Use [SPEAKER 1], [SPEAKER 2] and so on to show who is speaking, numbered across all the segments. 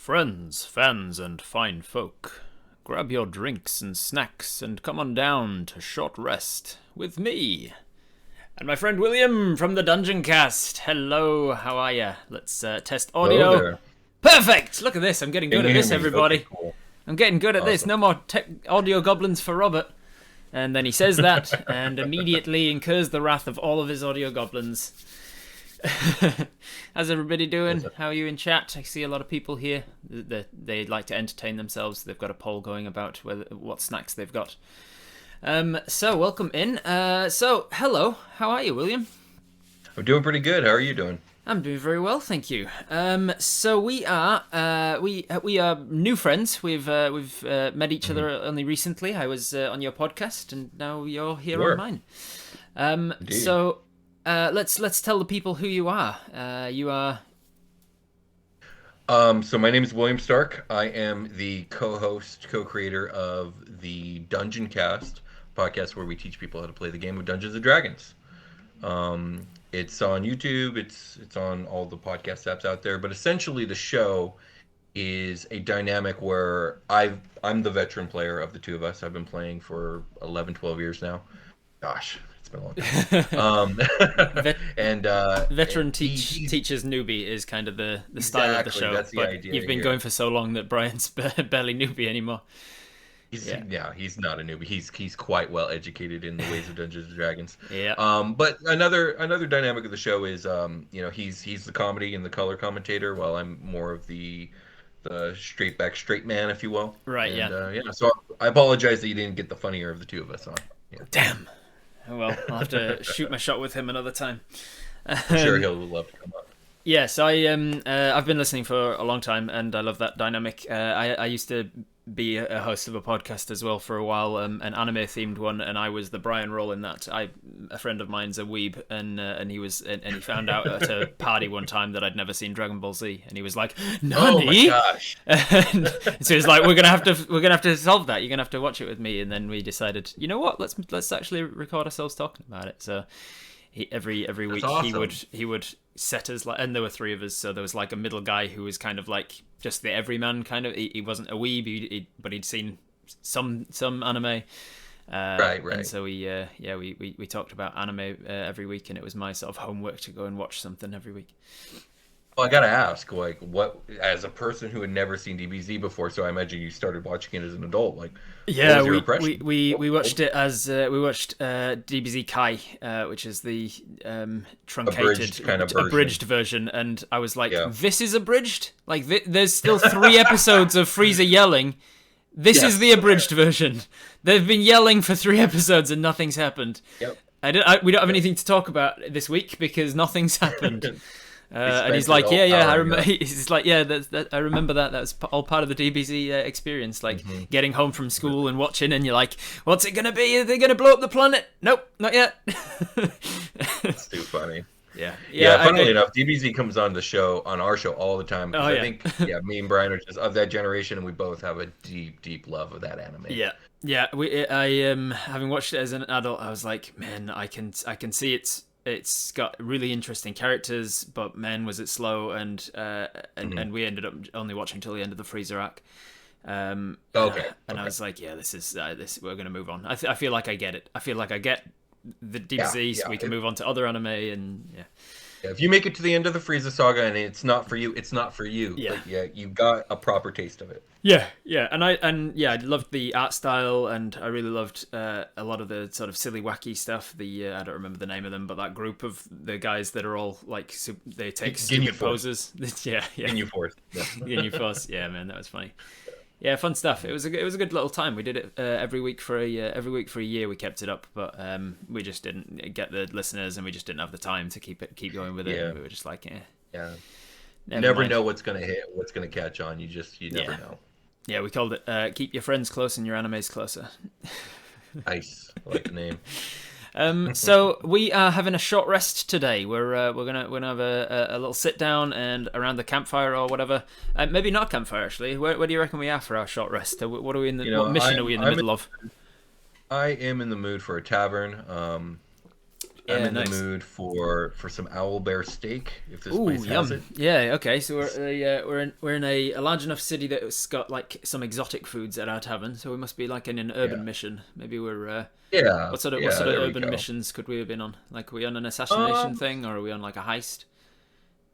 [SPEAKER 1] Friends, fans, and fine folk, grab your drinks and snacks and come on down to Short Rest with me and my friend William from the DungeonCast. Hello, how are ya? Let's test audio.
[SPEAKER 2] Hello there.
[SPEAKER 1] Perfect! Look at this, I'm getting good at this, everybody.
[SPEAKER 2] Okay, cool.
[SPEAKER 1] I'm getting good at this. No more audio goblins for Robert. And then he says that and immediately incurs the wrath of all of his audio goblins. How's everybody doing? How are you in chat? I see a lot of people here. They like to entertain themselves. They've got a poll going about what snacks they've got. So welcome in. So hello, how are you, William?
[SPEAKER 2] I'm doing pretty good. How are you doing?
[SPEAKER 1] I'm doing very well, thank you. So we are new friends. We've met each other only recently. I was on your podcast, and now you're here on mine. So let's tell the people who you are. You are.
[SPEAKER 2] So my name is William Stark. I am the co-host, co-creator of the DungeonCast podcast, where we teach people how to play the game of Dungeons and Dragons. It's on YouTube. It's on all the podcast apps out there. But essentially, the show is a dynamic where I'm the veteran player of the two of us. I've been playing for 11, 12 years now. Gosh, it's been a long time.
[SPEAKER 1] Veteran teaches newbie is kind of the style of the show.
[SPEAKER 2] That's the idea.
[SPEAKER 1] You've been going for so long that Brian's barely newbie anymore.
[SPEAKER 2] He's not a newbie. He's quite well educated in the ways of Dungeons and Dragons.
[SPEAKER 1] Yeah.
[SPEAKER 2] But another dynamic of the show is he's the comedy and the color commentator, while I'm more of the straight man, if you will.
[SPEAKER 1] Right.
[SPEAKER 2] And, so I apologize that you didn't get the funnier of the two of us on. Yeah.
[SPEAKER 1] Damn. Well, I'll have to shoot my shot with him another time.
[SPEAKER 2] I'm sure he'll love to come on.
[SPEAKER 1] Yes, I've been listening for a long time, and I love that dynamic. I used to be a host of a podcast as well for a while, an anime-themed one, and I was the Brian role in that. A friend of mine's a weeb, and he found out at a party one time that I'd never seen Dragon Ball Z, and he was like, "Nani?"
[SPEAKER 2] Oh my gosh!
[SPEAKER 1] And so he's like, "We're gonna have to solve that. You're gonna have to watch it with me." And then we decided, you know what? Let's actually record ourselves talking about it. So every week
[SPEAKER 2] awesome.
[SPEAKER 1] he would set us, like, and there were three of us, so there was like a middle guy who was kind of like just the everyman kind of. He wasn't a weeb, but he'd seen some anime.
[SPEAKER 2] Right.
[SPEAKER 1] And so we talked about anime every week, and it was my sort of homework to go and watch something every week.
[SPEAKER 2] Well, I gotta ask, like, what, as a person who had never seen DBZ before, so I imagine you started watching it as an adult, like,
[SPEAKER 1] yeah,
[SPEAKER 2] what was your impression?
[SPEAKER 1] we watched it as we watched DBZ Kai, which is the truncated, abridged version, and I was like, this is abridged? Like, there's still 3 episodes of Frieza yelling. This is the abridged version. They've been yelling for 3 episodes and nothing's happened.
[SPEAKER 2] Yep.
[SPEAKER 1] We don't have anything to talk about this week because nothing's happened. And he's like, I remember. He's like, I remember that. That was all part of the DBZ experience. Like getting home from school and watching, and you're like, what's it gonna be? Are they gonna blow up the planet? Nope, not yet.
[SPEAKER 2] It's too funny.
[SPEAKER 1] Yeah.
[SPEAKER 2] Funnily enough, DBZ comes on our show all the time.
[SPEAKER 1] Oh,
[SPEAKER 2] I think me and Brian are just of that generation, and we both have a deep love of that anime.
[SPEAKER 1] Yeah. Having watched it as an adult, I was like, man, I can see it's got really interesting characters, but man, was it slow, and we ended up only watching till the end of the Freezer arc. And I was like, this we're gonna move on. I feel like I get it. I feel like I get the DBZ, so we can move on to other anime, and
[SPEAKER 2] if you make it to the end of the Frieza saga and it's not for you, it's not for you.
[SPEAKER 1] Yeah,
[SPEAKER 2] but you got a proper taste of it.
[SPEAKER 1] I loved the art style, and I really loved a lot of the sort of silly, wacky stuff. I don't remember the name of them, but that group of the guys that are all like they take stupid poses.
[SPEAKER 2] Ginyu Force.
[SPEAKER 1] Ginyu Force. Yeah, man, that was funny. Yeah, fun stuff. It was a good little time. We did it every week for a year. We kept it up, but we just didn't get the listeners, and we just didn't have the time to keep going with it.
[SPEAKER 2] Yeah.
[SPEAKER 1] We were just like,
[SPEAKER 2] You never know what's gonna hit, what's gonna catch on. You never know.
[SPEAKER 1] Yeah, we called it "Keep Your Friends Close and Your Animes Closer."
[SPEAKER 2] Nice, I like the name.
[SPEAKER 1] So we are having a short rest today. We're gonna have a little sit down and around the campfire or whatever. Maybe not campfire actually. Where do you reckon we are for our short rest? What are we in the? What mission are we in the middle of?
[SPEAKER 2] I am in the mood for a tavern. I'm
[SPEAKER 1] Yeah,
[SPEAKER 2] in the
[SPEAKER 1] nice.
[SPEAKER 2] mood for some owl bear steak if this
[SPEAKER 1] Ooh,
[SPEAKER 2] place has
[SPEAKER 1] yum.
[SPEAKER 2] it.
[SPEAKER 1] Yeah, okay. So we're in a large enough city that's got like some exotic foods at our tavern. So we must be like in an urban
[SPEAKER 2] Yeah.
[SPEAKER 1] mission. Maybe we're
[SPEAKER 2] Yeah.
[SPEAKER 1] what sort
[SPEAKER 2] Yeah.
[SPEAKER 1] of
[SPEAKER 2] There we
[SPEAKER 1] urban
[SPEAKER 2] go.
[SPEAKER 1] missions could we have been on? Like, are we on an assassination
[SPEAKER 2] Um,
[SPEAKER 1] thing, or are we on like a heist?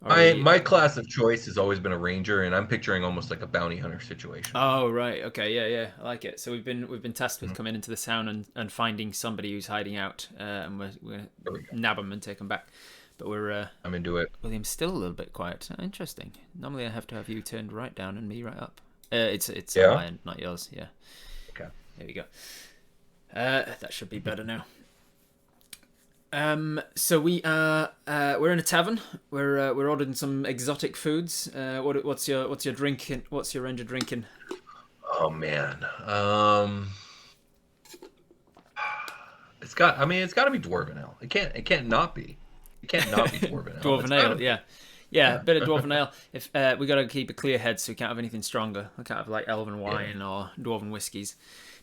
[SPEAKER 1] Or are
[SPEAKER 2] my
[SPEAKER 1] we?
[SPEAKER 2] my class of choice has always been a ranger, and I'm picturing almost like a bounty hunter situation.
[SPEAKER 1] Oh right, okay, yeah, yeah, I like it. So we've been tasked with
[SPEAKER 2] Mhm.
[SPEAKER 1] coming into the town and finding somebody who's hiding out, and we're gonna
[SPEAKER 2] There we go.
[SPEAKER 1] nab them and take them back. But
[SPEAKER 2] I'm into it.
[SPEAKER 1] William's still a little bit quiet. Interesting. Normally I have to have you turned right down and me right up. It's on
[SPEAKER 2] Yeah.
[SPEAKER 1] my end, not yours. Yeah,
[SPEAKER 2] Okay.
[SPEAKER 1] there we go. That should be better now. So we're in a tavern. We're ordering some exotic foods. What's your drink? What's your range of drinking?
[SPEAKER 2] Oh man. It's got. I mean, it's got to be dwarven ale. It can't not be. It can't not be dwarven ale. It's
[SPEAKER 1] Dwarven
[SPEAKER 2] got to
[SPEAKER 1] ale,
[SPEAKER 2] be.
[SPEAKER 1] yeah, yeah,
[SPEAKER 2] Yeah.
[SPEAKER 1] bit of dwarven ale. If we gotta keep a clear head, so we can't have anything stronger. We can't have like elven
[SPEAKER 2] Yeah.
[SPEAKER 1] wine or dwarven whiskies.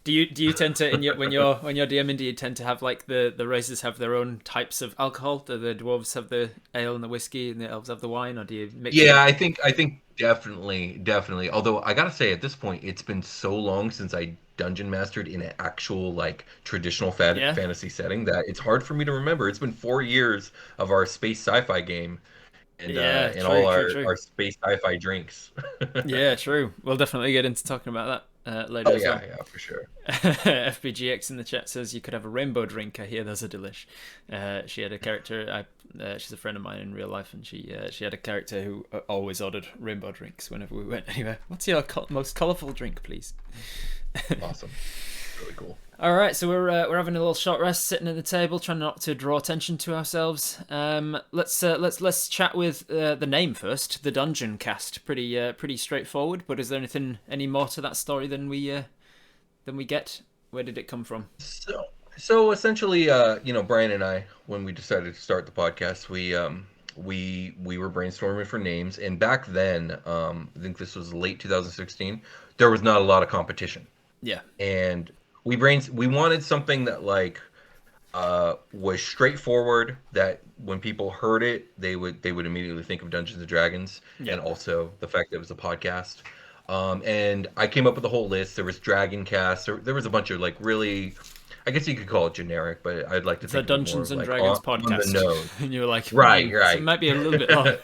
[SPEAKER 1] Do you tend to in your when you're DMing, do you tend to have like the races have their own types of alcohol? Do the dwarves have the ale and the whiskey, and the elves have the wine, or do you mix it
[SPEAKER 2] Yeah,
[SPEAKER 1] up?
[SPEAKER 2] I think definitely. Although I gotta say, at this point, it's been so long since I dungeon mastered in an actual like traditional
[SPEAKER 1] Yeah,
[SPEAKER 2] fantasy setting that it's hard for me to remember. It's been 4 years of our space sci-fi game
[SPEAKER 1] yeah,
[SPEAKER 2] and
[SPEAKER 1] true,
[SPEAKER 2] all
[SPEAKER 1] true, true.
[SPEAKER 2] our space sci-fi drinks.
[SPEAKER 1] Yeah, true. We'll definitely get into talking about that later
[SPEAKER 2] Oh
[SPEAKER 1] as
[SPEAKER 2] yeah,
[SPEAKER 1] well.
[SPEAKER 2] yeah, for sure.
[SPEAKER 1] FBGX in the chat says you could have a rainbow drink. I hear there's a delish. She had a character. She's a friend of mine in real life, and she had a character who always ordered rainbow drinks whenever we went anywhere. What's your most colourful drink, please?
[SPEAKER 2] Awesome. Really cool.
[SPEAKER 1] All right, so we're having a little short rest, sitting at the table, trying not to draw attention to ourselves. Let's chat with the name first. The DungeonCast, pretty straightforward. But is there any more to that story than we get? Where did it come from?
[SPEAKER 2] So essentially, Brian and I, when we decided to start the podcast, we were brainstorming for names, and back then, I think this was late 2016, there was not a lot of competition,
[SPEAKER 1] Yeah,
[SPEAKER 2] and we wanted something that like was straightforward, that when people heard it, they would immediately think of Dungeons and Dragons,
[SPEAKER 1] yeah.
[SPEAKER 2] and also the fact that it was a podcast. And I came up with a whole list. There was Dragon Cast. There was a bunch of like really, I guess you could call it generic, but I'd like to
[SPEAKER 1] The
[SPEAKER 2] think of it more
[SPEAKER 1] Dungeons
[SPEAKER 2] of
[SPEAKER 1] and
[SPEAKER 2] like
[SPEAKER 1] Dragons
[SPEAKER 2] on the
[SPEAKER 1] podcast,
[SPEAKER 2] nose.
[SPEAKER 1] and you were like,
[SPEAKER 2] Right,
[SPEAKER 1] so it
[SPEAKER 2] right.
[SPEAKER 1] might be a little bit long.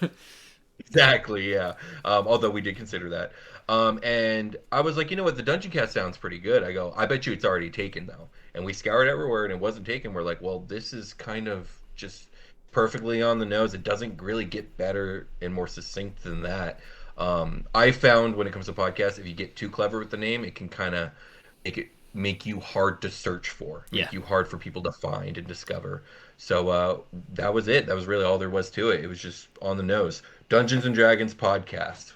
[SPEAKER 2] Exactly, yeah. Although we did consider that. And I was like, you know what, the Dungeon Cast sounds pretty good. I go, I bet you it's already taken though. And we scoured everywhere and it wasn't taken. We're like, well, this is kind of just perfectly on the nose. It doesn't really get better and more succinct than that. I found when it comes to podcasts, if you get too clever with the name, it can kind of make you hard to search for,
[SPEAKER 1] Yeah,
[SPEAKER 2] make you hard for people to find and discover. So that was it. That was really all there was to it. It was just on the nose. Dungeons and Dragons podcast.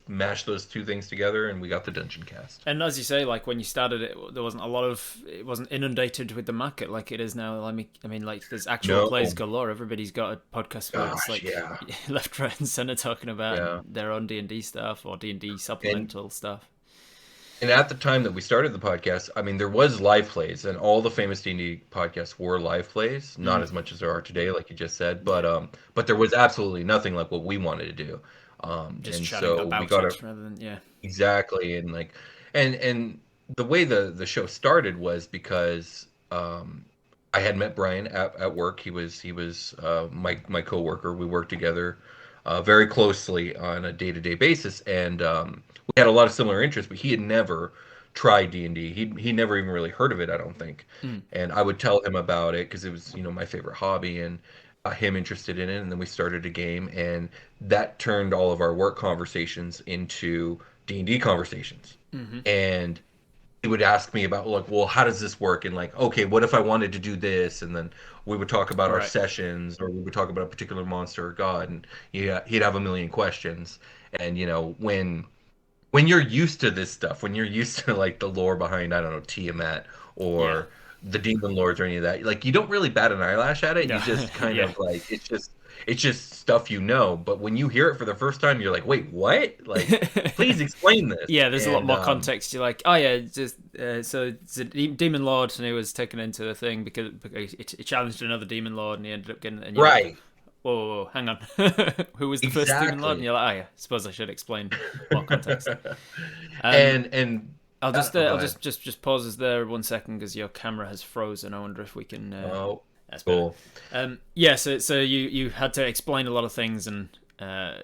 [SPEAKER 2] Mash those two things together, and we got the Dungeon Cast.
[SPEAKER 1] and as you say, like when you started it, there wasn't a lot of it wasn't inundated with the market like it is now. I mean, like there's actual
[SPEAKER 2] No,
[SPEAKER 1] plays galore. Everybody's got a podcast where it's
[SPEAKER 2] gosh,
[SPEAKER 1] like
[SPEAKER 2] yeah,
[SPEAKER 1] left, right, and center talking about
[SPEAKER 2] yeah.
[SPEAKER 1] their own D&D stuff or D&D
[SPEAKER 2] And
[SPEAKER 1] supplemental stuff.
[SPEAKER 2] at the time that we started the podcast, I mean, there was live plays, and all the famous D&D podcasts were live plays. Not
[SPEAKER 1] Mm,
[SPEAKER 2] as much as there are today, like you just said,
[SPEAKER 1] yeah,
[SPEAKER 2] but there was absolutely nothing like what we wanted to do.
[SPEAKER 1] just
[SPEAKER 2] And
[SPEAKER 1] chatting
[SPEAKER 2] so we
[SPEAKER 1] about
[SPEAKER 2] got a
[SPEAKER 1] it rather than yeah,
[SPEAKER 2] exactly, and like, and the way the show started was because I had met Brian at work. He was my coworker. We worked together very closely on a day-to-day basis, and we had a lot of similar interests. But he had never tried D&D. He never even really heard of it, I don't think.
[SPEAKER 1] mm,
[SPEAKER 2] And I would tell him about it because it was my favorite hobby, and him interested in it. And then we started a game, and that turned all of our work conversations into D&D conversations.
[SPEAKER 1] mm-hmm.
[SPEAKER 2] And he would ask me about like, well, how does this work? And like, okay, what if I wanted to do this? And then we would talk about our
[SPEAKER 1] Right,
[SPEAKER 2] sessions, or we would talk about a particular monster or god, and yeah, he'd have a million questions. And when you're used to this stuff, when you're used to like the lore behind, I don't know, Tiamat
[SPEAKER 1] yeah,
[SPEAKER 2] or the Demon Lords or any of that, like you don't really bat an eyelash at it.
[SPEAKER 1] no,
[SPEAKER 2] You just kind
[SPEAKER 1] yeah,
[SPEAKER 2] of like it's just It's just stuff you know. But when you hear it for the first time, you're like, wait, what? Like, please explain this.
[SPEAKER 1] Yeah, there's a lot
[SPEAKER 2] And
[SPEAKER 1] more context. You're like, oh yeah, it's just so it's a demon lord, and he was taken into the thing because he challenged another demon lord, and he ended up getting. And you're like,
[SPEAKER 2] right,
[SPEAKER 1] whoa, hang on, who was the first demon lord? And
[SPEAKER 2] exactly.
[SPEAKER 1] you're like, oh yeah, suppose I should explain more context. Um,
[SPEAKER 2] And
[SPEAKER 1] I'll just
[SPEAKER 2] oh, go
[SPEAKER 1] I'll
[SPEAKER 2] ahead.
[SPEAKER 1] just pause us there 1 second because your camera has frozen. I wonder if we can.
[SPEAKER 2] Oh,
[SPEAKER 1] That's better.
[SPEAKER 2] cool.
[SPEAKER 1] Yeah, so you had to explain a lot of things and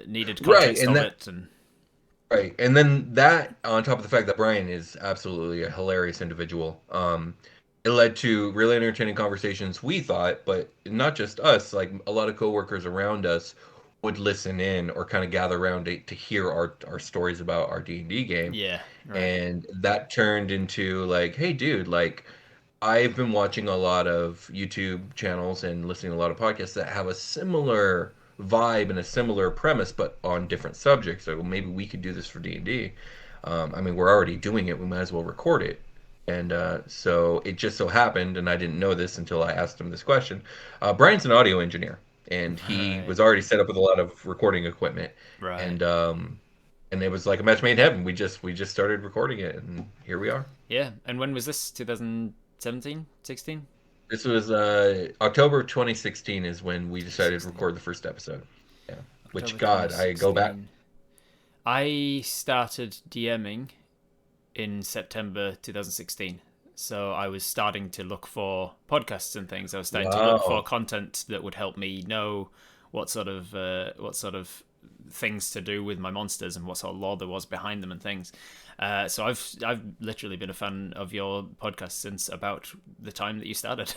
[SPEAKER 1] needed
[SPEAKER 2] Right,
[SPEAKER 1] context
[SPEAKER 2] and
[SPEAKER 1] of
[SPEAKER 2] that
[SPEAKER 1] it, and
[SPEAKER 2] right, and then that on top of the fact that Brian is absolutely a hilarious individual. It led to really entertaining conversations, we thought, but not just us, like a lot of coworkers around us would listen in or kind of gather around to hear our stories about our D&D game.
[SPEAKER 1] yeah, right.
[SPEAKER 2] And that turned into like, hey dude, like I've been watching a lot of YouTube channels and listening to a lot of podcasts that have a similar vibe and a similar premise, but on different subjects. So maybe we could do this for D&D. I mean, we're already doing it. We might as well record it. And so it just so happened, and I didn't know this until I asked him this question. Brian's an audio engineer, and he
[SPEAKER 1] Right,
[SPEAKER 2] was already set up with a lot of recording equipment.
[SPEAKER 1] right.
[SPEAKER 2] And and it was like a match made in heaven. We just started recording it, and here we are.
[SPEAKER 1] Yeah, and when was this? 2017, 16,
[SPEAKER 2] This was October 2016 is when we decided to
[SPEAKER 1] 16.
[SPEAKER 2] record the first episode. Yeah. Which
[SPEAKER 1] October
[SPEAKER 2] God, I go back.
[SPEAKER 1] 2016. I started DMing in September 2016. So I was starting to look for podcasts and things. I was starting to look for
[SPEAKER 2] Wow.
[SPEAKER 1] content that would help me know what sort of things to do with my monsters and what sort of lore there was behind them and things. So I've literally been a fan of your podcast since about the time that you started.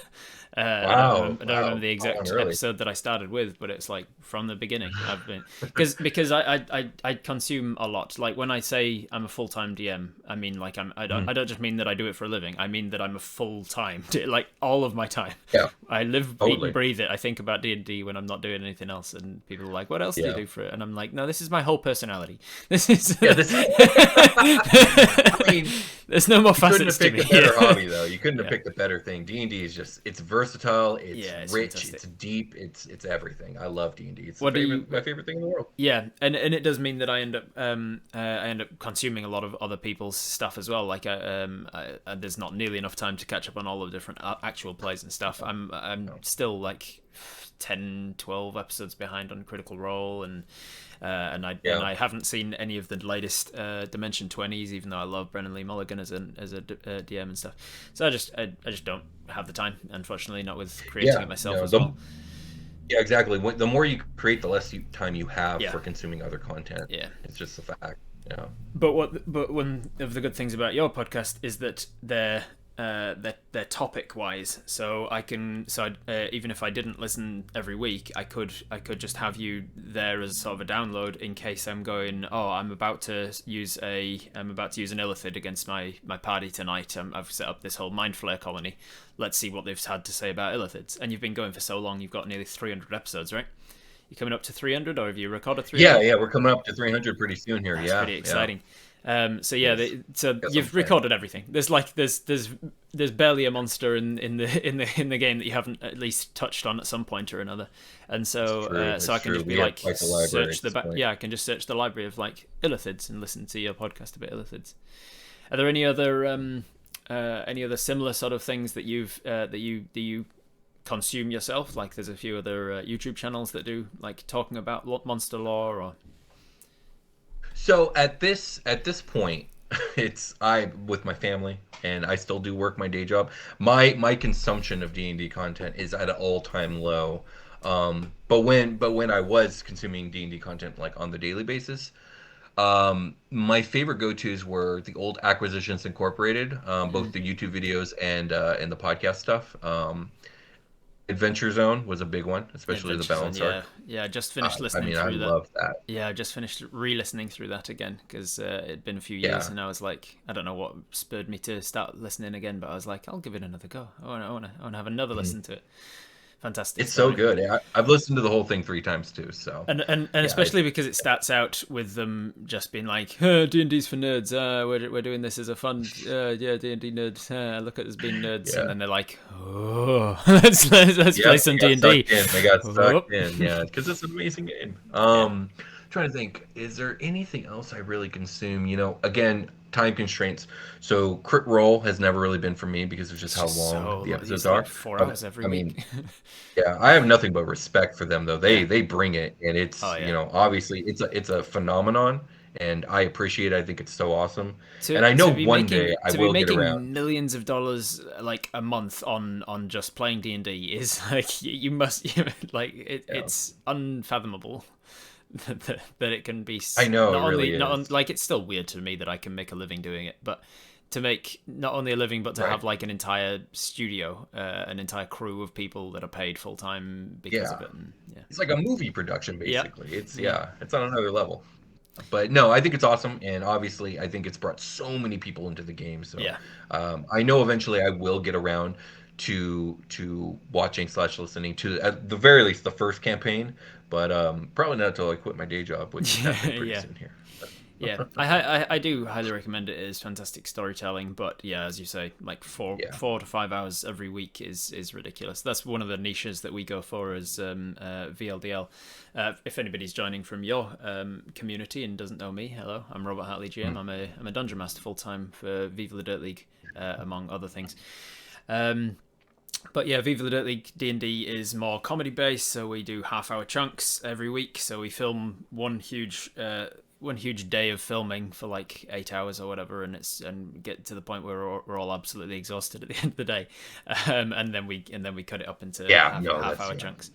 [SPEAKER 2] Wow.
[SPEAKER 1] I don't remember
[SPEAKER 2] Wow.
[SPEAKER 1] the
[SPEAKER 2] Call on
[SPEAKER 1] exact
[SPEAKER 2] early.
[SPEAKER 1] episode that I started with, but it's like from the beginning. I've been because I consume a lot. Like when I say I'm a full time DM, I mean like
[SPEAKER 2] Mhm.
[SPEAKER 1] I don't just mean that I do it for a living. I mean that I'm a full time like all of my time.
[SPEAKER 2] Yeah,
[SPEAKER 1] I live, eat, and
[SPEAKER 2] totally.
[SPEAKER 1] breathe it. I think about D&D when I'm not doing anything else, and people are like, "What else do you
[SPEAKER 2] Yeah.
[SPEAKER 1] do for it?" And I'm like, "No, this is my whole personality. This is
[SPEAKER 2] Yeah, this I mean,
[SPEAKER 1] there's no more
[SPEAKER 2] you couldn't
[SPEAKER 1] facets
[SPEAKER 2] have
[SPEAKER 1] to
[SPEAKER 2] picked
[SPEAKER 1] me."
[SPEAKER 2] a better hobby though. You couldn't have
[SPEAKER 1] Yeah,
[SPEAKER 2] picked a better thing. D&D is just it's versatile, it's
[SPEAKER 1] yeah, it's
[SPEAKER 2] rich,
[SPEAKER 1] fantastic.
[SPEAKER 2] it's deep, it's everything. I love D&D. It's the
[SPEAKER 1] What do
[SPEAKER 2] favorite
[SPEAKER 1] you?
[SPEAKER 2] my favorite thing in the world.
[SPEAKER 1] Yeah, and it does mean that I end up consuming a lot of other people's stuff as well. Like there's not nearly enough time to catch up on all the different actual plays and stuff. I'm
[SPEAKER 2] No.
[SPEAKER 1] still like 10, 12 episodes behind on Critical Role, and
[SPEAKER 2] Yeah.
[SPEAKER 1] I haven't seen any of the latest Dimension 20s, even though I love Brennan Lee Mulligan as a DM and stuff. So I just don't have the time, unfortunately, not with creating
[SPEAKER 2] Yeah.
[SPEAKER 1] it myself
[SPEAKER 2] No,
[SPEAKER 1] as well.
[SPEAKER 2] yeah, exactly. The more you create, the less time you have
[SPEAKER 1] Yeah,
[SPEAKER 2] for consuming other content.
[SPEAKER 1] yeah.
[SPEAKER 2] It's just a fact. Yeah.
[SPEAKER 1] But one of the good things about your podcast is that they're topic wise. So I can even if I didn't listen every week, I could just have you there as sort of a download in case I'm going. Oh, I'm about to use an illithid against my party tonight. I've set up this whole mind flare colony. Let's see what they've had to say about illithids. And you've been going for so long. You've got nearly 300 episodes, right? You coming up to 300, or have you recorded
[SPEAKER 2] Yeah,
[SPEAKER 1] 300?
[SPEAKER 2] yeah, we're coming up to 300 pretty soon here.
[SPEAKER 1] That's
[SPEAKER 2] Yeah,
[SPEAKER 1] pretty
[SPEAKER 2] yeah.
[SPEAKER 1] exciting. So yeah,
[SPEAKER 2] Yes.
[SPEAKER 1] so
[SPEAKER 2] Got something
[SPEAKER 1] you've
[SPEAKER 2] to say.
[SPEAKER 1] recorded everything. There's barely a monster in the game that you haven't at least touched on at some point or another. And
[SPEAKER 2] It's
[SPEAKER 1] so
[SPEAKER 2] true.
[SPEAKER 1] so
[SPEAKER 2] It's
[SPEAKER 1] I can
[SPEAKER 2] true.
[SPEAKER 1] just be
[SPEAKER 2] We have
[SPEAKER 1] like
[SPEAKER 2] quite the library
[SPEAKER 1] search
[SPEAKER 2] at
[SPEAKER 1] the
[SPEAKER 2] this
[SPEAKER 1] back.
[SPEAKER 2] point.
[SPEAKER 1] Yeah, I can just search the library of like illithids and listen to your podcast about illithids. Are there any other similar sort of things that you consume yourself? Like there's a few other YouTube channels that do like talking about monster lore or
[SPEAKER 2] So at this point, it's I with my family, and I still do work my day job. My consumption of D&D content is at an all-time low. But when I was consuming D&D content like on the daily basis, my favorite go-tos were the old Acquisitions Incorporated, both the YouTube videos and the podcast stuff. Adventure Zone was a big one, especially the
[SPEAKER 1] Adventure Zone.
[SPEAKER 2] balance
[SPEAKER 1] Yeah,
[SPEAKER 2] arc.
[SPEAKER 1] yeah. I just finished
[SPEAKER 2] I
[SPEAKER 1] listening
[SPEAKER 2] mean, I
[SPEAKER 1] through that.
[SPEAKER 2] love that.
[SPEAKER 1] Yeah, I just finished re-listening through that again because it'd been a few years,
[SPEAKER 2] Yeah.
[SPEAKER 1] and I was like, I don't know what spurred me to start listening again, but I was like, I'll give it another go. I want to have another
[SPEAKER 2] Mhm.
[SPEAKER 1] listen to it. fantastic
[SPEAKER 2] It's so
[SPEAKER 1] story.
[SPEAKER 2] good. I've listened to the whole thing 3 times too. So
[SPEAKER 1] And
[SPEAKER 2] yeah,
[SPEAKER 1] especially because it starts out with them just being like, D&D's for nerds. We're doing this as a fun, yeah, D&D nerds. Look at us being nerds, and
[SPEAKER 2] yeah.
[SPEAKER 1] then they're like, oh, let's play
[SPEAKER 2] Yep,
[SPEAKER 1] some
[SPEAKER 2] they got
[SPEAKER 1] D&D.
[SPEAKER 2] sucked in. They got
[SPEAKER 1] Oh,
[SPEAKER 2] sucked in. Yeah, because it's an amazing game.
[SPEAKER 1] yeah,
[SPEAKER 2] Trying to think, is there anything else I really consume? Again, time constraints. So crit roll has never really been for me because of just
[SPEAKER 1] it's
[SPEAKER 2] how
[SPEAKER 1] just
[SPEAKER 2] long the
[SPEAKER 1] so
[SPEAKER 2] episodes
[SPEAKER 1] it's like
[SPEAKER 2] are.
[SPEAKER 1] 4 hours
[SPEAKER 2] But
[SPEAKER 1] every
[SPEAKER 2] I mean,
[SPEAKER 1] week.
[SPEAKER 2] yeah, I have nothing but respect for them though. They
[SPEAKER 1] Yeah.
[SPEAKER 2] they bring it, and
[SPEAKER 1] Oh
[SPEAKER 2] it's
[SPEAKER 1] yeah.
[SPEAKER 2] obviously it's a phenomenon, and I appreciate it. I think it's so awesome,
[SPEAKER 1] to
[SPEAKER 2] and I know
[SPEAKER 1] to be
[SPEAKER 2] one
[SPEAKER 1] making
[SPEAKER 2] day I
[SPEAKER 1] to be
[SPEAKER 2] will get
[SPEAKER 1] making
[SPEAKER 2] around.
[SPEAKER 1] millions of dollars like a month on just playing D&D is like you must like
[SPEAKER 2] Yeah,
[SPEAKER 1] it's unfathomable that it can be
[SPEAKER 2] I know it
[SPEAKER 1] not
[SPEAKER 2] really
[SPEAKER 1] only not
[SPEAKER 2] is.
[SPEAKER 1] on, like it's still weird to me that I can make a living doing it, but to make not only a living but to
[SPEAKER 2] Right.
[SPEAKER 1] have like an entire studio, an entire crew of people that are paid full time because
[SPEAKER 2] Yeah.
[SPEAKER 1] of it. And yeah,
[SPEAKER 2] It's like a movie production,
[SPEAKER 1] yep,
[SPEAKER 2] basically. It's
[SPEAKER 1] yeah,
[SPEAKER 2] yeah, it's on another level. But no, I think it's awesome, and obviously, I think it's brought so many people into the game. So
[SPEAKER 1] yeah.
[SPEAKER 2] I know eventually I will get around to watching slash listening to at the very least the first campaign, but probably not until I quit my day job, which is happening pretty
[SPEAKER 1] Yeah.
[SPEAKER 2] soon here.
[SPEAKER 1] Yeah, I do highly recommend it. It is fantastic storytelling, but yeah, as you say, like
[SPEAKER 2] Yeah.
[SPEAKER 1] 4 to 5 hours every week is ridiculous. That's one of the niches that we go for as VLDL. If anybody's joining from your community and doesn't know me, hello, I'm Robert Hartley GM. I'm a dungeon master full time for Viva the Dirt League, among other things. But yeah, Viva the Dirt League D&D is more comedy based, so we do half-hour chunks every week. So we film one huge day of filming for like 8 hours or whatever, and get to the point where we're all absolutely exhausted at the end of the day, and then we cut it up into
[SPEAKER 2] Yeah,
[SPEAKER 1] half
[SPEAKER 2] no,
[SPEAKER 1] half
[SPEAKER 2] that's
[SPEAKER 1] hour
[SPEAKER 2] yeah,
[SPEAKER 1] chunks,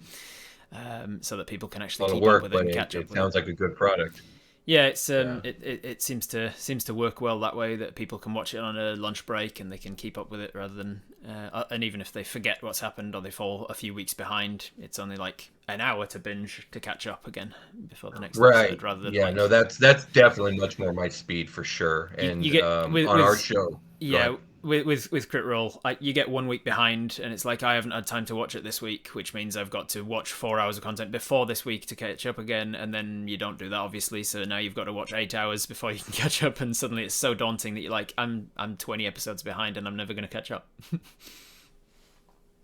[SPEAKER 1] so that people can
[SPEAKER 2] a
[SPEAKER 1] actually
[SPEAKER 2] lot of
[SPEAKER 1] keep up
[SPEAKER 2] work,
[SPEAKER 1] with it
[SPEAKER 2] but
[SPEAKER 1] and
[SPEAKER 2] it,
[SPEAKER 1] catch up
[SPEAKER 2] it
[SPEAKER 1] with it.
[SPEAKER 2] sounds like a good product.
[SPEAKER 1] Yeah,
[SPEAKER 2] Yeah.
[SPEAKER 1] it seems to work well that way, that people can watch it on a lunch break and they can keep up with it rather than and even if they forget what's happened or they fall a few weeks behind, it's only like an hour to binge to catch up again before the next
[SPEAKER 2] Right.
[SPEAKER 1] episode, rather than
[SPEAKER 2] Yeah, no,
[SPEAKER 1] like
[SPEAKER 2] that's definitely much more my speed for sure.
[SPEAKER 1] you
[SPEAKER 2] And
[SPEAKER 1] get
[SPEAKER 2] on our show, go ahead.
[SPEAKER 1] yeah with crit roll, you get 1 week behind, and it's like I haven't had time to watch it this week, which means I've got to watch 4 hours of content before this week to catch up again, and then you don't do that obviously, so now you've got to watch 8 hours before you can catch up, and suddenly it's so daunting that you're like I'm 20 episodes behind and I'm never going to catch up.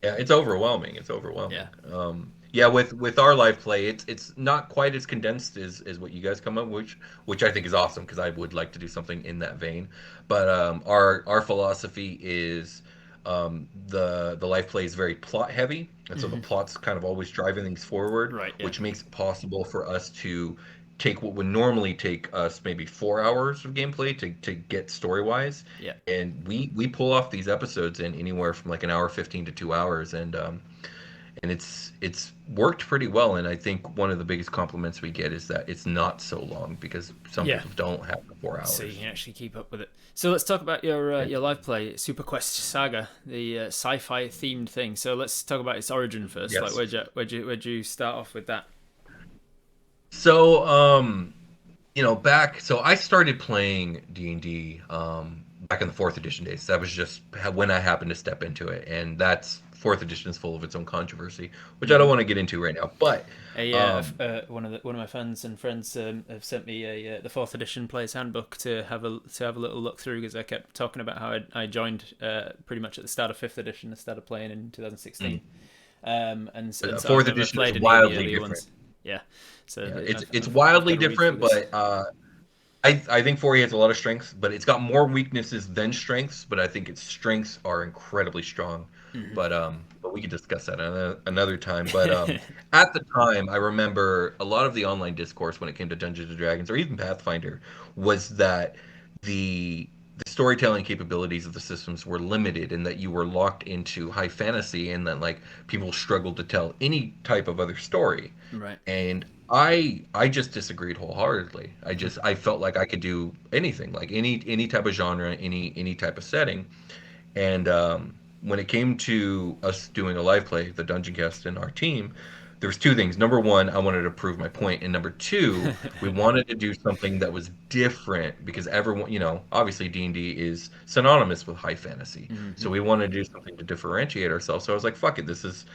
[SPEAKER 2] Yeah, it's overwhelming. It's
[SPEAKER 1] Yeah,
[SPEAKER 2] overwhelming. Yeah, with our live play, it's not quite as condensed as what you guys come up, which I think is awesome because I would like to do something in that vein. But our philosophy is the live play is very plot heavy, and so the plot's kind of always driving things forward,
[SPEAKER 1] right, yeah,
[SPEAKER 2] which makes it possible for us to take what would normally take us maybe 4 hours of gameplay to get story wise,
[SPEAKER 1] yeah,
[SPEAKER 2] and we pull off these episodes in anywhere from like an hour 15 to 2 hours, and it's worked pretty well. And I think one of the biggest compliments we get is that it's not so long because some
[SPEAKER 1] yeah,
[SPEAKER 2] people don't have the four
[SPEAKER 1] so you
[SPEAKER 2] hours.
[SPEAKER 1] can actually keep up with it. So let's talk about your
[SPEAKER 2] Yeah.
[SPEAKER 1] your live play, Super Quest Saga, the sci-fi themed thing. So let's talk about its origin first. Like,
[SPEAKER 2] Yes.
[SPEAKER 1] where'd you start off with that?
[SPEAKER 2] So back so I started playing D&D back in the fourth edition days. That was just when I happened to step into it, and that's fourth edition is full of its own controversy, which I don't want to get into right now. But um,
[SPEAKER 1] One of my fans and friends have sent me the fourth edition player's handbook to have a little look through, because I kept talking about how I joined pretty much at the start of fifth edition. I started playing in 2016, and so I've
[SPEAKER 2] fourth
[SPEAKER 1] never
[SPEAKER 2] edition is
[SPEAKER 1] played any of the
[SPEAKER 2] wildly
[SPEAKER 1] earlier
[SPEAKER 2] different.
[SPEAKER 1] ones. Yeah, so
[SPEAKER 2] Yeah, it's
[SPEAKER 1] I've got
[SPEAKER 2] wildly
[SPEAKER 1] to read through
[SPEAKER 2] different,
[SPEAKER 1] this.
[SPEAKER 2] but I think 4E has a lot of strengths, but it's got more weaknesses than strengths. But I think its strengths are incredibly strong. But we could discuss that another time. But at the time, I remember a lot of the online discourse when it came to Dungeons and Dragons or even Pathfinder was that the storytelling capabilities of the systems were limited, and that you were locked into high fantasy, and that like people struggled to tell any type of other story.
[SPEAKER 1] Right.
[SPEAKER 2] And I just disagreed wholeheartedly. I felt like I could do anything, like any type of genre, any type of setting. And when it came to us doing a live play, the Dungeon Cast and our team, there's two things. Number one, I wanted to prove my point, and number two, we wanted to do something that was different because everyone, obviously D&D is synonymous with high fantasy,
[SPEAKER 1] Hmm.
[SPEAKER 2] so we wanted to do something to differentiate ourselves. So I was like, fuck it, this is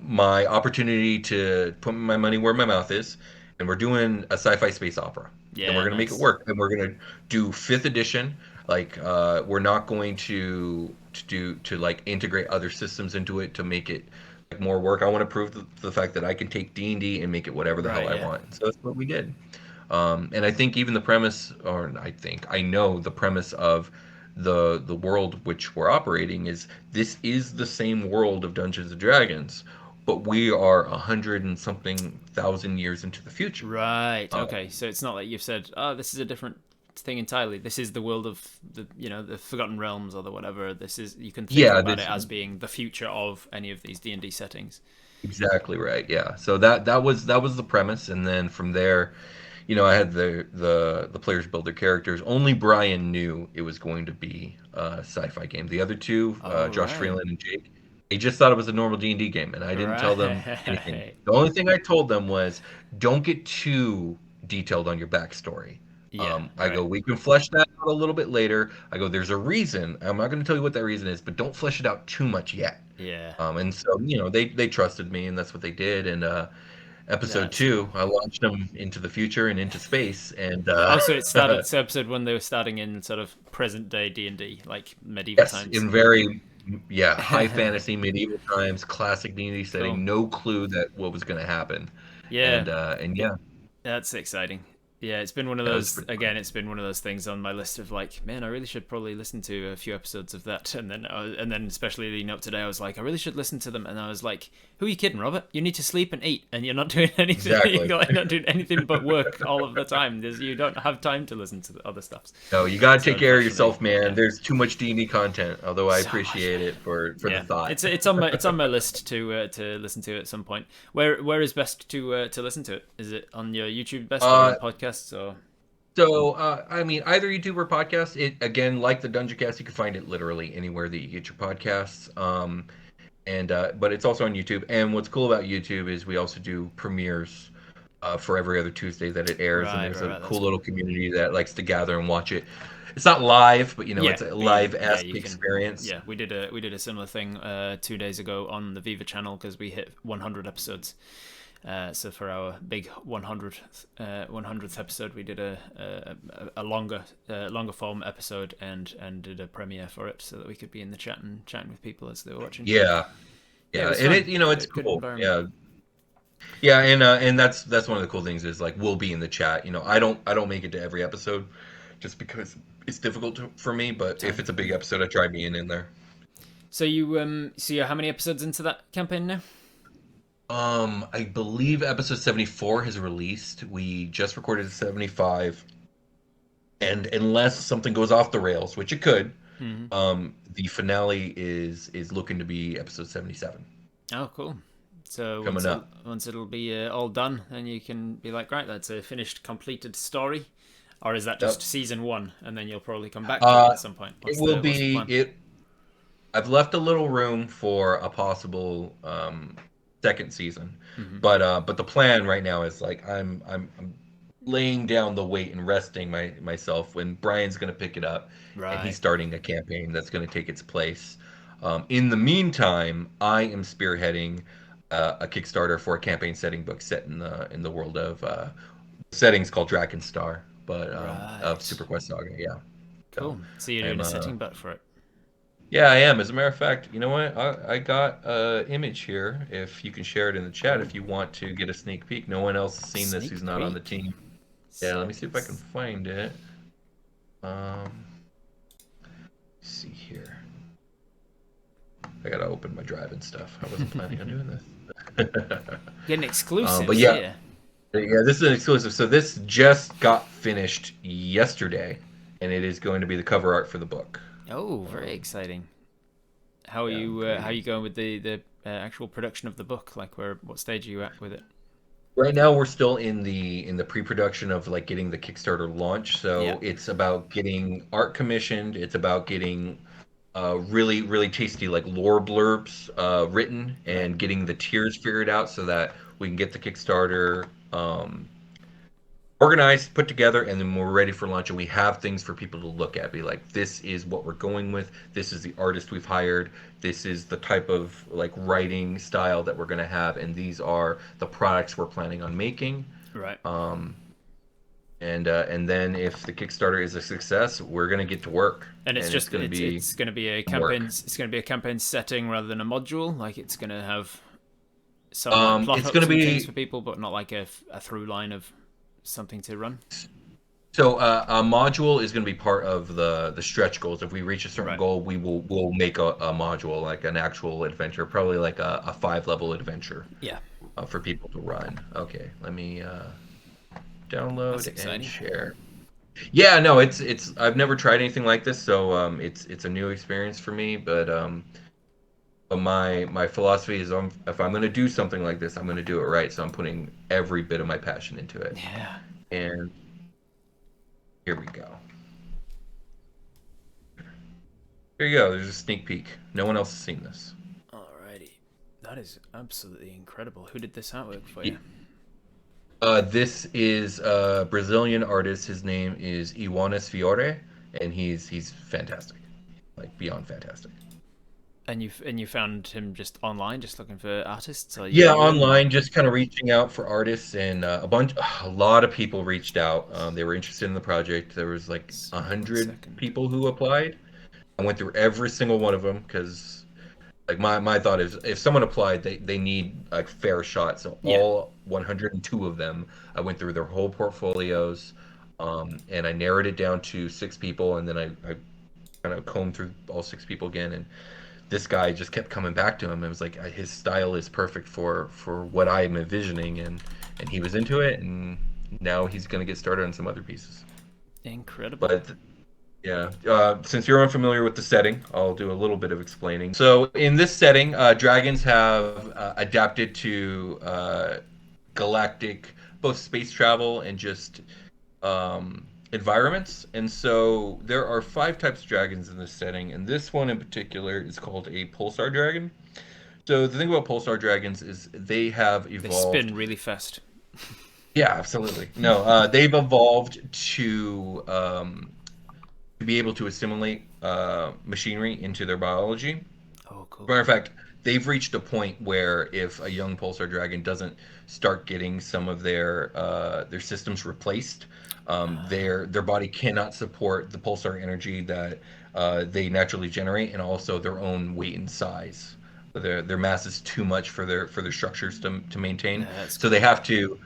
[SPEAKER 2] my opportunity to put my money where my mouth is, and we're doing a sci-fi space opera, and we're
[SPEAKER 1] Yeah,
[SPEAKER 2] gonna make it
[SPEAKER 1] nice.
[SPEAKER 2] work, and we're gonna do fifth edition. Like, we're not going to like integrate other systems into it to make it like more work. I want to prove the fact that I can take D&D and make it whatever the hell
[SPEAKER 1] Right,
[SPEAKER 2] I
[SPEAKER 1] yeah.
[SPEAKER 2] want. So that's what we did. And I think even the premise, or I know the premise of the world which we're operating is this is the same world of Dungeons and Dragons, but we are 100 and something thousand years into the future.
[SPEAKER 1] Right.
[SPEAKER 2] Um,
[SPEAKER 1] Okay. So it's not like you've said, "Oh, this is a different thing entirely. This is the world of the Forgotten Realms or the whatever." This is you can think
[SPEAKER 2] yeah,
[SPEAKER 1] about it
[SPEAKER 2] this
[SPEAKER 1] as being the future of any of these D&D settings.
[SPEAKER 2] exactly right. Yeah. So that was the premise, and then from there, I had the players build their characters. Only Brian knew it was going to be a sci-fi game. The other two,
[SPEAKER 1] Oh,
[SPEAKER 2] Josh
[SPEAKER 1] right.
[SPEAKER 2] Freeland and Jake, they just thought it was a normal D&D game, and I didn't tell them anything.
[SPEAKER 1] Right.
[SPEAKER 2] The only thing I told them was, don't get too detailed on your backstory.
[SPEAKER 1] Yeah,
[SPEAKER 2] I go,
[SPEAKER 1] right.
[SPEAKER 2] we can flesh that out a little bit later. I go, there's a reason. I'm not going to tell you what that reason is, but don't flesh it out too much yet.
[SPEAKER 1] Yeah.
[SPEAKER 2] And so, they trusted me, and that's what they did. And episode
[SPEAKER 1] That's cool.
[SPEAKER 2] two, I launched them into the future and into space, and
[SPEAKER 1] Oh, so it started this episode when they were starting in sort of present day D&D, like medieval
[SPEAKER 2] yes,
[SPEAKER 1] times.
[SPEAKER 2] in very high fantasy medieval times, classic D&D
[SPEAKER 1] Cool.
[SPEAKER 2] setting. No clue that what was going to happen,
[SPEAKER 1] Yeah.
[SPEAKER 2] and
[SPEAKER 1] It,
[SPEAKER 2] yeah,
[SPEAKER 1] That's exciting. Yeah, it's been one of
[SPEAKER 2] that was
[SPEAKER 1] those
[SPEAKER 2] pretty fun.
[SPEAKER 1] again. It's been one of those things on my list of like, man, I really should probably listen to a few episodes of that, and then especially leading up today, I was like, I really should listen to them, and I was like, who are you kidding, Robert? You need to sleep and eat, and you're not doing anything.
[SPEAKER 2] Exactly.
[SPEAKER 1] You're like not doing anything but work all of the time. You don't have time to listen to the other stuffs.
[SPEAKER 2] No, you got to
[SPEAKER 1] So
[SPEAKER 2] take care of
[SPEAKER 1] unfortunately,
[SPEAKER 2] yourself, man.
[SPEAKER 1] yeah,
[SPEAKER 2] There's too much D&D content. Although I
[SPEAKER 1] so much,
[SPEAKER 2] appreciate
[SPEAKER 1] man.
[SPEAKER 2] it for the
[SPEAKER 1] Yeah,
[SPEAKER 2] thought.
[SPEAKER 1] it's on my list to listen to at some point. Where is best to listen to it? Is it on your YouTube best or
[SPEAKER 2] uh,
[SPEAKER 1] on podcasts or?
[SPEAKER 2] So, I mean, either YouTube or podcast. It again, like the DungeonCast, you can find it literally anywhere that you get your podcasts. And but it's also on YouTube. And what's cool about YouTube is we also do premieres for every other Tuesday that it airs, and
[SPEAKER 1] Right,
[SPEAKER 2] there's
[SPEAKER 1] right,
[SPEAKER 2] a
[SPEAKER 1] right. That's
[SPEAKER 2] cool
[SPEAKER 1] cool.
[SPEAKER 2] little community that likes to gather and watch it. It's not live, but
[SPEAKER 1] Yeah,
[SPEAKER 2] it's a
[SPEAKER 1] yeah,
[SPEAKER 2] live-esque
[SPEAKER 1] you can.
[SPEAKER 2] experience.
[SPEAKER 1] Yeah, we did a similar thing 2 days ago on the Viva channel because we hit 100 episodes. So for our big 100th episode, we did a longer form episode and did a premiere for it so that we could be in the chat and chatting with people as they were watching.
[SPEAKER 2] Yeah,
[SPEAKER 1] Yeah, it
[SPEAKER 2] yeah,
[SPEAKER 1] was
[SPEAKER 2] and
[SPEAKER 1] fun.
[SPEAKER 2] it's
[SPEAKER 1] Good
[SPEAKER 2] cool.
[SPEAKER 1] environment.
[SPEAKER 2] Yeah, yeah, and that's one of the cool things is like we'll be in the chat. I don't make it to every episode just because it's difficult for me. But if
[SPEAKER 1] Time.
[SPEAKER 2] it's a big
[SPEAKER 1] Yeah.
[SPEAKER 2] episode, I try being in there.
[SPEAKER 1] So you're how many episodes into that campaign now?
[SPEAKER 2] I believe episode 74 has released. We just recorded 75, and unless something goes off the rails, which it could,
[SPEAKER 1] Hmm.
[SPEAKER 2] the finale is looking to be episode 77
[SPEAKER 1] Oh, cool. So
[SPEAKER 2] coming up.
[SPEAKER 1] once it'll be all done, then you can be like, right, that's a finished, completed story, or is that just
[SPEAKER 2] Yep.
[SPEAKER 1] season one, and then you'll probably come back to it
[SPEAKER 2] Uh,
[SPEAKER 1] at some point?
[SPEAKER 2] it
[SPEAKER 1] What's
[SPEAKER 2] will
[SPEAKER 1] the
[SPEAKER 2] be
[SPEAKER 1] plan?
[SPEAKER 2] it. I've left a little room for a possible second season,
[SPEAKER 1] Hmm.
[SPEAKER 2] but the plan right now is like I'm laying down the weight and resting myself when Brian's going to pick it up, and he's
[SPEAKER 1] Right.
[SPEAKER 2] starting a campaign that's going to take its place. In the meantime, I am spearheading a Kickstarter for a campaign setting book set in the world of settings called Drakenstar, but of
[SPEAKER 1] Right.
[SPEAKER 2] Super Quest Saga. Yeah, so
[SPEAKER 1] Cool. So you're doing
[SPEAKER 2] I'm
[SPEAKER 1] a setting butt for it.
[SPEAKER 2] yeah, I am. As a matter of fact, you know what? I got a image here. If you can share it in the chat,
[SPEAKER 1] Cool.
[SPEAKER 2] if you want to get a sneak peek. No one else has
[SPEAKER 1] A
[SPEAKER 2] seen this who's
[SPEAKER 1] sneak
[SPEAKER 2] not on the
[SPEAKER 1] peek.
[SPEAKER 2] team. Yeah, let me see if I can
[SPEAKER 1] Settings.
[SPEAKER 2] find it. Um, let's see here. I gotta open my drive and stuff. I wasn't planning on doing this.
[SPEAKER 1] Getting
[SPEAKER 2] But
[SPEAKER 1] exclusives
[SPEAKER 2] yeah,
[SPEAKER 1] here.
[SPEAKER 2] yeah, this is an exclusive. So this just got finished yesterday, and it is going to be the cover art for the book.
[SPEAKER 1] Oh, very
[SPEAKER 2] Um,
[SPEAKER 1] exciting. How are
[SPEAKER 2] yeah, I'm
[SPEAKER 1] you? How are
[SPEAKER 2] pretty.
[SPEAKER 1] you going with the actual production of the book? Like, what stage are you at with it?
[SPEAKER 2] Right now, we're still in the pre-production of like getting the Kickstarter launch.
[SPEAKER 1] Yeah.
[SPEAKER 2] So it's about getting art commissioned. It's about getting really really tasty like lore blurbs written,
[SPEAKER 1] Right.
[SPEAKER 2] and getting the tiers figured out so that we can get the Kickstarter organized, put together, and then we're ready for launch. And we have things for people to look at, be like, this is what we're going with. This is the artist we've hired. This is the type of like writing style that we're going to have, and these are the products we're planning on making.
[SPEAKER 1] Right.
[SPEAKER 2] Um, and then if the Kickstarter is a success, we're going to get to work,
[SPEAKER 1] And it's
[SPEAKER 2] and it's
[SPEAKER 1] just
[SPEAKER 2] going to be
[SPEAKER 1] it's going to be a
[SPEAKER 2] some
[SPEAKER 1] campaign.
[SPEAKER 2] work.
[SPEAKER 1] It's going to be a campaign setting rather than a module. Like it's going to have some like plot
[SPEAKER 2] It's going
[SPEAKER 1] hooks
[SPEAKER 2] to
[SPEAKER 1] and things
[SPEAKER 2] be
[SPEAKER 1] for people, but not like a through line of something to run.
[SPEAKER 2] so a module is going to be part of the stretch goals. If we reach a certain
[SPEAKER 1] Right.
[SPEAKER 2] goal, we'll make a module, like an actual adventure, probably like a 5 level adventure
[SPEAKER 1] Yeah.
[SPEAKER 2] for people to run. Okay, let me
[SPEAKER 1] That's
[SPEAKER 2] download and
[SPEAKER 1] exciting.
[SPEAKER 2] share. Yeah, no, it's I've never tried anything like this, so it's a new experience for me. But my philosophy is, if I'm going to do something like this, I'm going to do it right. So I'm putting every bit of my passion into it.
[SPEAKER 1] Yeah.
[SPEAKER 2] And here we go. Here you go. There's a sneak peek. No one else has seen this.
[SPEAKER 1] Alrighty. That is absolutely incredible. Who did this artwork for you?
[SPEAKER 2] This is a Brazilian artist. His name is Ioannis Fiore, and he's fantastic, like beyond fantastic.
[SPEAKER 1] And you found him just online, just looking for artists, or you
[SPEAKER 2] Yeah,
[SPEAKER 1] knew him, or
[SPEAKER 2] online, just kind of reaching out for artists, and a lot of people reached out. They were interested in the project. There was like a
[SPEAKER 1] one
[SPEAKER 2] hundred
[SPEAKER 1] second.
[SPEAKER 2] people who applied. I went through every single one of them because, like, my thought is, if someone applied, they need a fair shot. So
[SPEAKER 1] Yeah.
[SPEAKER 2] all 102 of them, I went through their whole portfolios, and I narrowed it down to 6 people, and then I kind of combed through all 6 people again, and this guy just kept coming back to him. It was like, his style is perfect for what I'm envisioning, and he was into it, and now he's gonna get started on some other pieces.
[SPEAKER 1] Incredible.
[SPEAKER 2] But yeah, since you're unfamiliar with the setting, I'll do a little bit of explaining. So in this setting, dragons have adapted to galactic, both space travel and just environments. And so there are 5 types of dragons in this setting, and this one in particular is called a pulsar dragon. So the thing about pulsar dragons is they have
[SPEAKER 1] They
[SPEAKER 2] evolved.
[SPEAKER 1] spin really fast.
[SPEAKER 2] Yeah, absolutely. No, they've evolved to be able to assimilate machinery into their biology.
[SPEAKER 1] Oh, cool.
[SPEAKER 2] Matter of fact, they've reached a point where if a young pulsar dragon doesn't start getting some of their systems replaced, their body cannot support the pulsar energy that they naturally generate, and also their own weight and size. Their mass is too much for their structures to maintain,
[SPEAKER 1] Yeah, that's
[SPEAKER 2] so they
[SPEAKER 1] cool.
[SPEAKER 2] have to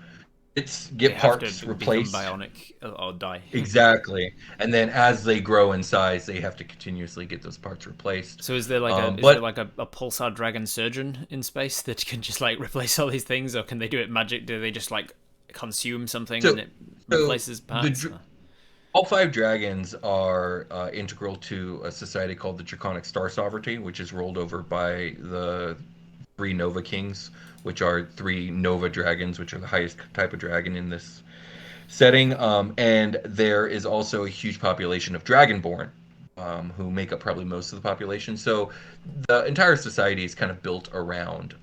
[SPEAKER 2] it's
[SPEAKER 1] They
[SPEAKER 2] get
[SPEAKER 1] have to
[SPEAKER 2] parts
[SPEAKER 1] become
[SPEAKER 2] replaced.
[SPEAKER 1] bionic or die.
[SPEAKER 2] Exactly. And then as they grow in size, they have to continuously get those parts replaced.
[SPEAKER 1] So is there like
[SPEAKER 2] But
[SPEAKER 1] a pulsar dragon surgeon in space that can just like replace all these things, or can they do it magic? Do they just like consume something and
[SPEAKER 2] so
[SPEAKER 1] it
[SPEAKER 2] so
[SPEAKER 1] replaces
[SPEAKER 2] the
[SPEAKER 1] parts?
[SPEAKER 2] all 5 dragons are integral to a society called the Draconic Star Sovereignty, which is ruled over by the 3 Nova Kings, which are 3 Nova dragons, which are the highest type of dragon in this setting. And there is also a huge population of Dragonborn, who make up probably most of the population. So the entire society is kind of built around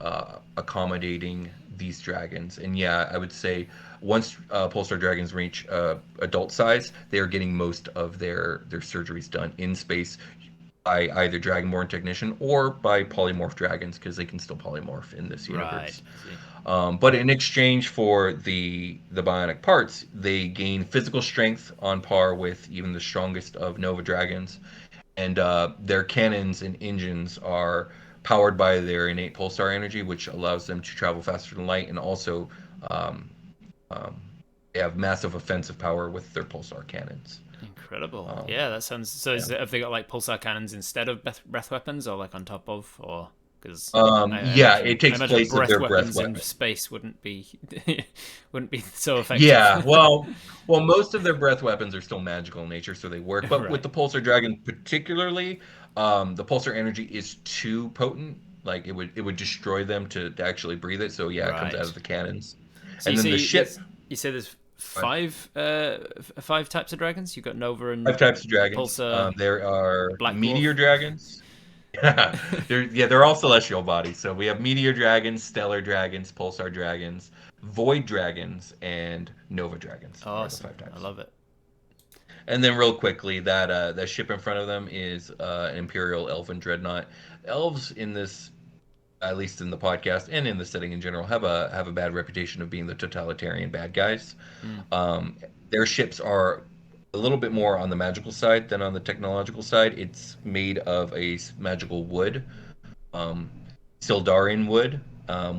[SPEAKER 2] accommodating these dragons. And yeah, I would say once pulsar dragons reach adult size, they are getting most of their surgeries done in space by either Dragonborn technician or by polymorph dragons, because they can still polymorph in this
[SPEAKER 1] Right.
[SPEAKER 2] universe.
[SPEAKER 1] I see.
[SPEAKER 2] But in exchange for the bionic parts, they gain physical strength on par with even the strongest of Nova dragons, and their cannons and engines are powered by their innate pulsar energy, which allows them to travel faster than light, and also um, um, they have massive offensive power with their pulsar cannons.
[SPEAKER 1] Incredible.
[SPEAKER 2] Um,
[SPEAKER 1] Yeah, that sounds. So
[SPEAKER 2] yeah.
[SPEAKER 1] have they got like pulsar cannons instead of breath weapons, or like on top of, or because
[SPEAKER 2] Yeah, it
[SPEAKER 1] I
[SPEAKER 2] takes
[SPEAKER 1] imagine
[SPEAKER 2] place of
[SPEAKER 1] breath
[SPEAKER 2] their breath
[SPEAKER 1] weapons in
[SPEAKER 2] weapon.
[SPEAKER 1] space wouldn't be wouldn't be so effective.
[SPEAKER 2] Yeah, well, most of their breath weapons are still magical in nature, so they work. But with
[SPEAKER 1] Right.
[SPEAKER 2] the pulsar dragon particularly, the pulsar energy is too potent. Like it would destroy them to actually breathe it. So yeah, it comes out
[SPEAKER 1] Right.
[SPEAKER 2] of the cannons,
[SPEAKER 1] So
[SPEAKER 2] and
[SPEAKER 1] you
[SPEAKER 2] then the
[SPEAKER 1] see,
[SPEAKER 2] ship.
[SPEAKER 1] there's five types of dragons. You've got Nova
[SPEAKER 2] Five
[SPEAKER 1] and
[SPEAKER 2] types of dragons.
[SPEAKER 1] Pulsar,
[SPEAKER 2] There are
[SPEAKER 1] Black
[SPEAKER 2] meteor
[SPEAKER 1] Dwarf.
[SPEAKER 2] dragons. Yeah, they're all celestial bodies. So we have meteor dragons, stellar dragons, pulsar dragons, void dragons, and nova dragons are the
[SPEAKER 1] Awesome.
[SPEAKER 2] five
[SPEAKER 1] I
[SPEAKER 2] types.
[SPEAKER 1] love it.
[SPEAKER 2] And then real quickly, that ship in front of them is an Imperial Elven dreadnought. Elves in this, at least in the podcast and in the setting in general, have a bad reputation of being the totalitarian bad guys.
[SPEAKER 1] Mm.
[SPEAKER 2] Um, their ships are a little bit more on the magical side than on the technological side. It's made of a magical wood, um, Sildarian wood,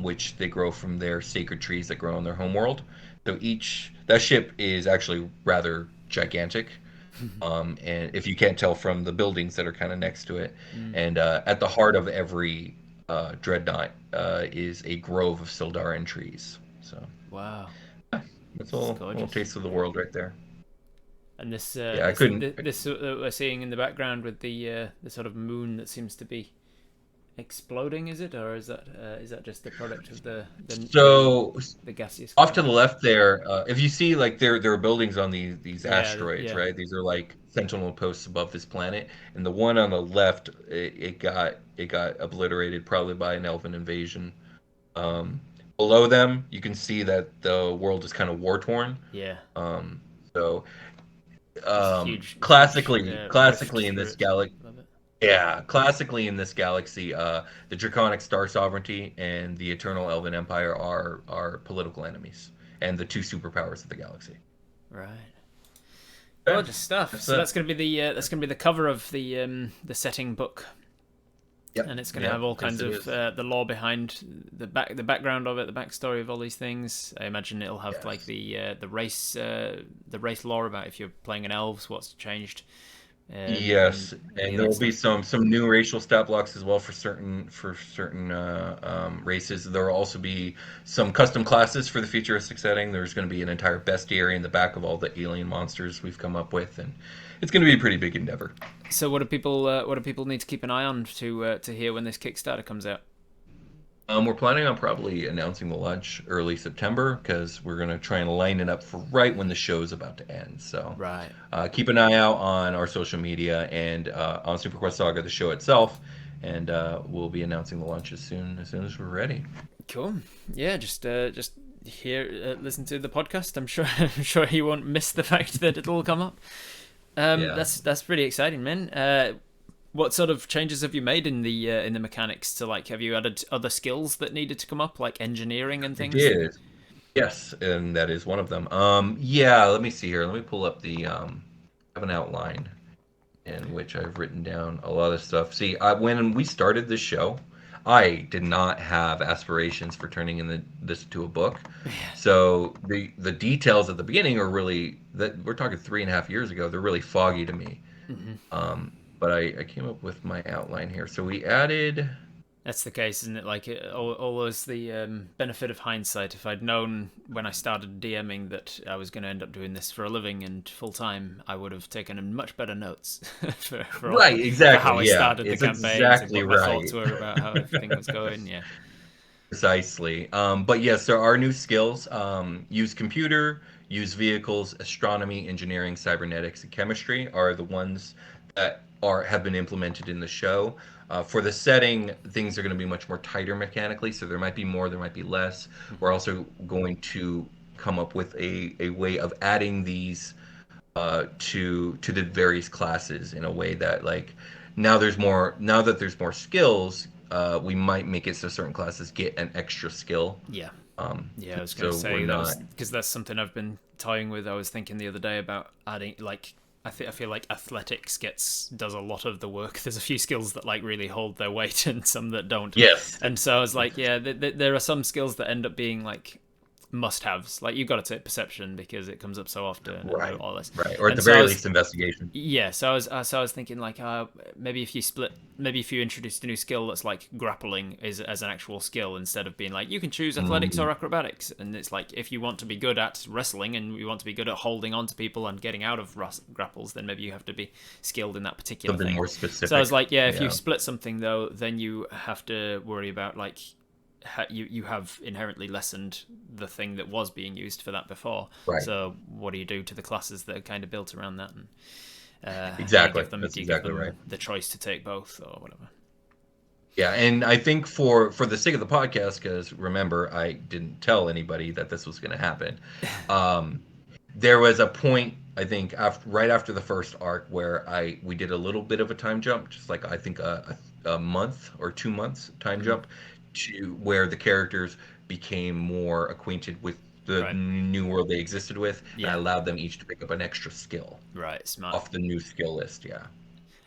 [SPEAKER 2] which they grow from their sacred trees that grow on their homeworld. So that ship is actually rather gigantic. And if you can't tell from the buildings that are kind of next to it,
[SPEAKER 1] Mm.
[SPEAKER 2] and at the heart of every dreadnought is a grove of Sildarian trees. So
[SPEAKER 1] Wow,
[SPEAKER 2] that's
[SPEAKER 1] it's
[SPEAKER 2] a little
[SPEAKER 1] gorgeous.
[SPEAKER 2] taste of the world right there.
[SPEAKER 1] And this
[SPEAKER 2] Yeah, I couldn't.
[SPEAKER 1] that we're seeing in the background with the sort of moon that seems to be exploding, is it, or is that just the product of
[SPEAKER 2] So
[SPEAKER 1] the gaseous
[SPEAKER 2] off to
[SPEAKER 1] cloud?
[SPEAKER 2] the left there, if you see like there are buildings on these asteroids,
[SPEAKER 1] Yeah.
[SPEAKER 2] right? These are like sentinel posts above this planet, and the one on the left, it got obliterated probably by an elven invasion. Um, Below them, you can see that the world is kind of war torn.
[SPEAKER 1] Yeah,
[SPEAKER 2] So
[SPEAKER 1] there's a huge rift
[SPEAKER 2] classically in
[SPEAKER 1] through
[SPEAKER 2] this
[SPEAKER 1] it.
[SPEAKER 2] galaxy,
[SPEAKER 1] Love it.
[SPEAKER 2] yeah, classically in this galaxy, the Draconic Star Sovereignty and the Eternal Elven Empire are political enemies and the two superpowers of the galaxy.
[SPEAKER 1] Right.
[SPEAKER 2] Yeah,
[SPEAKER 1] Gorgeous stuff.
[SPEAKER 2] that's
[SPEAKER 1] So
[SPEAKER 2] it.
[SPEAKER 1] that's gonna be the cover of the setting book,
[SPEAKER 2] Yep,
[SPEAKER 1] and it's gonna have
[SPEAKER 2] yep,
[SPEAKER 1] all
[SPEAKER 2] yes
[SPEAKER 1] kinds
[SPEAKER 2] it
[SPEAKER 1] of
[SPEAKER 2] is.
[SPEAKER 1] the lore behind the background of it, the backstory of all these things. I imagine it'll have like
[SPEAKER 2] Yes.
[SPEAKER 1] the race lore about if you're playing an elves, what's changed,
[SPEAKER 2] Yes,
[SPEAKER 1] any
[SPEAKER 2] and
[SPEAKER 1] of
[SPEAKER 2] there
[SPEAKER 1] that
[SPEAKER 2] will be
[SPEAKER 1] stuff.
[SPEAKER 2] some new racial stat blocks as well for certain races. There will also be some custom classes for the futuristic setting. There's going to be an entire bestiary in the back of all the alien monsters we've come up with, and it's going to be a pretty big endeavor.
[SPEAKER 1] So what do people need to keep an eye on to hear when this Kickstarter comes out?
[SPEAKER 2] We're planning on probably announcing the launch early September because we're going to try and line it up for right when the show is about to end. So
[SPEAKER 1] Right.
[SPEAKER 2] keep an eye out on our social media and on Super Quest Saga, the show itself, and we'll be announcing the launch as soon as we're ready.
[SPEAKER 1] Cool. Yeah, just hear listen to the podcast. I'm sure I'm sure you won't miss the fact that it'll come up.
[SPEAKER 2] Yeah.
[SPEAKER 1] That's pretty exciting, man. What sort of changes have you made in the mechanics to like? Have you added other skills that needed to come up, like engineering and
[SPEAKER 2] I
[SPEAKER 1] things?
[SPEAKER 2] did. Yes, and that is one of them. Yeah, let me see here. Let me pull up I have an outline in which I've written down a lot of stuff. See, when we started this show, I did not have aspirations for turning this to a book. So the details at the beginning are really that we're talking 3.5 years ago. They're really foggy to me.
[SPEAKER 1] Hmm.
[SPEAKER 2] But I came up with my outline here. So we added.
[SPEAKER 1] That's the case, isn't it? Like, always the benefit of hindsight. If I'd known when I started DMing that I was going to end up doing this for a living and full time, I would have taken much better notes
[SPEAKER 2] Right,
[SPEAKER 1] for how I
[SPEAKER 2] exactly. Yeah,
[SPEAKER 1] started the
[SPEAKER 2] it's
[SPEAKER 1] campaigns and
[SPEAKER 2] exactly
[SPEAKER 1] what my
[SPEAKER 2] right.
[SPEAKER 1] thoughts were about how everything was going. Yeah.
[SPEAKER 2] Precisely. But yes, there are new skills. Use computer, use vehicles, astronomy, engineering, cybernetics, and chemistry are the ones that have been implemented in the show. For the setting, things are going to be much more tighter mechanically, so there might be more, there might be less. We're also going to come up with a way of adding these to the various classes in a way that like now that there's more skills, we might make it so certain classes get an extra skill.
[SPEAKER 1] Yeah.
[SPEAKER 2] Um,
[SPEAKER 1] Yeah, I was going to
[SPEAKER 2] so we're
[SPEAKER 1] say that was
[SPEAKER 2] not.
[SPEAKER 1] because that's something I've been toying with. I was thinking the other day about adding like I feel like athletics does a lot of the work. There's a few skills that like really hold their weight and some that don't.
[SPEAKER 2] Yes.
[SPEAKER 1] And so I was like, yeah, there are some skills that end up being like must-haves. Like you've got to take perception because it comes up so often and
[SPEAKER 2] Right.
[SPEAKER 1] all this.
[SPEAKER 2] Right. Or at
[SPEAKER 1] And
[SPEAKER 2] the
[SPEAKER 1] so I
[SPEAKER 2] very
[SPEAKER 1] was
[SPEAKER 2] least, investigation.
[SPEAKER 1] yeah, so I was thinking like maybe if you introduced a new skill that's like grappling is as an actual skill instead of being like you can choose athletics
[SPEAKER 2] Mm,
[SPEAKER 1] or acrobatics, and it's like if you want to be good at wrestling and you want to be good at holding on to people and getting out of grapples, then maybe you have to be skilled in that particular
[SPEAKER 2] something
[SPEAKER 1] thing.
[SPEAKER 2] more
[SPEAKER 1] So I was
[SPEAKER 2] specific.
[SPEAKER 1] like, yeah, if you
[SPEAKER 2] Yeah.
[SPEAKER 1] split something though, then you have to worry about like you have inherently lessened the thing that was being used for that before.
[SPEAKER 2] Right.
[SPEAKER 1] So what do you do to the classes that are kind of built around that? And
[SPEAKER 2] Exactly. That's
[SPEAKER 1] do you give
[SPEAKER 2] exactly right.
[SPEAKER 1] them the choice to take both or whatever?
[SPEAKER 2] Yeah, and I think for the sake of the podcast, because remember, I didn't tell anybody that this was going to happen. Um, there was a point, I think, right after the first arc where we did a little bit of a time jump, just like I think a month or 2 months time
[SPEAKER 1] Mm-hmm.
[SPEAKER 2] jump to where the characters became more acquainted with the
[SPEAKER 1] Right.
[SPEAKER 2] new world they existed with, and I
[SPEAKER 1] Yeah.
[SPEAKER 2] allowed them each to pick up an extra skill
[SPEAKER 1] Right. Smart.
[SPEAKER 2] off the new skill list. Yeah.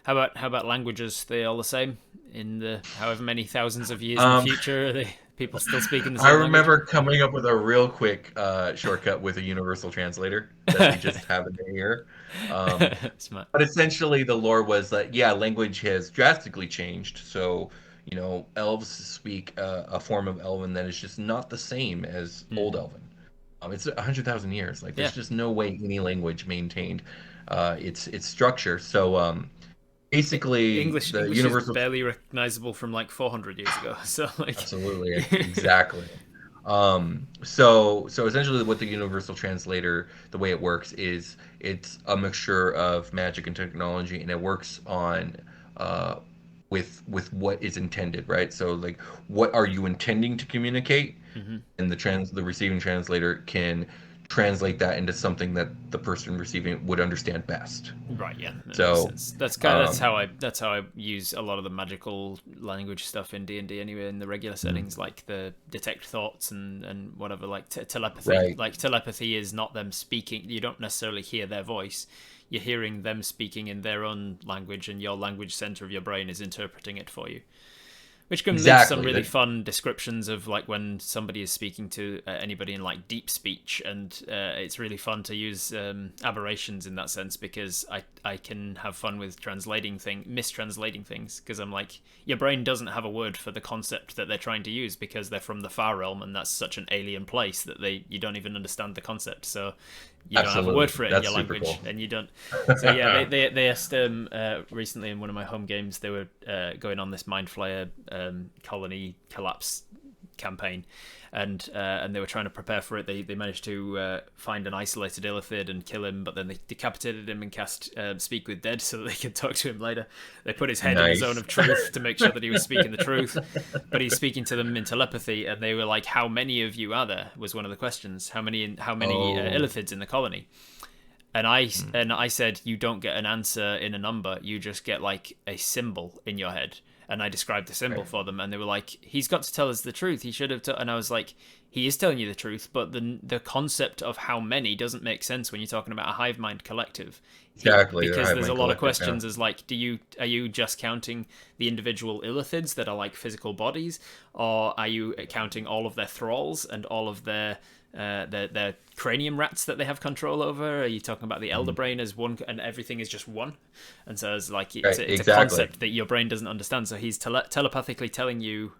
[SPEAKER 1] How about languages? They all the same in the however many thousands of years in the
[SPEAKER 2] Um,
[SPEAKER 1] future? Are they people still speaking the
[SPEAKER 2] I
[SPEAKER 1] same language?
[SPEAKER 2] remember coming up with a real quick shortcut with a universal translator that we just have in here. Um,
[SPEAKER 1] Smart.
[SPEAKER 2] but essentially, the lore was that, yeah, language has drastically changed. So, elves speak a form of Elven that is just not the same as Old
[SPEAKER 1] Mm.
[SPEAKER 2] Elven. It's 100,000 years. Like,
[SPEAKER 1] Yeah.
[SPEAKER 2] there's just no way any language maintained its structure. So, basically, the
[SPEAKER 1] English is
[SPEAKER 2] universal.
[SPEAKER 1] barely recognizable from like 400 years ago. So like,
[SPEAKER 2] Absolutely, exactly. So essentially, what the Universal Translator, the way it works is it's a mixture of magic and technology, and it works on uh, with what is intended, right? So like, what are you intending to communicate?
[SPEAKER 1] mhm.
[SPEAKER 2] And the receiving translator can translate that into something that the person receiving it would understand best.
[SPEAKER 1] Right, yeah, that makes
[SPEAKER 2] So,
[SPEAKER 1] sense.
[SPEAKER 2] um,
[SPEAKER 1] That's how I use a lot of the magical language stuff in D&D anyway. In the regular
[SPEAKER 2] mm,
[SPEAKER 1] settings, like the detect thoughts and whatever, like telepathy.
[SPEAKER 2] right,
[SPEAKER 1] Like telepathy is not them speaking. You don't necessarily hear their voice. You're hearing them speaking in their own language, and your language center of your brain is interpreting it for you. Which can lead to some
[SPEAKER 2] exactly.
[SPEAKER 1] really
[SPEAKER 2] That
[SPEAKER 1] fun descriptions of like when somebody is speaking to anybody in like deep speech, and it's really fun to use aberrations in that sense because I can have fun with mistranslating things because I'm like your brain doesn't have a word for the concept that they're trying to use because they're from the far realm and that's such an alien place that you don't even understand the concept, so you don't have a word
[SPEAKER 2] absolutely.
[SPEAKER 1] for it in
[SPEAKER 2] That's
[SPEAKER 1] your
[SPEAKER 2] super
[SPEAKER 1] language
[SPEAKER 2] cool.
[SPEAKER 1] and you don't. So yeah, they asked recently in one of my home games they were going on this mind flayer colony collapse campaign, and they were trying to prepare for it. They managed to find an isolated illithid and kill him, but then they decapitated him and cast speak with dead so that they could talk to him later. They put his head in the zone
[SPEAKER 2] Nice.
[SPEAKER 1] of truth to make sure that he was speaking the truth, but he's speaking to them in telepathy, and they were like, "How many of you are there?" was one of the questions. How many
[SPEAKER 2] Oh,
[SPEAKER 1] illithids in the colony? And I said you don't get an answer in a number, you just get like a symbol in your head. And I described the symbol
[SPEAKER 2] right.
[SPEAKER 1] for them, and they were like, "He's got to tell us the truth. He should have." And I was like, "He is telling you the truth, but the concept of how many doesn't make sense when you're talking about a hive mind collective.
[SPEAKER 2] Exactly. They're
[SPEAKER 1] Because there's a
[SPEAKER 2] Hive
[SPEAKER 1] lot of
[SPEAKER 2] Collective. Yeah.
[SPEAKER 1] questions as like, are you just counting the individual illithids that are like physical bodies, or are you counting all of their thralls and all of their cranium rats that they have control over? Are you talking about the elder
[SPEAKER 2] Mhm.
[SPEAKER 1] brain as one and everything is just one?" And so it's like
[SPEAKER 2] Right.
[SPEAKER 1] it's a
[SPEAKER 2] Exactly.
[SPEAKER 1] concept that your brain doesn't understand. So he's telepathically telling you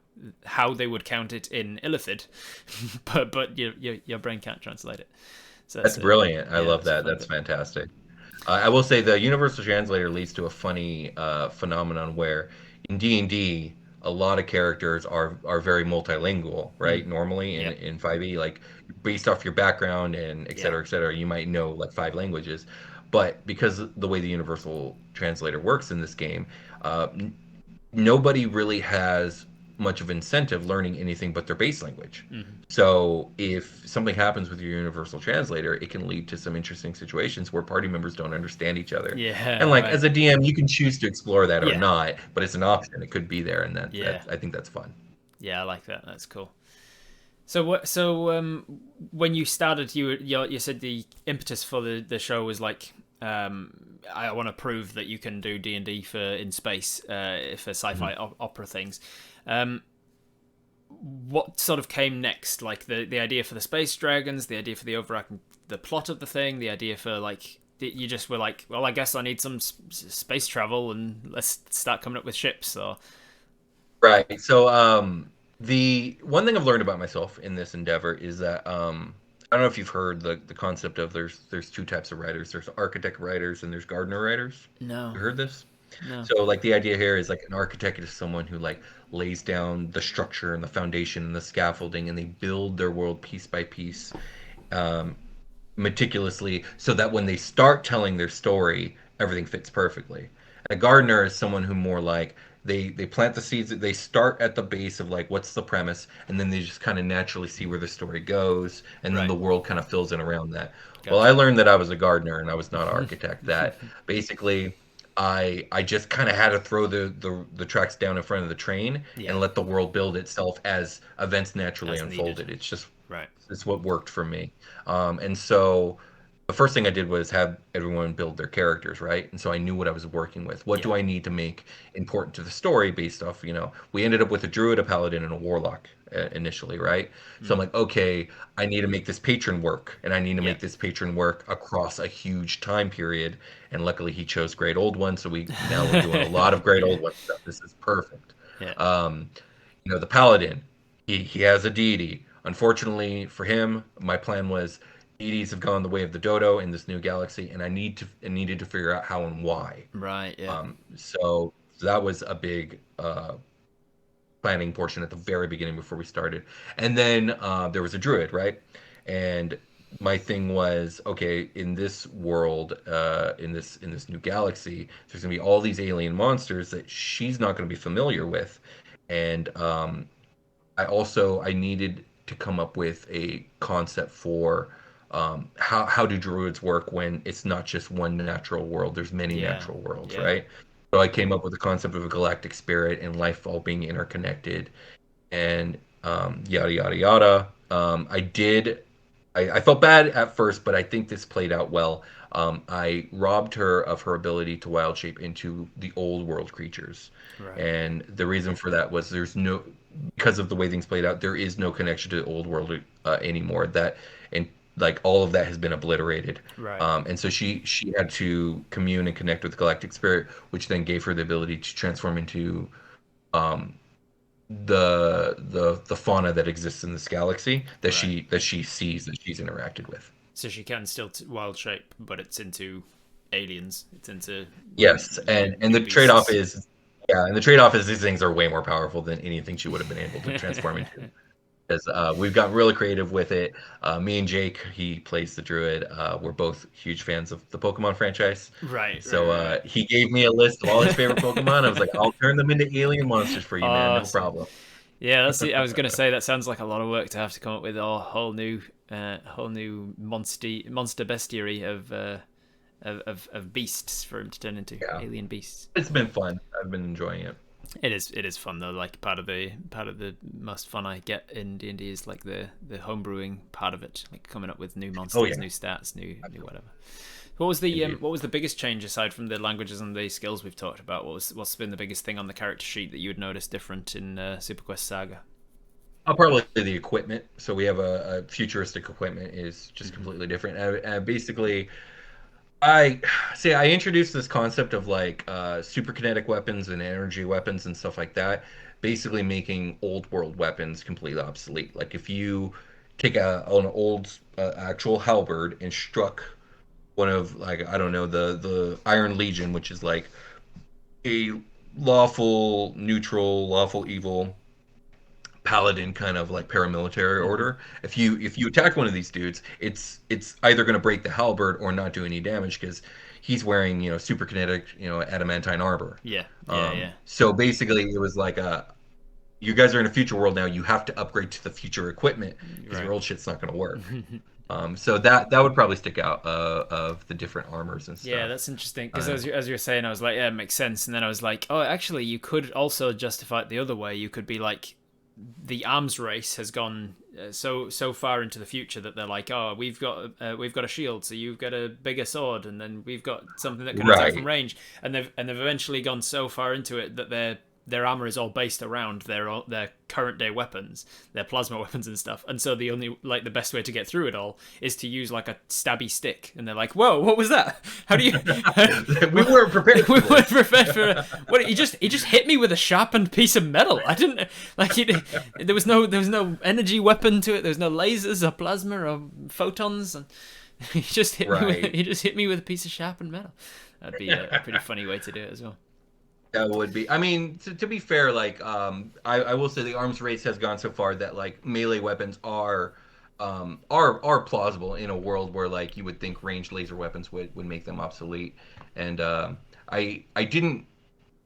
[SPEAKER 1] how they would count it in illithid, but your brain can't translate it. So
[SPEAKER 2] That's brilliant. I
[SPEAKER 1] yeah,
[SPEAKER 2] love
[SPEAKER 1] it's a
[SPEAKER 2] that.
[SPEAKER 1] fun
[SPEAKER 2] That's
[SPEAKER 1] bit.
[SPEAKER 2] fantastic. I will say the Universal Translator leads to a funny phenomenon where in D&D a lot of characters are very multilingual, right?
[SPEAKER 1] Mm.
[SPEAKER 2] Normally in
[SPEAKER 1] Yep.
[SPEAKER 2] in 5e, like based off your background and
[SPEAKER 1] Yeah.
[SPEAKER 2] et cetera, you might know like five languages. But because the way the Universal Translator works in this game, uh, nobody really has much of incentive learning anything but their base language.
[SPEAKER 1] Hmm.
[SPEAKER 2] So if something happens with your universal translator, it can lead to some interesting situations where party members don't understand each other. And
[SPEAKER 1] Yeah.
[SPEAKER 2] like
[SPEAKER 1] Right.
[SPEAKER 2] as a DM, you can choose to explore that or
[SPEAKER 1] Yeah.
[SPEAKER 2] not, but it's an option. It could be there, and that
[SPEAKER 1] Yeah.
[SPEAKER 2] I think that's fun.
[SPEAKER 1] Yeah. I like that. That's cool. So what? So when you started, you said the impetus for the show was like, I want to prove that you can do D&D for in space, for
[SPEAKER 2] Mhm.
[SPEAKER 1] sci-fi opera things. Um, what sort of came next? Like the idea for the space dragons, the idea for the overarching the plot of the thing, the idea for like you just were like, well, I guess I need some space travel, and let's start coming up with ships. Or
[SPEAKER 2] Right. So the one thing I've learned about myself in this endeavor is that I don't know if you've heard the concept of there's two types of writers. There's architect writers and there's gardener writers.
[SPEAKER 1] no.
[SPEAKER 2] You heard this?
[SPEAKER 1] No.
[SPEAKER 2] So like the idea here is like an architect is someone who like lays down the structure and the foundation and the scaffolding, and they build their world piece by piece, um, meticulously, so that when they start telling their story, everything fits perfectly. A gardener is someone who more like they plant the seeds. They start at the base of like what's the premise, and then they just kind of naturally see where the story goes, and then
[SPEAKER 1] Right.
[SPEAKER 2] the world kind of fills in around that. Well, I
[SPEAKER 1] Gotcha.
[SPEAKER 2] learned that I was a gardener and I was not an architect. That basically I just kind of had to throw the tracks down in front of the train
[SPEAKER 1] Yeah.
[SPEAKER 2] and let the world build itself as events naturally
[SPEAKER 1] As needed.
[SPEAKER 2] unfolded.
[SPEAKER 1] Right.
[SPEAKER 2] It's what worked for me. And so the first thing I did was have everyone build their characters, right? And so I knew what I was working with. What
[SPEAKER 1] Yeah.
[SPEAKER 2] do I need to make important to the story based off, we ended up with a druid, a paladin, and a warlock initially, right? So I'm
[SPEAKER 1] Mm.
[SPEAKER 2] like, okay, I need to make this patron work, and I need to
[SPEAKER 1] Yeah.
[SPEAKER 2] make this patron work across a huge time period. And luckily, he chose Great Old One, so we're doing a lot of Great
[SPEAKER 1] Yeah.
[SPEAKER 2] Old One stuff. This is perfect.
[SPEAKER 1] Yeah.
[SPEAKER 2] Um, the paladin, he has a deity. Unfortunately for him, my plan was deities have gone the way of the dodo in this new galaxy, and I needed to figure out how and why.
[SPEAKER 1] Right. Yeah.
[SPEAKER 2] So that was a big planning portion at the very beginning before we started. And then there was a druid, right? And my thing was, okay, in this world, in this new galaxy, there's gonna be all these alien monsters that she's not gonna be familiar with, and I needed to come up with a concept for how do druids work when it's not just one natural world. There's many
[SPEAKER 1] Yeah.
[SPEAKER 2] natural worlds,
[SPEAKER 1] Yeah.
[SPEAKER 2] right? So I came up with the concept of a galactic spirit and life all being interconnected, and yada yada yada. I felt bad at first, but I think this played out well. I robbed her of her ability to wild shape into the old world creatures.
[SPEAKER 1] Right.
[SPEAKER 2] And the reason for that was because of the way things played out, there is no connection to the old world anymore. And like all of that has been obliterated.
[SPEAKER 1] Right.
[SPEAKER 2] And so she had to commune and connect with the galactic spirit, which then gave her the ability to transform into um, the fauna that exists in this galaxy
[SPEAKER 1] Right.
[SPEAKER 2] that she sees, that she's interacted with.
[SPEAKER 1] So she can still wild shape, but it's into aliens. It's into
[SPEAKER 2] Yes, and
[SPEAKER 1] new
[SPEAKER 2] the trade-off
[SPEAKER 1] beasts.
[SPEAKER 2] is yeah, and the trade-off is these things are way more powerful than anything she would have been able to transform into. Because we've got really creative with it. Me and Jake, he plays the druid. We're both huge fans of the Pokemon franchise.
[SPEAKER 1] Right.
[SPEAKER 2] So
[SPEAKER 1] Right.
[SPEAKER 2] he gave me a list of all his favorite Pokemon. I was like, I'll turn them into alien monsters for you, man. No
[SPEAKER 1] Awesome.
[SPEAKER 2] problem.
[SPEAKER 1] Yeah, that's the. I was gonna say that sounds like a lot of work to have to come up with a whole new monster bestiary of beasts for him to turn into
[SPEAKER 2] Yeah,
[SPEAKER 1] alien beasts.
[SPEAKER 2] it's been fun. I've been enjoying it.
[SPEAKER 1] It is fun though. Like part of the most fun I get in D&D is like the homebrewing part of it, like coming up with new
[SPEAKER 2] Oh
[SPEAKER 1] monsters,
[SPEAKER 2] yeah,
[SPEAKER 1] new stats, new whatever.
[SPEAKER 2] indeed.
[SPEAKER 1] What was the biggest change aside from the languages and the skills we've talked about? What's been the biggest thing on the character sheet that you would notice different in Super Quest Saga?
[SPEAKER 2] Probably the equipment. So we have a futuristic equipment is just
[SPEAKER 1] Mm-hmm.
[SPEAKER 2] completely different. Basically, I introduced this concept of like super kinetic weapons and energy weapons and stuff like that, basically making old world weapons completely obsolete. Like if you take an old actual halberd and struck one of like I don't know the Iron Legion, which is like a lawful neutral, lawful evil paladin kind of like paramilitary
[SPEAKER 1] Mm-hmm.
[SPEAKER 2] order. If you attack one of these dudes, it's either going to break the halberd or not do any damage because he's wearing super kinetic adamantine armor.
[SPEAKER 1] Yeah, yeah, yeah.
[SPEAKER 2] So basically, it was like you guys are in a future world now. You have to upgrade to the future equipment because
[SPEAKER 1] Right.
[SPEAKER 2] your old shit's not going to work. So that would probably stick out of the different armors and
[SPEAKER 1] Yeah,
[SPEAKER 2] stuff.
[SPEAKER 1] that's interesting because
[SPEAKER 2] Uh,
[SPEAKER 1] as you were saying, I was like, yeah, it makes sense, and then I was like, oh, actually, you could also justify it the other way. You could be like, the arms race has gone so far into the future that they're like, oh, we've got a shield, so you've got a bigger sword, and then we've got something that can attack from
[SPEAKER 2] right,
[SPEAKER 1] range, and they've eventually gone so far into it that their armor is all based around their current day weapons, their plasma weapons and stuff. And so the best way to get through it all is to use like a stabby stick. And they're like, "Whoa, what was that? How do you?"
[SPEAKER 2] we weren't prepared
[SPEAKER 1] We
[SPEAKER 2] for
[SPEAKER 1] weren't
[SPEAKER 2] this.
[SPEAKER 1] prepared for what he just hit me with a sharpened piece of metal. I didn't like it. There was no energy weapon to it. There was no lasers or plasma or photons. And he just hit me with
[SPEAKER 2] Right.
[SPEAKER 1] he just hit me with a piece of sharpened metal. That'd be a pretty funny way to do it as well.
[SPEAKER 2] That would be. I mean, to be fair, like I will say the arms race has gone so far that like melee weapons are plausible in a world where like you would think ranged laser weapons would make them obsolete. And I didn't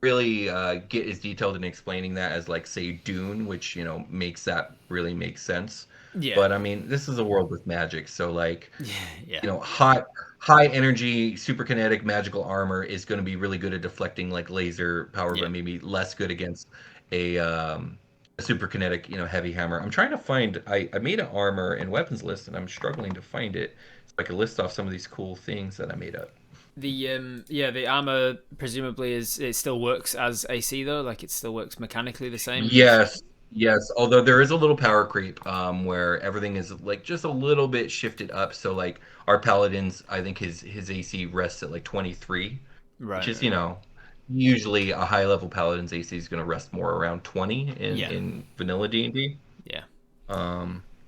[SPEAKER 2] really get as detailed in explaining that as like say Dune, which makes that really make sense.
[SPEAKER 1] Yeah.
[SPEAKER 2] But I mean, this is a world with magic, so like
[SPEAKER 1] Yeah.
[SPEAKER 2] high energy superkinetic magical armor is going to be really good at deflecting like laser power,
[SPEAKER 1] Yeah.
[SPEAKER 2] but maybe less good against a superkinetic heavy hammer. I'm trying to find. I made an armor and weapons list, and I'm struggling to find it so I can list off some of these cool things that I made up.
[SPEAKER 1] The armor presumably it still works as AC though, like it still works mechanically the same.
[SPEAKER 2] Yes, yes. Although there is a little power creep, where everything is like just a little bit shifted up. So like our paladins, I think his AC rests at like 23, which
[SPEAKER 1] Right,
[SPEAKER 2] is
[SPEAKER 1] right.
[SPEAKER 2] usually a high level paladin's AC is going to rest more around 20 in
[SPEAKER 1] Yeah.
[SPEAKER 2] vanilla D&D.
[SPEAKER 1] Yeah.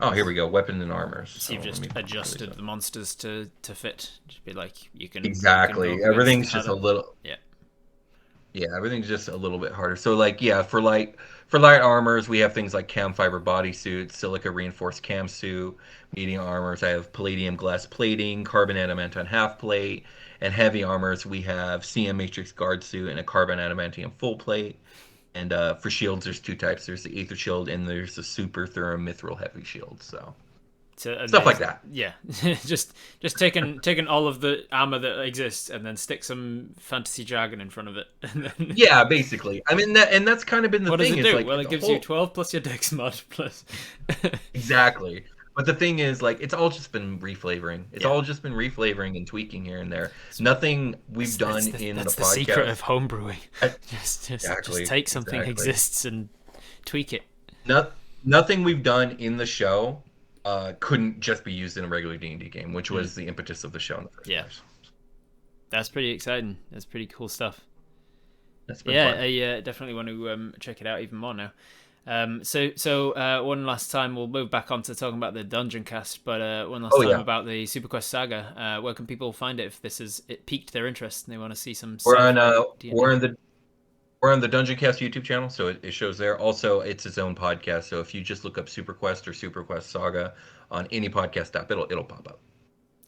[SPEAKER 2] Oh, here we go. Weapon and armor.
[SPEAKER 1] So
[SPEAKER 2] So
[SPEAKER 1] you've
[SPEAKER 2] let
[SPEAKER 1] just
[SPEAKER 2] me pull these
[SPEAKER 1] adjusted
[SPEAKER 2] up.
[SPEAKER 1] the monsters to fit. Just be like you can go
[SPEAKER 2] Exactly.
[SPEAKER 1] up against
[SPEAKER 2] Everything's just a
[SPEAKER 1] harder.
[SPEAKER 2] little.
[SPEAKER 1] Yeah.
[SPEAKER 2] Yeah, everything's just a little bit harder. So like yeah, for light armors, we have things like cam fiber bodysuits, silica reinforced cam suit. Medium armors, I have palladium glass plating, carbon adamantine half plate, and heavy armors, we have CM matrix guard suit and a carbon adamantium full plate. And for shields, there's two types. There's the Aether Shield and there's the Super Thorough Mithril Heavy Shield. So
[SPEAKER 1] So
[SPEAKER 2] stuff like that.
[SPEAKER 1] yeah, just taking all of the armor that exists and then stick some fantasy jargon in front of it, and then
[SPEAKER 2] Yeah, basically. I mean that's kind of been the
[SPEAKER 1] what does
[SPEAKER 2] thing.
[SPEAKER 1] it
[SPEAKER 2] Is
[SPEAKER 1] do?
[SPEAKER 2] like
[SPEAKER 1] Well, it
[SPEAKER 2] the
[SPEAKER 1] gives you
[SPEAKER 2] whole
[SPEAKER 1] 12 plus your dex mod plus.
[SPEAKER 2] exactly. But the thing is, like, it's all just been reflavoring. It's
[SPEAKER 1] Yeah,
[SPEAKER 2] all just been reflavoring and tweaking here and there. Nothing we've done in the
[SPEAKER 1] that's the secret of
[SPEAKER 2] podcast.
[SPEAKER 1] homebrewing.
[SPEAKER 2] I-
[SPEAKER 1] Just
[SPEAKER 2] Exactly,
[SPEAKER 1] take something that
[SPEAKER 2] exactly.
[SPEAKER 1] exists and tweak it.
[SPEAKER 2] Not, Nothing we've done in the show couldn't just be used in a regular D&D game, which
[SPEAKER 1] Mm,
[SPEAKER 2] was the impetus of the show in the first
[SPEAKER 1] yeah,
[SPEAKER 2] place.
[SPEAKER 1] that's pretty exciting. That's pretty cool stuff.
[SPEAKER 2] That's been
[SPEAKER 1] Yeah,
[SPEAKER 2] fun.
[SPEAKER 1] I definitely want to check it out even more now. One last time we'll move back on to talking about the Dungeon Cast, but one last
[SPEAKER 2] Oh
[SPEAKER 1] time
[SPEAKER 2] yeah,
[SPEAKER 1] about the Super Quest Saga. Where can people find it if it piqued their interest and they want to see some
[SPEAKER 2] we're on
[SPEAKER 1] sci-fi D and
[SPEAKER 2] we're
[SPEAKER 1] D?
[SPEAKER 2] on the we're on the DungeonCast YouTube channel, so it shows there. Also, it's its own podcast. So if you just look up Super Quest or Super Quest Saga on any podcast app, it'll pop up.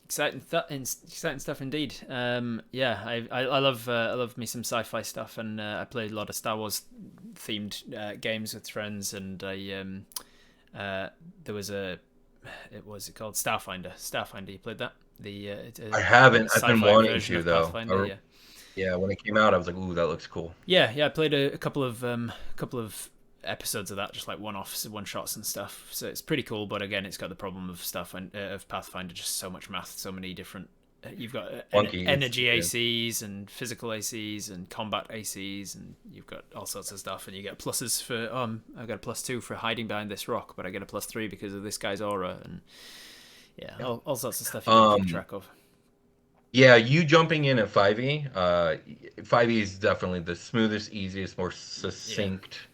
[SPEAKER 1] Exciting stuff indeed. Yeah, I love me some sci-fi stuff, and I played a lot of Star Wars themed games with friends, and there was what was it called, Starfinder. You played that? It's
[SPEAKER 2] I
[SPEAKER 1] a
[SPEAKER 2] haven't. I've been
[SPEAKER 1] sci-fi
[SPEAKER 2] wanting
[SPEAKER 1] version
[SPEAKER 2] to
[SPEAKER 1] of
[SPEAKER 2] though.
[SPEAKER 1] Pathfinder. Yeah.
[SPEAKER 2] Yeah, when it came out, I was like, "Ooh, that looks cool."
[SPEAKER 1] Yeah. I played a couple of episodes of that, just like one-offs, one-shots and stuff. So it's pretty cool. But again, it's got the problem of stuff and of Pathfinder, just so much math, so many different. You've got
[SPEAKER 2] Funky.
[SPEAKER 1] energy ACs and physical ACs and combat ACs, and you've got all sorts of stuff. And you get pluses for I got a +2 for hiding behind this rock, but I get a +3 because of this guy's aura, and yeah,
[SPEAKER 2] Yeah.
[SPEAKER 1] all sorts of stuff you got to keep
[SPEAKER 2] Um,
[SPEAKER 1] track of.
[SPEAKER 2] yeah, you jumping in at 5e. 5e is definitely the smoothest, easiest, more
[SPEAKER 1] Yeah,
[SPEAKER 2] succinct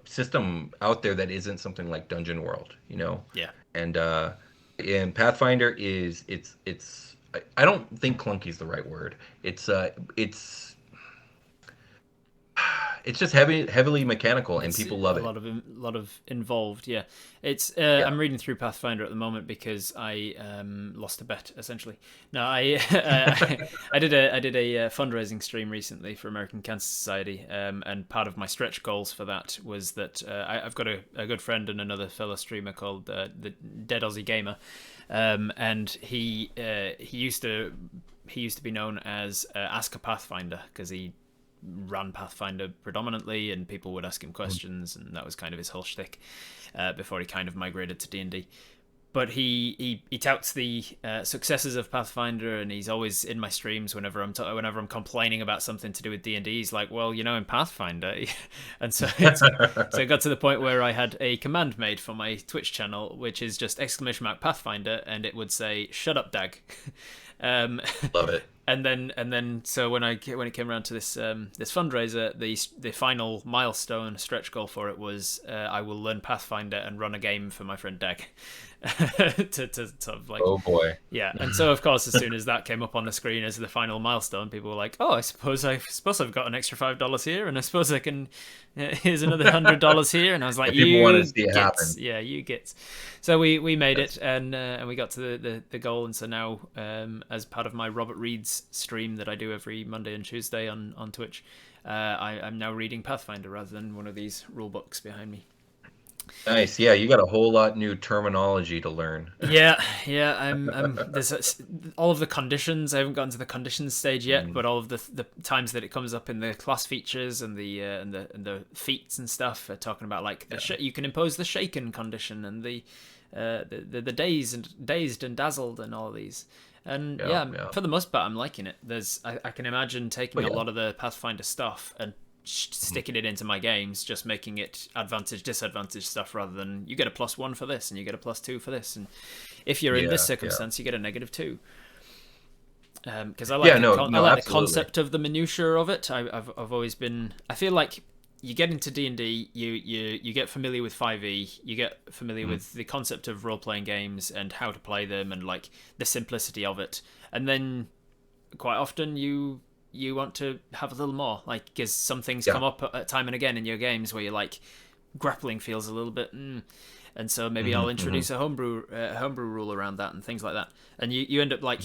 [SPEAKER 2] system out there that isn't something like Dungeon World,
[SPEAKER 1] yeah.
[SPEAKER 2] And Pathfinder I don't think clunky is the right word. It's just heavily mechanical and
[SPEAKER 1] It's
[SPEAKER 2] people love
[SPEAKER 1] a
[SPEAKER 2] it.
[SPEAKER 1] lot of involved. Yeah, it's.
[SPEAKER 2] Yeah.
[SPEAKER 1] I'm reading through Pathfinder at the moment because I lost a bet essentially. No, I did a fundraising stream recently for American Cancer Society, and part of my stretch goals for that was that I've got a good friend and another fellow streamer called the Dead Aussie Gamer, and he used to be known as Ask a Pathfinder because he ran Pathfinder predominantly, and people would ask him questions, and that was kind of his whole shtick before he kind of migrated to D&D. But he touts the successes of Pathfinder, and he's always in my streams whenever I'm complaining about something to do with D&D. He's like, well, in Pathfinder, and so it got to the point where I had a command made for my Twitch channel, which is just !Pathfinder, and it would say, "Shut up, Dag." Um,
[SPEAKER 2] Love it.
[SPEAKER 1] and then so when it came around to this this fundraiser, the final milestone stretch goal for it was I will learn Pathfinder and run a game for my friend Dag. to sort of like,
[SPEAKER 2] Oh boy.
[SPEAKER 1] yeah. And so of course, as soon as that came up on the screen as the final milestone, people were like, oh, I suppose I've got an extra $5 here, and I suppose I can here's another $100 here. And I was like,
[SPEAKER 2] And people want to
[SPEAKER 1] you
[SPEAKER 2] see it happen.
[SPEAKER 1] gits, yeah, you gits. So we made it, and we got to the goal. And so now, as part of my Robert Reed's stream that I do every Monday and Tuesday on Twitch, I'm now reading Pathfinder rather than one of these rule books behind me.
[SPEAKER 2] Nice. Yeah, you got a whole lot new terminology to learn.
[SPEAKER 1] Yeah. There's all of the conditions. I haven't gotten to the conditions stage yet, but all of the times that it comes up in the class features and the feats and stuff are talking about like you can impose the shaken condition and the dazed and dazzled and all of these. And for the most part, I'm liking it. I can imagine taking a lot of the Pathfinder stuff and sticking it into my games, just making it advantage disadvantage stuff rather than you get a +1 for this and you get a +2 for this, and if you're in this circumstance you get a -2, because I like I like the concept of the minutiae of it. I've always been, I feel like you get into D&D, you get familiar with 5e, you get familiar with the concept of role-playing games and how to play them and like the simplicity of it, and then quite often you want to have a little more, like, because some things come up time and again in your games where you're like, grappling feels a little bit, and so maybe I'll introduce a homebrew rule around that and things like that, and you end up like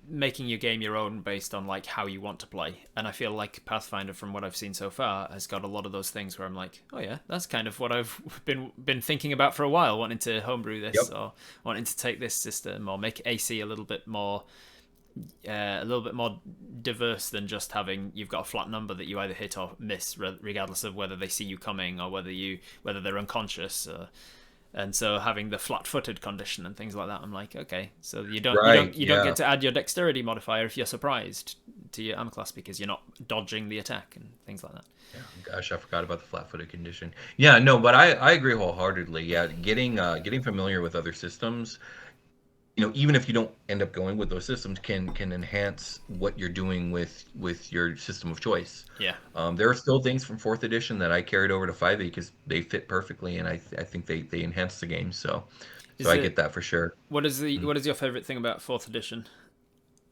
[SPEAKER 1] making your game your own based on like how you want to play. And I feel like Pathfinder, from what I've seen so far, has got a lot of those things where I'm like, oh yeah, that's kind of what I've been thinking about for a while, wanting to homebrew this or wanting to take this system or make AC a little bit more diverse than just having, you've got a flat number that you either hit or miss regardless of whether they see you coming or whether they're unconscious, and so having the flat-footed condition and things like that, I'm like, okay, so you don't get to add your dexterity modifier if you're surprised to your armor class because you're not dodging the attack and things like that.
[SPEAKER 2] Yeah, gosh, I forgot about the flat-footed condition. Yeah, no, but I agree wholeheartedly. Yeah, getting familiar with other systems, even if you don't end up going with those systems, can enhance what you're doing with your system of choice.
[SPEAKER 1] Yeah.
[SPEAKER 2] There are still things from 4th edition that I carried over to 5e because they fit perfectly, and I think they enhance the game. So I get that for sure.
[SPEAKER 1] What is your favorite thing about 4th edition?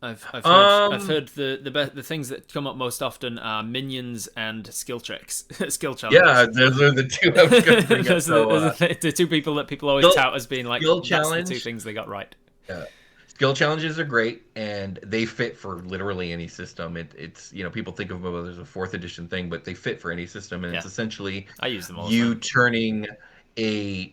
[SPEAKER 1] I've heard the things that come up most often are minions and skill checks, skill challenges.
[SPEAKER 2] Yeah, those are the two I was going to bring up.
[SPEAKER 1] The two people that people always tout as being like, that's the two things they got right.
[SPEAKER 2] Yeah. Skill challenges are great, and they fit for literally any system. It's people think of them as a 4th edition thing, but they fit for any system, and it's essentially
[SPEAKER 1] I use them all
[SPEAKER 2] turning a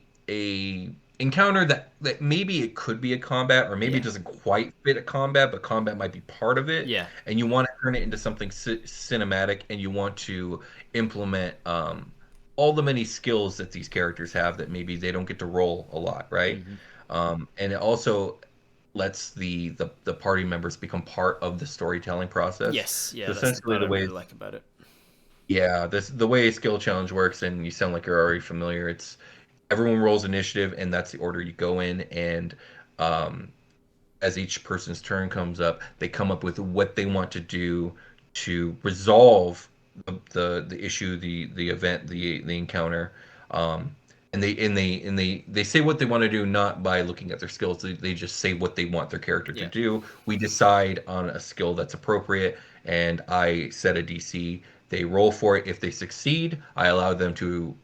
[SPEAKER 2] encounter that maybe it could be a combat, or maybe it doesn't quite fit a combat, but combat might be part of it.
[SPEAKER 1] Yeah.
[SPEAKER 2] And you want to turn it into something cinematic, and you want to implement all the many skills that these characters have that maybe they don't get to roll a lot, right? And it also lets the party members become part of the storytelling process.
[SPEAKER 1] Yes, yeah,
[SPEAKER 2] so
[SPEAKER 1] that's the part I really like about it.
[SPEAKER 2] Yeah, the way a skill challenge works, and you sound like you're already familiar. It's everyone rolls initiative, and that's the order you go in. And as each person's turn comes up, they come up with what they want to do to resolve the issue, the event, the encounter. And they say what they want to do, not by looking at their skills. They just say what they want their character to do. We decide on a skill that's appropriate, and I set a DC. They roll for it. If they succeed, I allow them to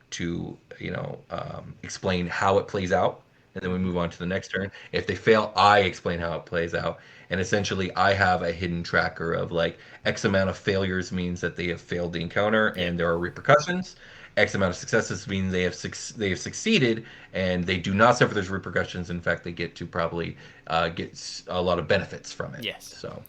[SPEAKER 2] explain how it plays out, and then we move on to the next turn. If they fail, I explain how it plays out, and essentially I have a hidden tracker of like X amount of failures means that they have failed the encounter, and there are repercussions. X amount of successes mean they have succeeded, and they do not suffer those repercussions. In fact, they get to probably get a lot of benefits from it.
[SPEAKER 1] Yes.
[SPEAKER 2] So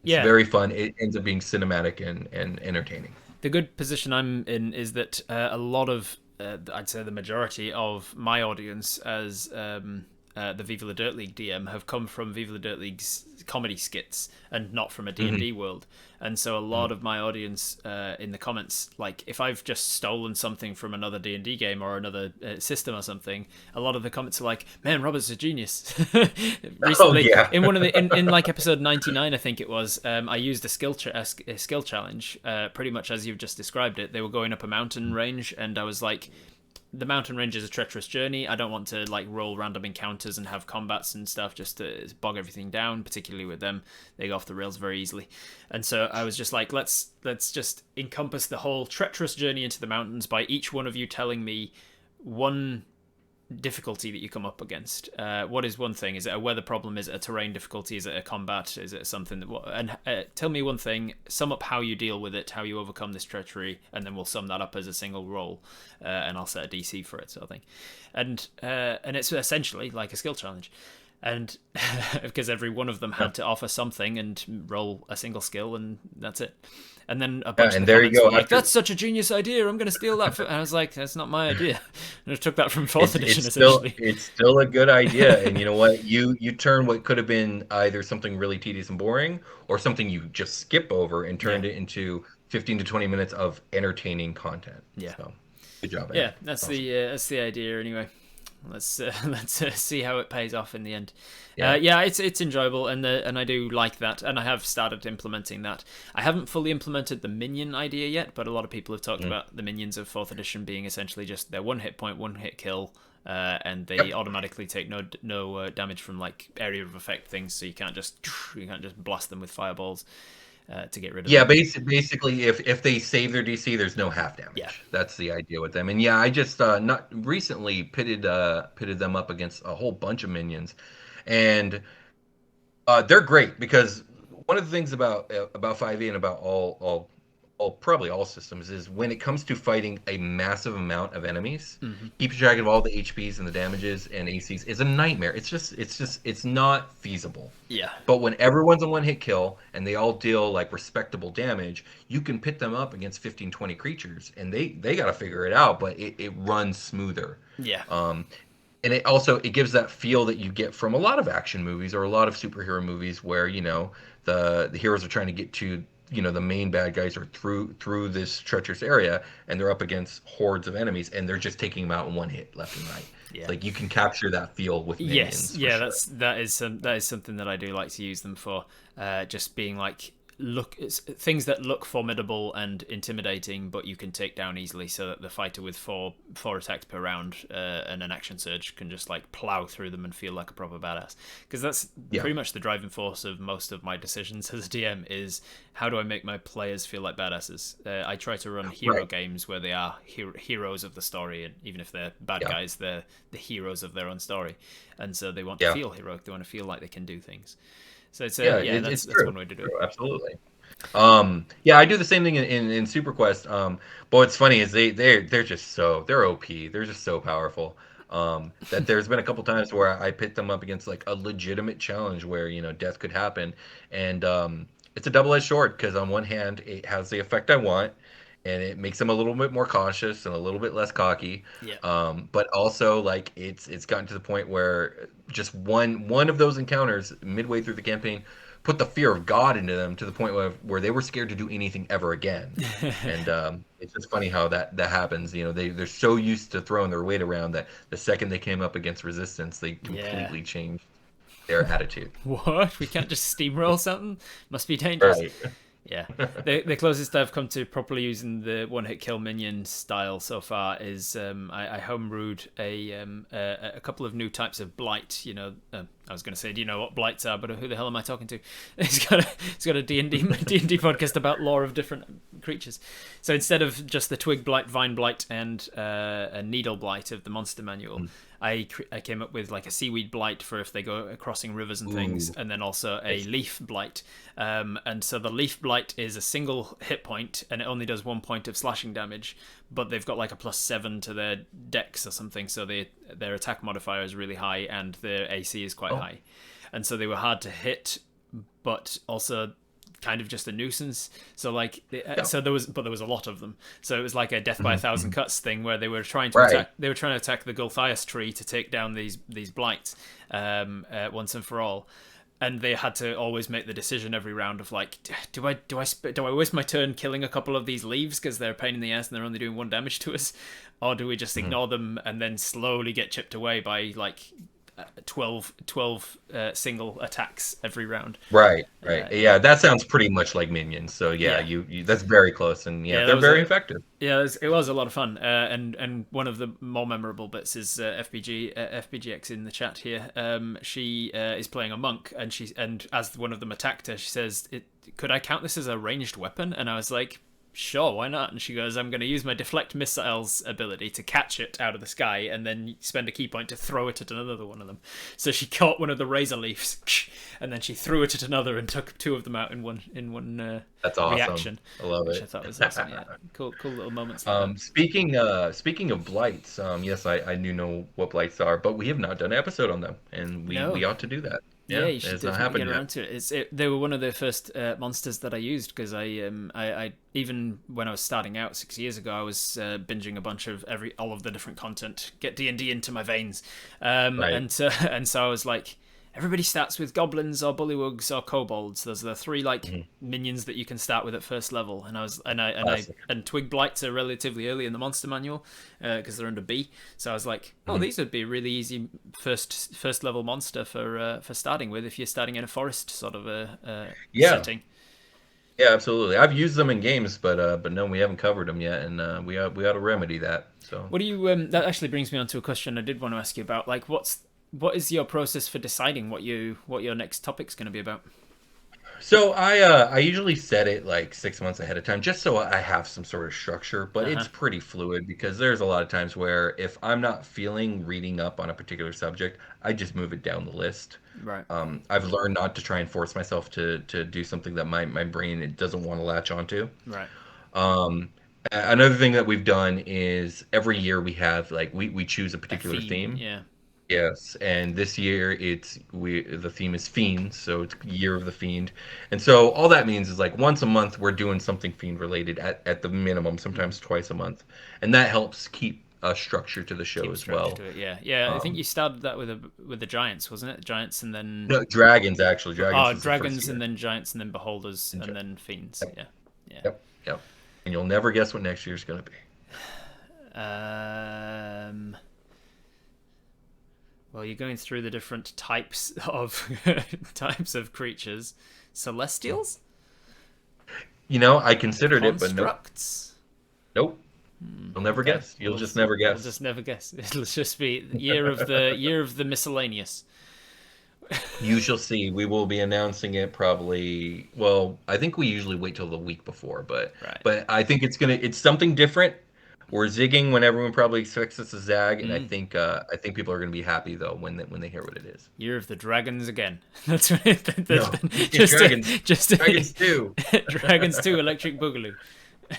[SPEAKER 2] it's very fun. It ends up being cinematic and entertaining.
[SPEAKER 1] The good position I'm in is that a lot of, I'd say the majority of my audience as the Viva la Dirt League DM have come from Viva la Dirt League's comedy skits and not from a
[SPEAKER 2] Mm-hmm.
[SPEAKER 1] D&D world. And so a lot of my audience in the comments, like if I've just stolen something from another D&D game or another system or something, a lot of the comments are like, man, Robert's a genius.
[SPEAKER 2] Oh
[SPEAKER 1] Recently,
[SPEAKER 2] yeah.
[SPEAKER 1] in one of the in like episode 99, I think it was, I used a skill challenge, pretty much as you've just described it. They were going up a mountain range, and I was like, the mountain range is a treacherous journey. I don't want to like roll random encounters and have combats and stuff just to bog everything down, particularly with them. They go off the rails very easily. And so I was just like, let's just encompass the whole treacherous journey into the mountains by each one of you telling me one difficulty that you come up against. What is one thing? Is it a weather problem? Is it a terrain difficulty? Is it a combat? Is it something that... And tell me one thing, sum up how you deal with it, how you overcome this treachery, and then we'll sum that up as a single roll, and I'll set a DC for it, sort of thing. And it's essentially like a skill challenge. And because every one of them had to offer something and roll a single skill, and that's it. And then a bunch of the comments were like, that's such a genius idea, I'm going to steal that. And I was like, that's not my idea. And I took that from 4th edition, essentially.
[SPEAKER 2] It's still a good idea. And you know what? You turn what could have been either something really tedious and boring or something you just skip over and turned it into 15 to 20 minutes of entertaining content.
[SPEAKER 1] Yeah.
[SPEAKER 2] So, good job,
[SPEAKER 1] yeah, that's the idea anyway. Let's see how it pays off in the end. Yeah, it's enjoyable, and I do like that, and I have started implementing that. I haven't fully implemented the minion idea yet, but a lot of people have talked about the minions of 4th edition being essentially just their one hit point, one hit kill, and they automatically take no damage from like area of effect things, so you can't just blast them with fireballs. To get rid of them.
[SPEAKER 2] Basically, if they save their DC, there's no half damage.
[SPEAKER 1] Yeah.
[SPEAKER 2] That's the idea with them. And yeah, I just not recently pitted them up against a whole bunch of minions, and they're great because one of the things about 5e and about all probably all systems is when it comes to fighting a massive amount of enemies, keeping track of all the HPs and the damages and ACs is a nightmare. It's not feasible.
[SPEAKER 1] Yeah.
[SPEAKER 2] But when everyone's a one-hit kill and they all deal like respectable damage, you can pit them up against 15, 20 creatures, and they got to figure it out, but it runs smoother.
[SPEAKER 1] Yeah.
[SPEAKER 2] And it gives that feel that you get from a lot of action movies or a lot of superhero movies where, you know, the heroes are trying to get to, you know, the main bad guys are through this treacherous area, and they're up against hordes of enemies, and they're just taking them out in one hit left and right. Yeah. Like you can capture that feel with minions.
[SPEAKER 1] Yes, yeah, sure. that is something that I do like to use them for. Just being like, things that look formidable and intimidating, but you can take down easily, so that the fighter with four attacks per round and an action surge can just like plow through them and feel like a proper badass. Because that's pretty much the driving force of most of my decisions as a DM is, how do I make my players feel like badasses? I try to run hero games where they are heroes of the story, and even if they're bad guys, they're the heroes of their own story, and so they want to feel heroic. They want to feel like they can do things. So it's that's one way to do it.
[SPEAKER 2] Absolutely. I do the same thing in Super Quest. But what's funny is they're just they're OP. They're just so powerful. That there's been a couple times where I pit them up against like a legitimate challenge where, you know, death could happen, and it's a double-edged sword because on one hand it has the effect I want, and it makes them a little bit more cautious and a little bit less cocky.
[SPEAKER 1] Yeah.
[SPEAKER 2] But also like it's gotten to the point where just one of those encounters midway through the campaign put the fear of God into them to the point where they were scared to do anything ever again. And it's just funny how that happens. You know, they're so used to throwing their weight around that the second they came up against resistance, they completely changed their attitude.
[SPEAKER 1] What? We can't just steamroll something? Must be dangerous. Right. Yeah, the closest I've come to properly using the one-hit kill minion style so far is I homebrewed a couple of new types of blight. You know, I was going to say, do you know what blights are? But who the hell am I talking to? It's got a D&D podcast about lore of different creatures. So instead of just the twig blight, vine blight, and a needle blight of the monster manual, I came up with like a seaweed blight for if they go crossing rivers and things, and then also a leaf blight. And so the leaf blight is a single hit point, and it only does 1 point of slashing damage, but they've got like a +7 to their dex or something, so their attack modifier is really high, and their AC is quite high. And so they were hard to hit, but also kind of just a nuisance. So like there was a lot of them, so it was like a death by 1,000 cuts thing where they were trying to attack the Gulthias tree to take down these blights once and for all. and they had to always make the decision every round of like, do I waste my turn killing a couple of these leaves because they're a pain in the ass and they're only doing 1 damage to us, or do we just ignore them and then slowly get chipped away by like 12 single attacks every round?
[SPEAKER 2] Right. Yeah, that sounds pretty much like Minions. So yeah,
[SPEAKER 1] Yeah.
[SPEAKER 2] you that's very close, and
[SPEAKER 1] Yeah,
[SPEAKER 2] they're very effective.
[SPEAKER 1] Yeah, it was a lot of fun, and one of the more memorable bits is FBGX in the chat here. She is playing a monk, and as one of them attacked her, she says, "Could I count this as a ranged weapon?" And I was like, "Sure, why not?" And she goes, "I'm going to use my deflect missiles ability to catch it out of the sky, and then spend a key point to throw it at another one of them." So she caught one of the razor leaves, and then she threw it at another and took 2 of them out in one
[SPEAKER 2] That's awesome.
[SPEAKER 1] reaction.
[SPEAKER 2] I love it.
[SPEAKER 1] Which I thought was awesome. Yeah, cool little moments. Like
[SPEAKER 2] Speaking of blights, yes, I do know what blights are, but we have not done an episode on them, and we ought to do do that.
[SPEAKER 1] Yeah, you should
[SPEAKER 2] it's not
[SPEAKER 1] definitely
[SPEAKER 2] happened
[SPEAKER 1] get around
[SPEAKER 2] yet.
[SPEAKER 1] to it. They were one of the first monsters that I used because I even when I was starting out 6 years ago, I was binging a bunch of all of the different content, get D&D into my veins,
[SPEAKER 2] Right.
[SPEAKER 1] and so I was like, everybody starts with goblins or bullywugs or kobolds. Those are the 3 like minions that you can start with at first level. And and twig blights are relatively early in the monster manual because they're under B. So I was like, these would be a really easy first level monster for starting with if you're starting in a forest sort of a setting.
[SPEAKER 2] Yeah, absolutely. I've used them in games, but no, we haven't covered them yet, and we ought to remedy that. So
[SPEAKER 1] what do you? That actually brings me on to a question I did want to ask you about. Like, what is your process for deciding what your next topic's going to be about?
[SPEAKER 2] So I usually set it like 6 months ahead of time, just so I have some sort of structure. But it's pretty fluid because there's a lot of times where if I'm not feeling reading up on a particular subject, I just move it down the list.
[SPEAKER 1] Right.
[SPEAKER 2] I've learned not to try and force myself to do something that my brain it doesn't want to latch onto.
[SPEAKER 1] Right.
[SPEAKER 2] Another thing that we've done is every year we have like we choose a particular theme.
[SPEAKER 1] Yeah.
[SPEAKER 2] Yes, and this year the theme is Fiends, so it's Year of the Fiend. And so all that means is like once a month we're doing something Fiend related at the minimum, sometimes twice a month. And that helps keep a structure to the show as well.
[SPEAKER 1] To it, yeah. I think you started that with the Giants, wasn't it? Giants and then
[SPEAKER 2] no, Dragons actually.
[SPEAKER 1] Dragons and then Giants and then Beholders and then Fiends.
[SPEAKER 2] Yep.
[SPEAKER 1] Yeah.
[SPEAKER 2] Yep. And you'll never guess what next year's going to be.
[SPEAKER 1] Well, you're going through the different types of creatures. Celestials?
[SPEAKER 2] I considered it, but nope. You'll never guess. You'll just never guess.
[SPEAKER 1] We'll just never guess. It'll just be year of the miscellaneous.
[SPEAKER 2] You shall see. We will be announcing it probably. Well, I think we usually wait till the week before, but I think it's something different. We're zigging when everyone probably expects us to zag, and I think people are gonna be happy though when they hear what it is.
[SPEAKER 1] Year of the Dragons again. That's right.
[SPEAKER 2] Dragons 2.
[SPEAKER 1] Dragons 2 Electric Boogaloo.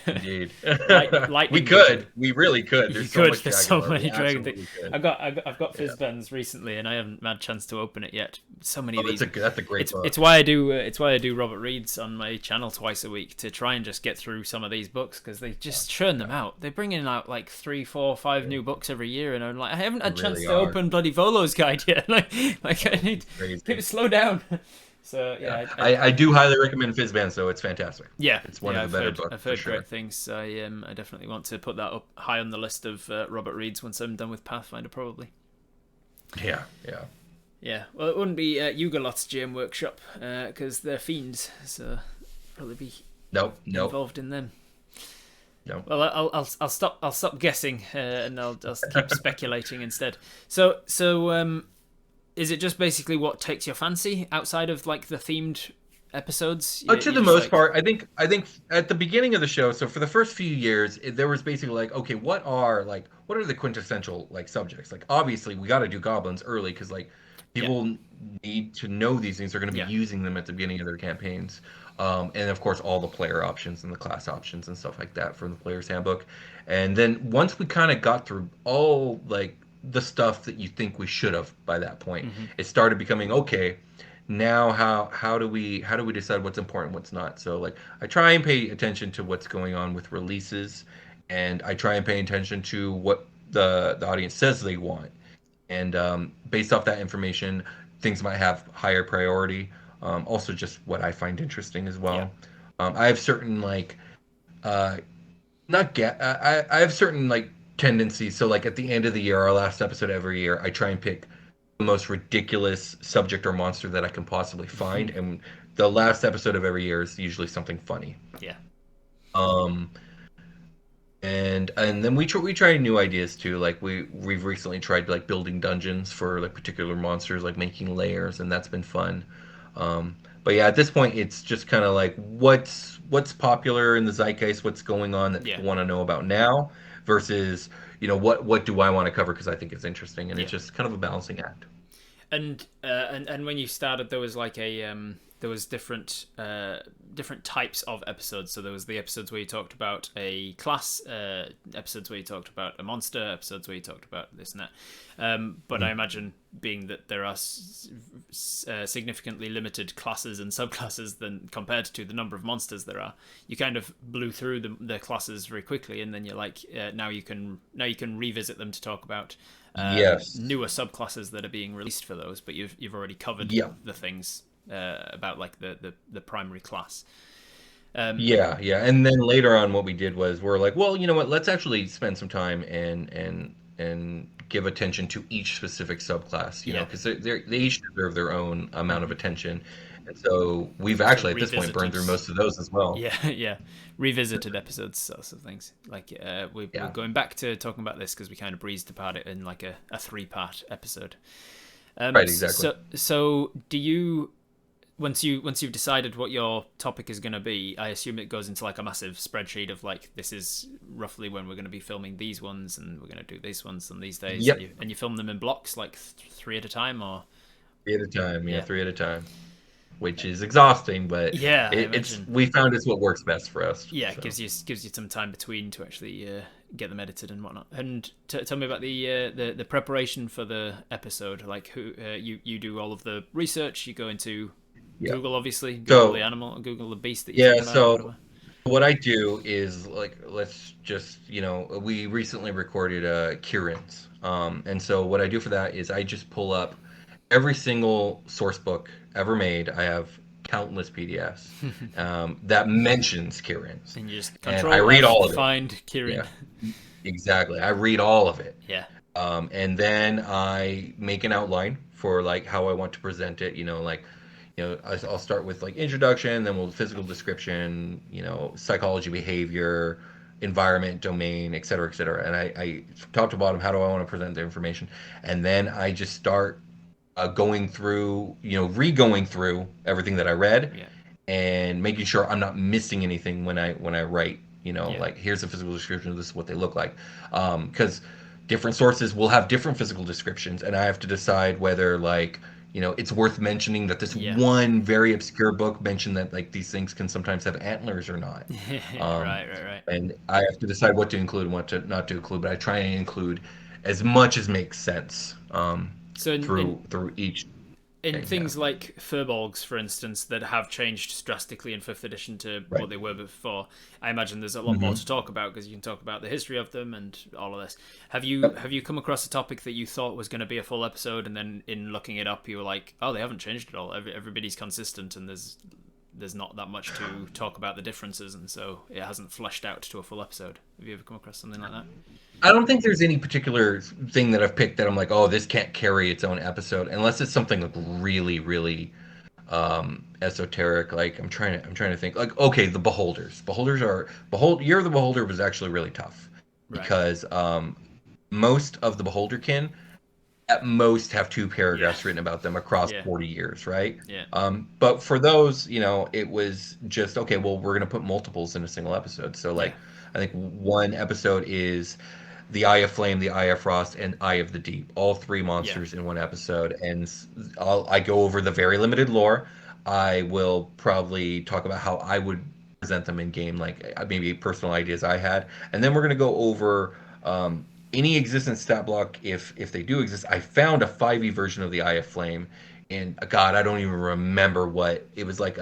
[SPEAKER 2] Indeed.
[SPEAKER 1] Lightning
[SPEAKER 2] we really could. There's
[SPEAKER 1] so many dragon things. I've got Fizzbands recently, and I haven't had a chance to open it yet. So many of these.
[SPEAKER 2] That's a great book.
[SPEAKER 1] It's why I do Robert Reads on my channel twice a week to try and just get through some of these books because they just churn them out. They're bringing out like 3, 4, 5 new books every year, and I'm like, I haven't had a chance to open bloody Volo's guide yet. like I need to slow down. So yeah,
[SPEAKER 2] I do highly recommend Fizzband. So it's fantastic.
[SPEAKER 1] Yeah,
[SPEAKER 2] it's one of the better books.
[SPEAKER 1] I've heard great things. I definitely want to put that up high on the list of Robert Reads once I'm done with Pathfinder, probably.
[SPEAKER 2] Yeah.
[SPEAKER 1] Well, it wouldn't be Yugalot's GM workshop because they're fiends, so probably be involved in them.
[SPEAKER 2] No.
[SPEAKER 1] Well, I'll stop guessing and I'll keep speculating instead. So is it just basically what takes your fancy outside of like the themed episodes?
[SPEAKER 2] To the most part, I think at the beginning of the show, so for the first few years, there was basically like, okay, what are the quintessential like subjects? Like obviously we got to do goblins early because like people need to know these things. They're going to be using them at the beginning of their campaigns, and of course all the player options and the class options and stuff like that from the player's handbook. And then once we kind of got through all like the stuff that you think we should have by that point, it started becoming okay. Now how do we decide what's important, what's not? So like I try and pay attention to what's going on with releases, and I try and pay attention to what the audience says they want, and based off that information, things might have higher priority. Also, just what I find interesting as
[SPEAKER 1] Yeah.
[SPEAKER 2] well. I have certain like uh, not get I have certain like tendencies. So like at the end of the year, our last episode every year, I try and pick the most ridiculous subject or monster that I can possibly find, and the last episode of every year is usually something funny.
[SPEAKER 1] Yeah.
[SPEAKER 2] Um, and then we try new ideas too. Like we've recently tried like building dungeons for like particular monsters, like making layers, and that's been fun. But yeah, at this point, it's just kind of like what's popular in the zeitgeist, what's going on that
[SPEAKER 1] Yeah.
[SPEAKER 2] people want to know about now, versus what do I want to cover because I think it's interesting, and
[SPEAKER 1] Yeah.
[SPEAKER 2] it's just kind of a balancing act.
[SPEAKER 1] And when you started, there was like there was different types of episodes. So there was the episodes where you talked about a class, episodes where you talked about a monster, episodes where you talked about this and that. But I imagine, being that there are significantly limited classes and subclasses than compared to the number of monsters there are, you kind of blew through the classes very quickly, and then you're like, now you can revisit them to talk about
[SPEAKER 2] Yes.
[SPEAKER 1] newer subclasses that are being released for those, but you've already covered
[SPEAKER 2] Yeah.
[SPEAKER 1] the things about like the primary class.
[SPEAKER 2] Yeah. And then later on, what we did was we're like, well, you know what? Let's actually spend some time and give attention to each specific subclass,
[SPEAKER 1] Yeah.
[SPEAKER 2] because they each deserve their own amount of attention. And so we've
[SPEAKER 1] So
[SPEAKER 2] actually at this point burned
[SPEAKER 1] revisited,
[SPEAKER 2] through most of those as well.
[SPEAKER 1] yeah, revisited episodes, sorts of things. Like we're
[SPEAKER 2] Yeah.
[SPEAKER 1] going back to talking about this because we kind of breezed apart it in like a 3-part episode.
[SPEAKER 2] Right. Exactly.
[SPEAKER 1] So do you, once you've decided what your topic is going to be, I assume it goes into like a massive spreadsheet of like, this is roughly when we're going to be filming these ones, and we're going to do these ones on these days,
[SPEAKER 2] Yep.
[SPEAKER 1] and you film them in blocks, like three at a time, or
[SPEAKER 2] 3 at a time. Yeah.
[SPEAKER 1] yeah,
[SPEAKER 2] 3 at a time, which is exhausting, but
[SPEAKER 1] yeah, I
[SPEAKER 2] it's
[SPEAKER 1] imagine.
[SPEAKER 2] we found it's what works best for us.
[SPEAKER 1] Yeah, it
[SPEAKER 2] So.
[SPEAKER 1] gives you some time between to actually get them edited and whatnot. And tell me about the preparation for the episode. Like, who you do all of the research. You go into
[SPEAKER 2] Yeah.
[SPEAKER 1] Google, obviously, Google the
[SPEAKER 2] So
[SPEAKER 1] animal, Google the beast that you're
[SPEAKER 2] yeah.
[SPEAKER 1] talking about, or
[SPEAKER 2] So
[SPEAKER 1] whatever.
[SPEAKER 2] what I do is like let's just we recently recorded Kieran's, and so what I do for that is I just pull up every single source book ever made. I have countless PDFs that mentions Kieran's,
[SPEAKER 1] And you just
[SPEAKER 2] and I
[SPEAKER 1] Control
[SPEAKER 2] read
[SPEAKER 1] F
[SPEAKER 2] all
[SPEAKER 1] to
[SPEAKER 2] of it.
[SPEAKER 1] find Kieran.
[SPEAKER 2] Yeah, exactly. I read all of it.
[SPEAKER 1] Yeah,
[SPEAKER 2] And then I make an outline for like how I want to present it. I'll start with like introduction, then we'll physical description, psychology, behavior, environment, domain, et cetera, et cetera. And I top to bottom, how do I want to present the information? And then I just start going through, re-going through everything that I read
[SPEAKER 1] yeah,
[SPEAKER 2] and making sure I'm not missing anything when I write.
[SPEAKER 1] yeah,
[SPEAKER 2] Like here's a physical description. This is what they look like, because different sources will have different physical descriptions, and I have to decide whether like it's worth mentioning that this
[SPEAKER 1] yeah.
[SPEAKER 2] one very obscure book mentioned that like these things can sometimes have antlers or not. Um,
[SPEAKER 1] Right.
[SPEAKER 2] and I have to decide what to include and what to not to include, but I try and include as much as makes sense
[SPEAKER 1] So
[SPEAKER 2] through each
[SPEAKER 1] in
[SPEAKER 2] thing. Yeah,
[SPEAKER 1] things like furbolgs, for instance, that have changed drastically in fifth edition to what
[SPEAKER 2] right.
[SPEAKER 1] they were before, I imagine there's a lot more
[SPEAKER 2] Hmm.
[SPEAKER 1] to talk about because you can talk about the history of them and all of this.
[SPEAKER 2] Yep.
[SPEAKER 1] Have you come across a topic that you thought was going to be a full episode, and then in looking it up, you were like, oh, they haven't changed at all. Everybody's consistent, and there's not that much to talk about the differences, and so it hasn't fleshed out to a full episode. Have you ever come across something like that?
[SPEAKER 2] I don't think there's any particular thing that I've picked that I'm like, oh, this can't carry its own episode unless it's something like really, really esoteric. Like I'm trying to think. Like, okay, the beholders. Year of the Beholder was actually really tough
[SPEAKER 1] Right.
[SPEAKER 2] because most of the Beholderkin at most have two
[SPEAKER 1] Yeah.
[SPEAKER 2] paragraphs written about them across
[SPEAKER 1] Yeah.
[SPEAKER 2] 40 years, right?
[SPEAKER 1] Yeah.
[SPEAKER 2] But for those, it was just okay. Well, we're gonna put multiples in a single episode. So
[SPEAKER 1] Yeah.
[SPEAKER 2] like, I think one episode is the Eye of Flame, the Eye of Frost, and Eye of the Deep. All three
[SPEAKER 1] Yeah.
[SPEAKER 2] monsters in one episode, and I go over the very limited lore. I will probably talk about how I would present them in game, like maybe personal ideas I had, and then we're gonna go over any existent stat block if they do exist. I found a 5e version of the Eye of Flame, and God, I don't even remember what it was like.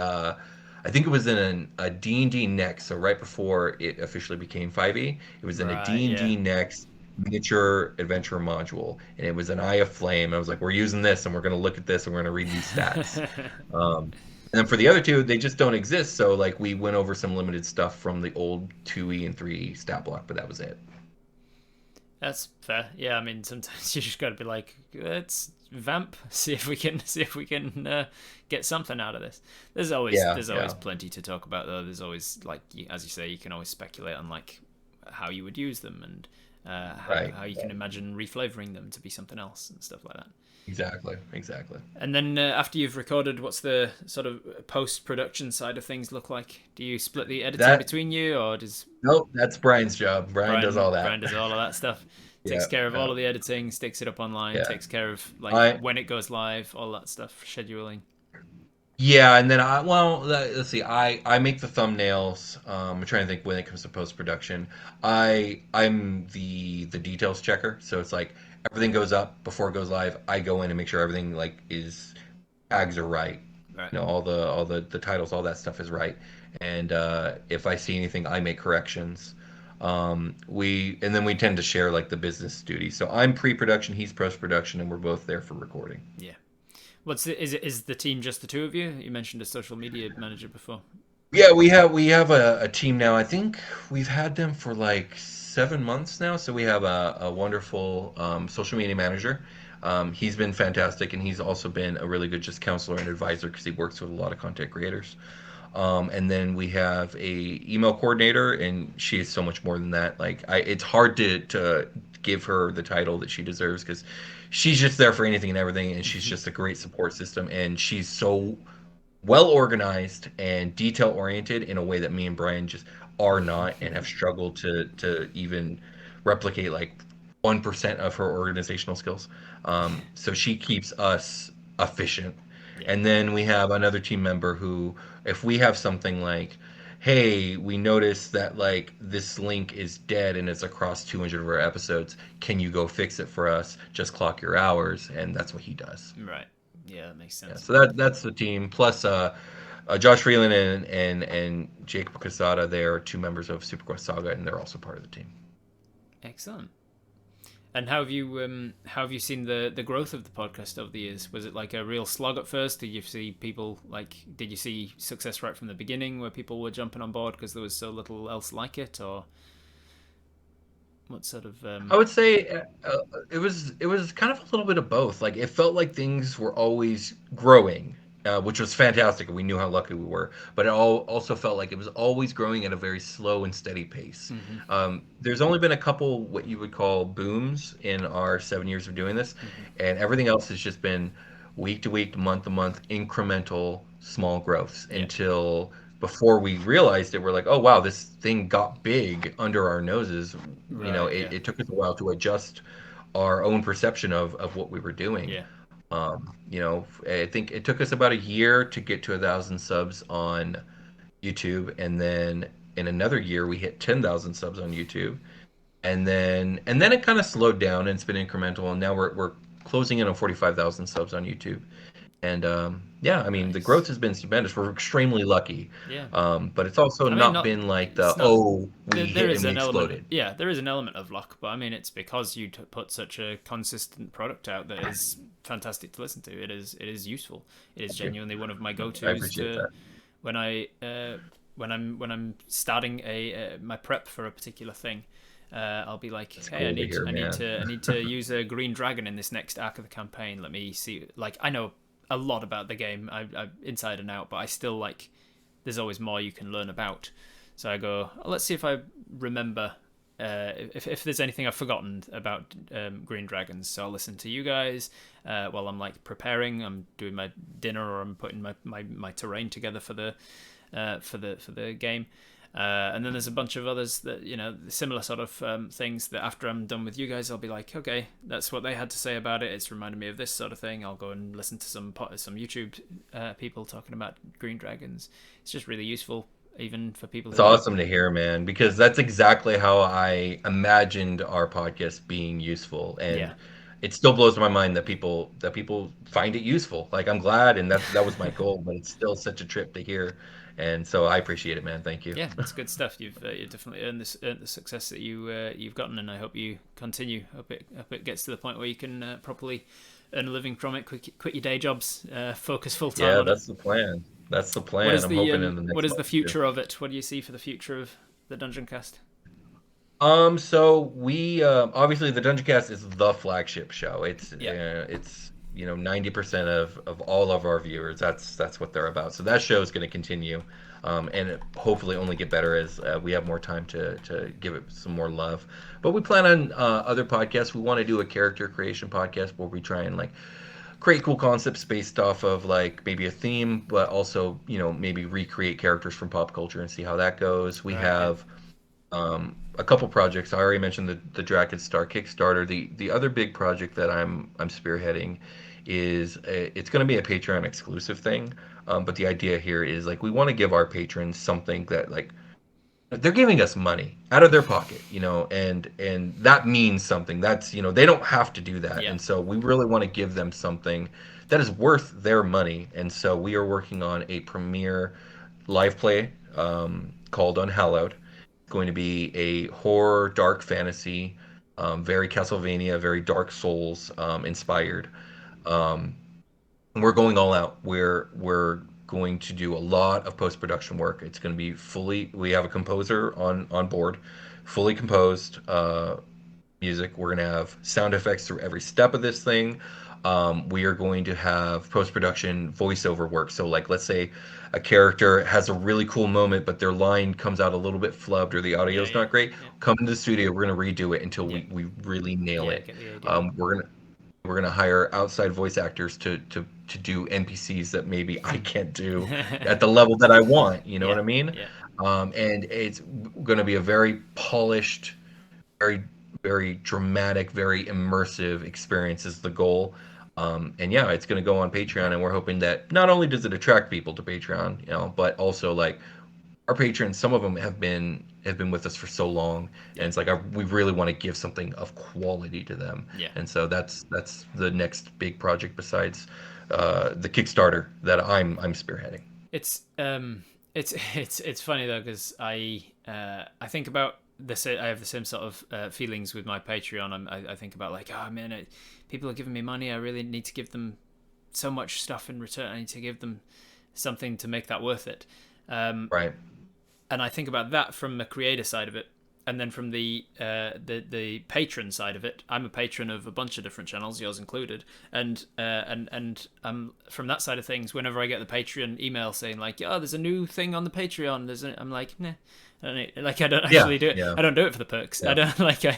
[SPEAKER 2] I think it was in a D&D Next, so right before it officially became 5e. It was in a
[SPEAKER 1] Right. Yeah.
[SPEAKER 2] D&D Next, miniature adventure module, and it was an Eye of Flame. I was like, we're using this, and we're going to look at this, and we're going to read these stats. And then for the other two, they just don't exist. So like we went over some limited stuff from the old 2E and 3E stat block, but that was it.
[SPEAKER 1] That's fair. Yeah, I mean, sometimes you just got to be like, let's vamp, see if we can get something out of this. There's always
[SPEAKER 2] Yeah,
[SPEAKER 1] there's always
[SPEAKER 2] yeah,
[SPEAKER 1] plenty to talk about though. There's always like, as you say, you can always speculate on like how you would use them and
[SPEAKER 2] right.
[SPEAKER 1] how you can imagine reflavoring them to be something else and stuff like that.
[SPEAKER 2] Exactly, exactly.
[SPEAKER 1] And then after you've recorded, what's the sort of post production side of things look like? Do you split the editing
[SPEAKER 2] That
[SPEAKER 1] between you, or does
[SPEAKER 2] Nope, that's Brian's job. Brian does all that.
[SPEAKER 1] Brian does all of that stuff?
[SPEAKER 2] Yeah,
[SPEAKER 1] Takes care of all
[SPEAKER 2] yeah,
[SPEAKER 1] of the editing, sticks it up online,
[SPEAKER 2] yeah.
[SPEAKER 1] takes care of like
[SPEAKER 2] I
[SPEAKER 1] when it goes live, all that stuff, scheduling.
[SPEAKER 2] Yeah, and then let's see. I make the thumbnails. I'm trying to think when it comes to post production. I'm the details checker, so it's like everything goes up before it goes live. I go in and make sure everything like is tags are right.
[SPEAKER 1] Right.
[SPEAKER 2] All the titles, all that stuff is right. And if I see anything, I make corrections. We tend to share like the business duties. So I'm pre-production, he's post-production, and we're both there for recording.
[SPEAKER 1] Yeah. Is the team just the two of you? You mentioned a social media manager before.
[SPEAKER 2] Yeah, we have a team now. I think we've had them for like 7 months now. So we have a wonderful social media manager. He's been fantastic, and he's also been a really good just counselor and advisor because he works with a lot of content creators. And then we have a email coordinator, and she is so much more than that. It's hard to give her the title that she deserves because she's just there for anything and everything, and she's just a great support system, and she's so well organized and detail oriented in a way that me and Brian just are not and have struggled to even replicate like 1% of her organizational skills. So she keeps us efficient.
[SPEAKER 1] Yeah.
[SPEAKER 2] And then we have another team member who, if we have something like, hey, we noticed that like this link is dead and it's across 200 of our episodes. Can you go fix it for us? Just clock your hours, and that's what he does.
[SPEAKER 1] Right. Yeah, that makes
[SPEAKER 2] Yeah,
[SPEAKER 1] sense.
[SPEAKER 2] so that's the team. Plus, Josh Freeland and Jake Casada, they are two members of Superquest Saga, and they're also part of the team.
[SPEAKER 1] Excellent. And how have you seen the growth of the podcast over the years? Was it like a real slog at first? Did you see people like did you see success right from the beginning where people were jumping on board because there was so little else like it, or what sort of
[SPEAKER 2] I would say it was kind of a little bit of both. Like it felt like things were always growing, which was fantastic. We knew how lucky we were, but it also felt like it was always growing at a very slow and steady pace.
[SPEAKER 1] mm-hmm,
[SPEAKER 2] There's only been a couple what you would call booms in our 7 years of doing this,
[SPEAKER 1] mm-hmm.
[SPEAKER 2] and everything else has just been week to week, month to month, incremental small growths
[SPEAKER 1] Yeah.
[SPEAKER 2] until before we realized it, we're like, oh wow, this thing got big under our noses.
[SPEAKER 1] Right,
[SPEAKER 2] It,
[SPEAKER 1] yeah.
[SPEAKER 2] it took us a while to adjust our own perception of what we were doing.
[SPEAKER 1] Yeah.
[SPEAKER 2] I think it took us about a year to get to 1,000 subs on YouTube, and then in another year we hit 10,000 subs on YouTube, and then it kind of slowed down and it's been incremental, and now we're closing in on 45,000 subs on YouTube. And yeah, I mean, the growth
[SPEAKER 1] Nice.
[SPEAKER 2] has been stupendous. We're extremely lucky.
[SPEAKER 1] Yeah.
[SPEAKER 2] But it's also
[SPEAKER 1] I mean,
[SPEAKER 2] not
[SPEAKER 1] not
[SPEAKER 2] been like
[SPEAKER 1] it's not.
[SPEAKER 2] we
[SPEAKER 1] There
[SPEAKER 2] hit
[SPEAKER 1] is
[SPEAKER 2] and we
[SPEAKER 1] an element.
[SPEAKER 2] exploded.
[SPEAKER 1] Yeah, there is an element of luck, but I mean, it's because you put such a consistent product out that is fantastic to listen to. It is useful. It is
[SPEAKER 2] Thank you.
[SPEAKER 1] genuinely one of my
[SPEAKER 2] I
[SPEAKER 1] go-tos
[SPEAKER 2] appreciate
[SPEAKER 1] to
[SPEAKER 2] that.
[SPEAKER 1] when I when I'm starting my prep for a particular thing. I'll be like,
[SPEAKER 2] It's
[SPEAKER 1] hey,
[SPEAKER 2] cool to hear, man.
[SPEAKER 1] I need to use a green dragon in this next arc of the campaign. Let me see. Like, I know a lot about the game, I inside and out, but I still like. There's always more you can learn about. So I go, oh, let's see if I remember if there's anything I've forgotten about green dragons. So I'll listen to you guys while I'm like preparing. I'm doing my dinner or I'm putting my terrain together for the game. And then there's a bunch of others that similar sort of things that after I'm done with you guys, I'll be like, okay, that's what they had to say about it. It's reminded me of this sort of thing. I'll go and listen to some YouTube people talking about green dragons. It's just really useful, even for people
[SPEAKER 2] It's
[SPEAKER 1] who don't.
[SPEAKER 2] awesome to hear, man, because that's exactly how I imagined our podcast being useful,
[SPEAKER 1] Yeah.
[SPEAKER 2] and it still blows my mind that people find it useful. Like I'm glad, and that was my goal, but it's still such a trip to hear And so I appreciate it, man. Thank you.
[SPEAKER 1] Yeah, it's good stuff. You've definitely earned the success that you've gotten, and I hope you continue. Hope it gets to the point where you can properly earn a living from it. Quit your day jobs, focus full time
[SPEAKER 2] Yeah,
[SPEAKER 1] on it.
[SPEAKER 2] that's the plan. That's the
[SPEAKER 1] What
[SPEAKER 2] plan.
[SPEAKER 1] is
[SPEAKER 2] I'm
[SPEAKER 1] the
[SPEAKER 2] hoping in the
[SPEAKER 1] what
[SPEAKER 2] next
[SPEAKER 1] is the
[SPEAKER 2] month or two.
[SPEAKER 1] future of it? What do you see for the future of the Dungeon Cast?
[SPEAKER 2] So we obviously the Dungeon Cast is the flagship show.
[SPEAKER 1] Yeah,
[SPEAKER 2] It's 90% of all of our viewers. That's what they're about. So that show is going to continue, and hopefully only get better as we have more time to give it some more love. But we plan on other podcasts. We want to do a character creation podcast where we try and like create cool concepts based off of like maybe a theme, but also maybe recreate characters from pop culture and see how that goes. We
[SPEAKER 1] right. Yeah,
[SPEAKER 2] have a couple projects. I already mentioned the Dragon Star Kickstarter. The other big project that I'm spearheading is it's going to be a Patreon exclusive thing. But the idea here is like we want to give our patrons something that like they're giving us money out of their pocket, and that means something. That's they don't have to do that,
[SPEAKER 1] yeah,
[SPEAKER 2] and so we really want to give them something that is worth their money. And so we are working on a premiere live play called Unhallowed. Going to be a horror, dark fantasy, very Castlevania, very Dark Souls inspired. Um, we're going all out. We're going to do a lot of post production work. It's going to be fully. We have a composer on board, fully composed music. We're going to have sound effects through every step of this thing. We are going to have post production voiceover work. So, like, let's say a character has a really cool moment, but their line comes out a little bit flubbed or the audio
[SPEAKER 1] yeah,
[SPEAKER 2] is
[SPEAKER 1] yeah,
[SPEAKER 2] not great.
[SPEAKER 1] yeah,
[SPEAKER 2] Come to the studio. We're going to redo it until
[SPEAKER 1] yeah,
[SPEAKER 2] we really nail
[SPEAKER 1] yeah. I
[SPEAKER 2] it.
[SPEAKER 1] get the idea.
[SPEAKER 2] Um, we're gonna we're gonna hire outside voice actors to do NPCs that maybe I can't do at the level that I want. You know what
[SPEAKER 1] Yeah,
[SPEAKER 2] I mean?
[SPEAKER 1] yeah,
[SPEAKER 2] And it's going to be a very polished, very very dramatic, very immersive experience is the goal. And yeah, it's going to go on Patreon, and we're hoping that not only does it attract people to Patreon, but also like our patrons, some of them have been with us for so long, and
[SPEAKER 1] yeah,
[SPEAKER 2] it's like we really want to give something of quality to them.
[SPEAKER 1] yeah.
[SPEAKER 2] And so that's the next big project besides the Kickstarter that I'm spearheading.
[SPEAKER 1] It's it's funny though because I think about I have the same sort of feelings with my Patreon. I think about like, oh man, people are giving me money. I really need to give them so much stuff in return. I need to give them something to make that worth it.
[SPEAKER 2] Right.
[SPEAKER 1] And I think about that from the creator side of it, and then from the patron side of it. I'm a patron of a bunch of different channels, yours included, and from that side of things, whenever I get the Patreon email saying like, "Oh, there's a new thing on the Patreon," I'm like, nah. I don't
[SPEAKER 2] Yeah.
[SPEAKER 1] actually do it.
[SPEAKER 2] Yeah.
[SPEAKER 1] I don't do it for the perks.
[SPEAKER 2] Yeah.
[SPEAKER 1] I don't like.
[SPEAKER 2] Yeah.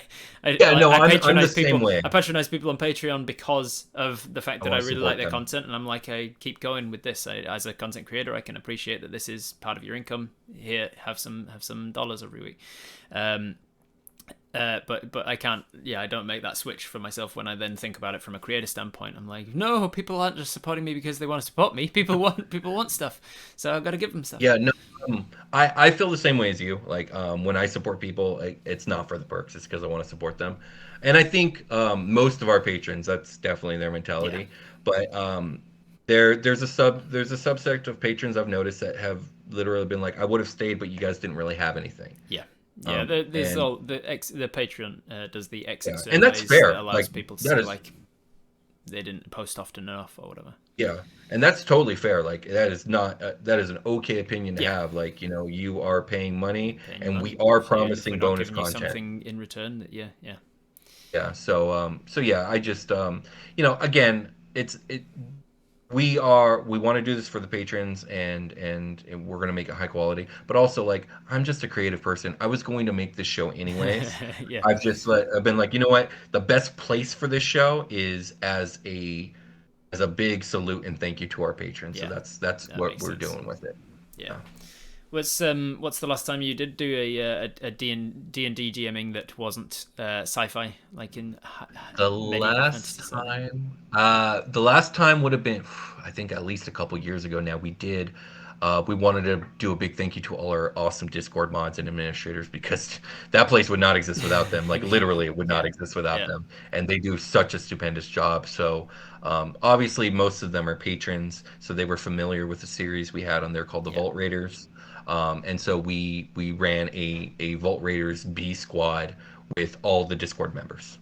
[SPEAKER 2] No,
[SPEAKER 1] I
[SPEAKER 2] I'm the
[SPEAKER 1] patronize
[SPEAKER 2] same
[SPEAKER 1] people.
[SPEAKER 2] way.
[SPEAKER 1] I patronize people on Patreon because of the fact
[SPEAKER 2] I
[SPEAKER 1] that I
[SPEAKER 2] want to
[SPEAKER 1] really like
[SPEAKER 2] support
[SPEAKER 1] their
[SPEAKER 2] them.
[SPEAKER 1] content, and I'm like, I keep going with this. As a content creator, I can appreciate that this is part of your income. Here, have some dollars every week. But I can't. Yeah, I don't make that switch for myself when I then think about it from a creator standpoint. I'm like, no, people aren't just supporting me because they want to support me. People want stuff, so I've got to give them stuff.
[SPEAKER 2] Yeah, no, I feel the same way as you. Like when I support people, it's not for the perks; it's because I want to support them. And I think most of our patrons, that's definitely their
[SPEAKER 1] Yeah,
[SPEAKER 2] mentality. But there's a subsect of patrons I've noticed that have literally been like, I would have stayed, but you guys didn't really have anything.
[SPEAKER 1] yeah, yeah.
[SPEAKER 2] Um,
[SPEAKER 1] There's
[SPEAKER 2] and
[SPEAKER 1] all the Patreon does the exit
[SPEAKER 2] yeah, and that's
[SPEAKER 1] surveys that
[SPEAKER 2] fair.
[SPEAKER 1] allows
[SPEAKER 2] Like
[SPEAKER 1] people to
[SPEAKER 2] that
[SPEAKER 1] say
[SPEAKER 2] is
[SPEAKER 1] like they didn't post often enough or whatever.
[SPEAKER 2] Yeah, and that's totally fair. Like that is not that is an okay opinion to
[SPEAKER 1] Yeah,
[SPEAKER 2] have. Like you are paying money,
[SPEAKER 1] paying you
[SPEAKER 2] and we
[SPEAKER 1] money.
[SPEAKER 2] are
[SPEAKER 1] If we're
[SPEAKER 2] promising
[SPEAKER 1] not
[SPEAKER 2] bonus
[SPEAKER 1] giving you
[SPEAKER 2] content.
[SPEAKER 1] something in return, yeah, yeah,
[SPEAKER 2] Yeah. So yeah, I just again, we want to do this for the patrons, and we're gonna make it high quality. But also, like, I'm just a creative person. I was going to make this show anyways.
[SPEAKER 1] yeah,
[SPEAKER 2] I've been like, you know what? The best place for this show is as a big salute and thank you to our patrons. So
[SPEAKER 1] yeah.
[SPEAKER 2] that's
[SPEAKER 1] That
[SPEAKER 2] what
[SPEAKER 1] makes
[SPEAKER 2] we're
[SPEAKER 1] sense.
[SPEAKER 2] doing with it.
[SPEAKER 1] Yeah.
[SPEAKER 2] Yeah.
[SPEAKER 1] What's the last time you did do a D&D DMing that wasn't sci-fi, like in medieval fantasy setting?
[SPEAKER 2] The last time would have been, I think, at least a couple years ago now. We did. We wanted to do a big thank you to all our awesome Discord mods and administrators because that place would not exist without them. Like literally, it would not exist without
[SPEAKER 1] Yeah.
[SPEAKER 2] them, and they do such a stupendous job. So obviously, most of them are patrons, so they were familiar with the series we had on there called the
[SPEAKER 1] Yeah.
[SPEAKER 2] Vault Raiders. And so we ran a Vault Raiders B squad with all the Discord members,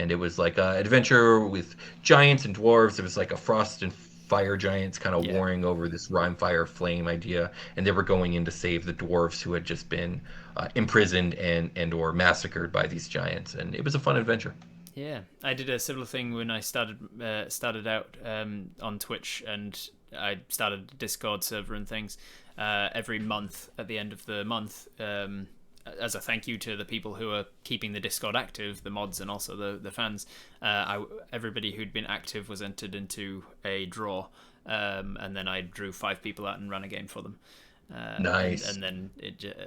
[SPEAKER 2] and it was like an adventure with giants and dwarves. It was like a frost and fire giants kind of
[SPEAKER 1] Yeah.
[SPEAKER 2] warring over this rhyme fire flame idea, and they were going in to save the dwarves who had just been imprisoned and or massacred by these giants, and it was a fun adventure.
[SPEAKER 1] Yeah, I did a similar thing when I started out on Twitch, and I started a Discord server and things. Every month, at the end of the month, as a thank you to the people who are keeping the Discord active, the mods and also the fans, everybody who'd been active was entered into a draw, and then I drew 5 people out and ran a game for them.
[SPEAKER 2] Nice.
[SPEAKER 1] And then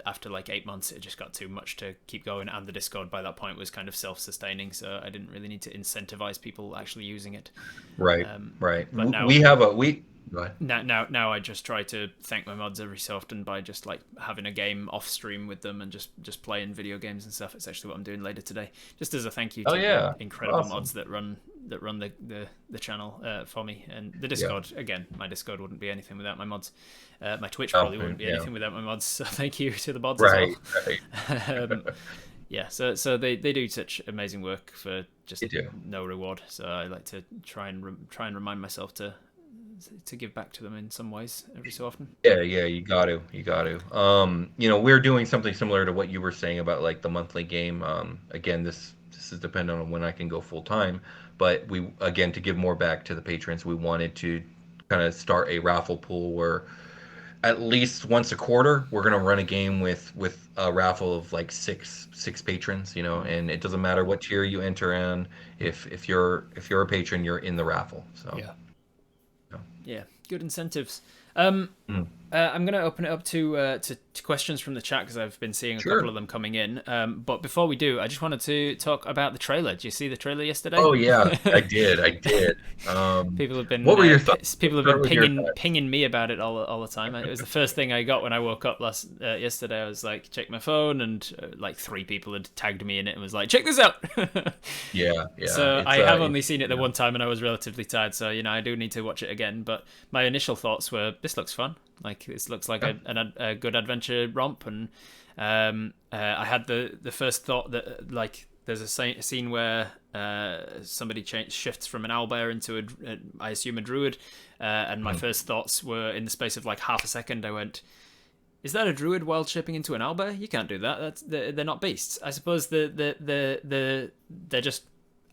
[SPEAKER 1] after like 8 months, it just got too much to keep going, and the Discord by that point was kind of self-sustaining, so I didn't really need to incentivize people actually using it.
[SPEAKER 2] Right, right.
[SPEAKER 1] But now,
[SPEAKER 2] We have a we. Go ahead.
[SPEAKER 1] Now I just try to thank my mods every so often by just like having a game off stream with them and just playing video games and stuff. It's actually what I'm doing later today, just as a thank you to the incredible mods that run the channel for me. And the Discord, again, my Discord wouldn't be anything without my mods. My Twitch probably wouldn't be anything without my mods. So thank you to the mods as well.
[SPEAKER 2] Right.
[SPEAKER 1] Yeah, so they do such amazing work for just no reward. So I like to try and remind myself to give back to them in some ways every so often.
[SPEAKER 2] Yeah, you got to. We're doing something similar to what you were saying about like the monthly game. Again, this is dependent on when I can go full time, but we, again, to give more back to the patrons, we wanted to kind of start a raffle pool where at least once a quarter we're going to run a game with a raffle of like six patrons, and it doesn't matter what tier you enter in. If you're a patron, you're in the raffle. So
[SPEAKER 1] yeah, good incentives. I'm going to open it up to questions from the chat because I've been seeing a couple of them coming in. But before we do, I just wanted to talk about the trailer. Did you see the trailer yesterday?
[SPEAKER 2] Oh yeah, I did.
[SPEAKER 1] People have been.
[SPEAKER 2] What were your thoughts?
[SPEAKER 1] People have been pinging me about it all the time. It was the first thing I got when I woke up yesterday. I was like, check my phone, and like 3 people had tagged me in it and was like, check this out.
[SPEAKER 2] Yeah.
[SPEAKER 1] So I have only seen it the one time, and I was relatively tired. So I do need to watch it again. But my initial thoughts were, this looks fun. Like, this looks like a good adventure romp, and I had the first thought that like there's a scene where somebody shifts from an owlbear into I assume a druid, and my first thoughts were, in the space of like half a second, I went, is that a druid wild shaping into an owlbear? You can't do that. They're not beasts. I suppose they're just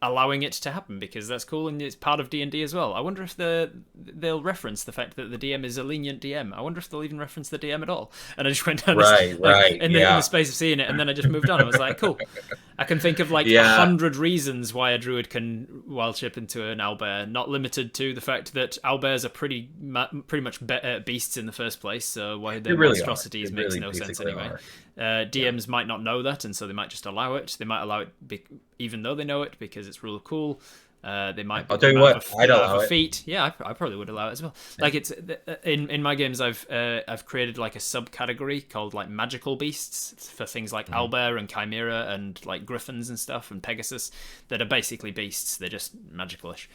[SPEAKER 1] allowing it to happen because that's cool and it's part of D&D as well. I wonder if they'll reference the fact that the DM is a lenient DM. I wonder if they'll even reference the DM at all. And I just went down in the space of seeing it, and then I just moved on. I was like, cool. I can think of like 100 reasons why a druid can wild shape into an owlbear, not limited to the fact that owlbears are pretty much beasts in the first place. So why their monstrosities makes no sense anyway. DMs might not know that, and so they might just allow it. They might allow it even though they know it because it's rule of cool. They might.
[SPEAKER 2] I'll tell you what, I'd allow it.
[SPEAKER 1] Feat. Yeah, I probably would allow it as well. Yeah. Like, it's in my games, I've created like a subcategory called like magical beasts for things like owlbear and chimera and like griffins and stuff and Pegasus that are basically beasts. They're just magical-ish.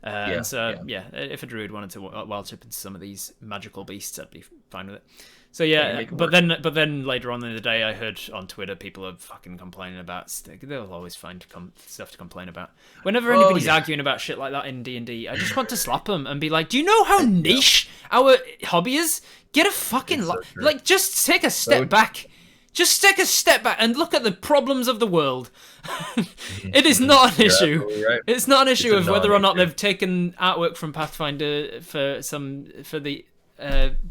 [SPEAKER 1] And so if a druid wanted to wild shape into some of these magical beasts, I'd be fine with it. So but then later on in the day, I heard on Twitter people are fucking complaining about. They'll always find stuff to complain about. Whenever anybody's arguing about shit like that in D&D, I just want to slap them and be like, "Do you know how niche our hobby is? Get a fucking like, just take a step back." Just take a step back and look at the problems of the world. It is not an issue. Right. It's not an issue of whether or not they've taken artwork from Pathfinder for the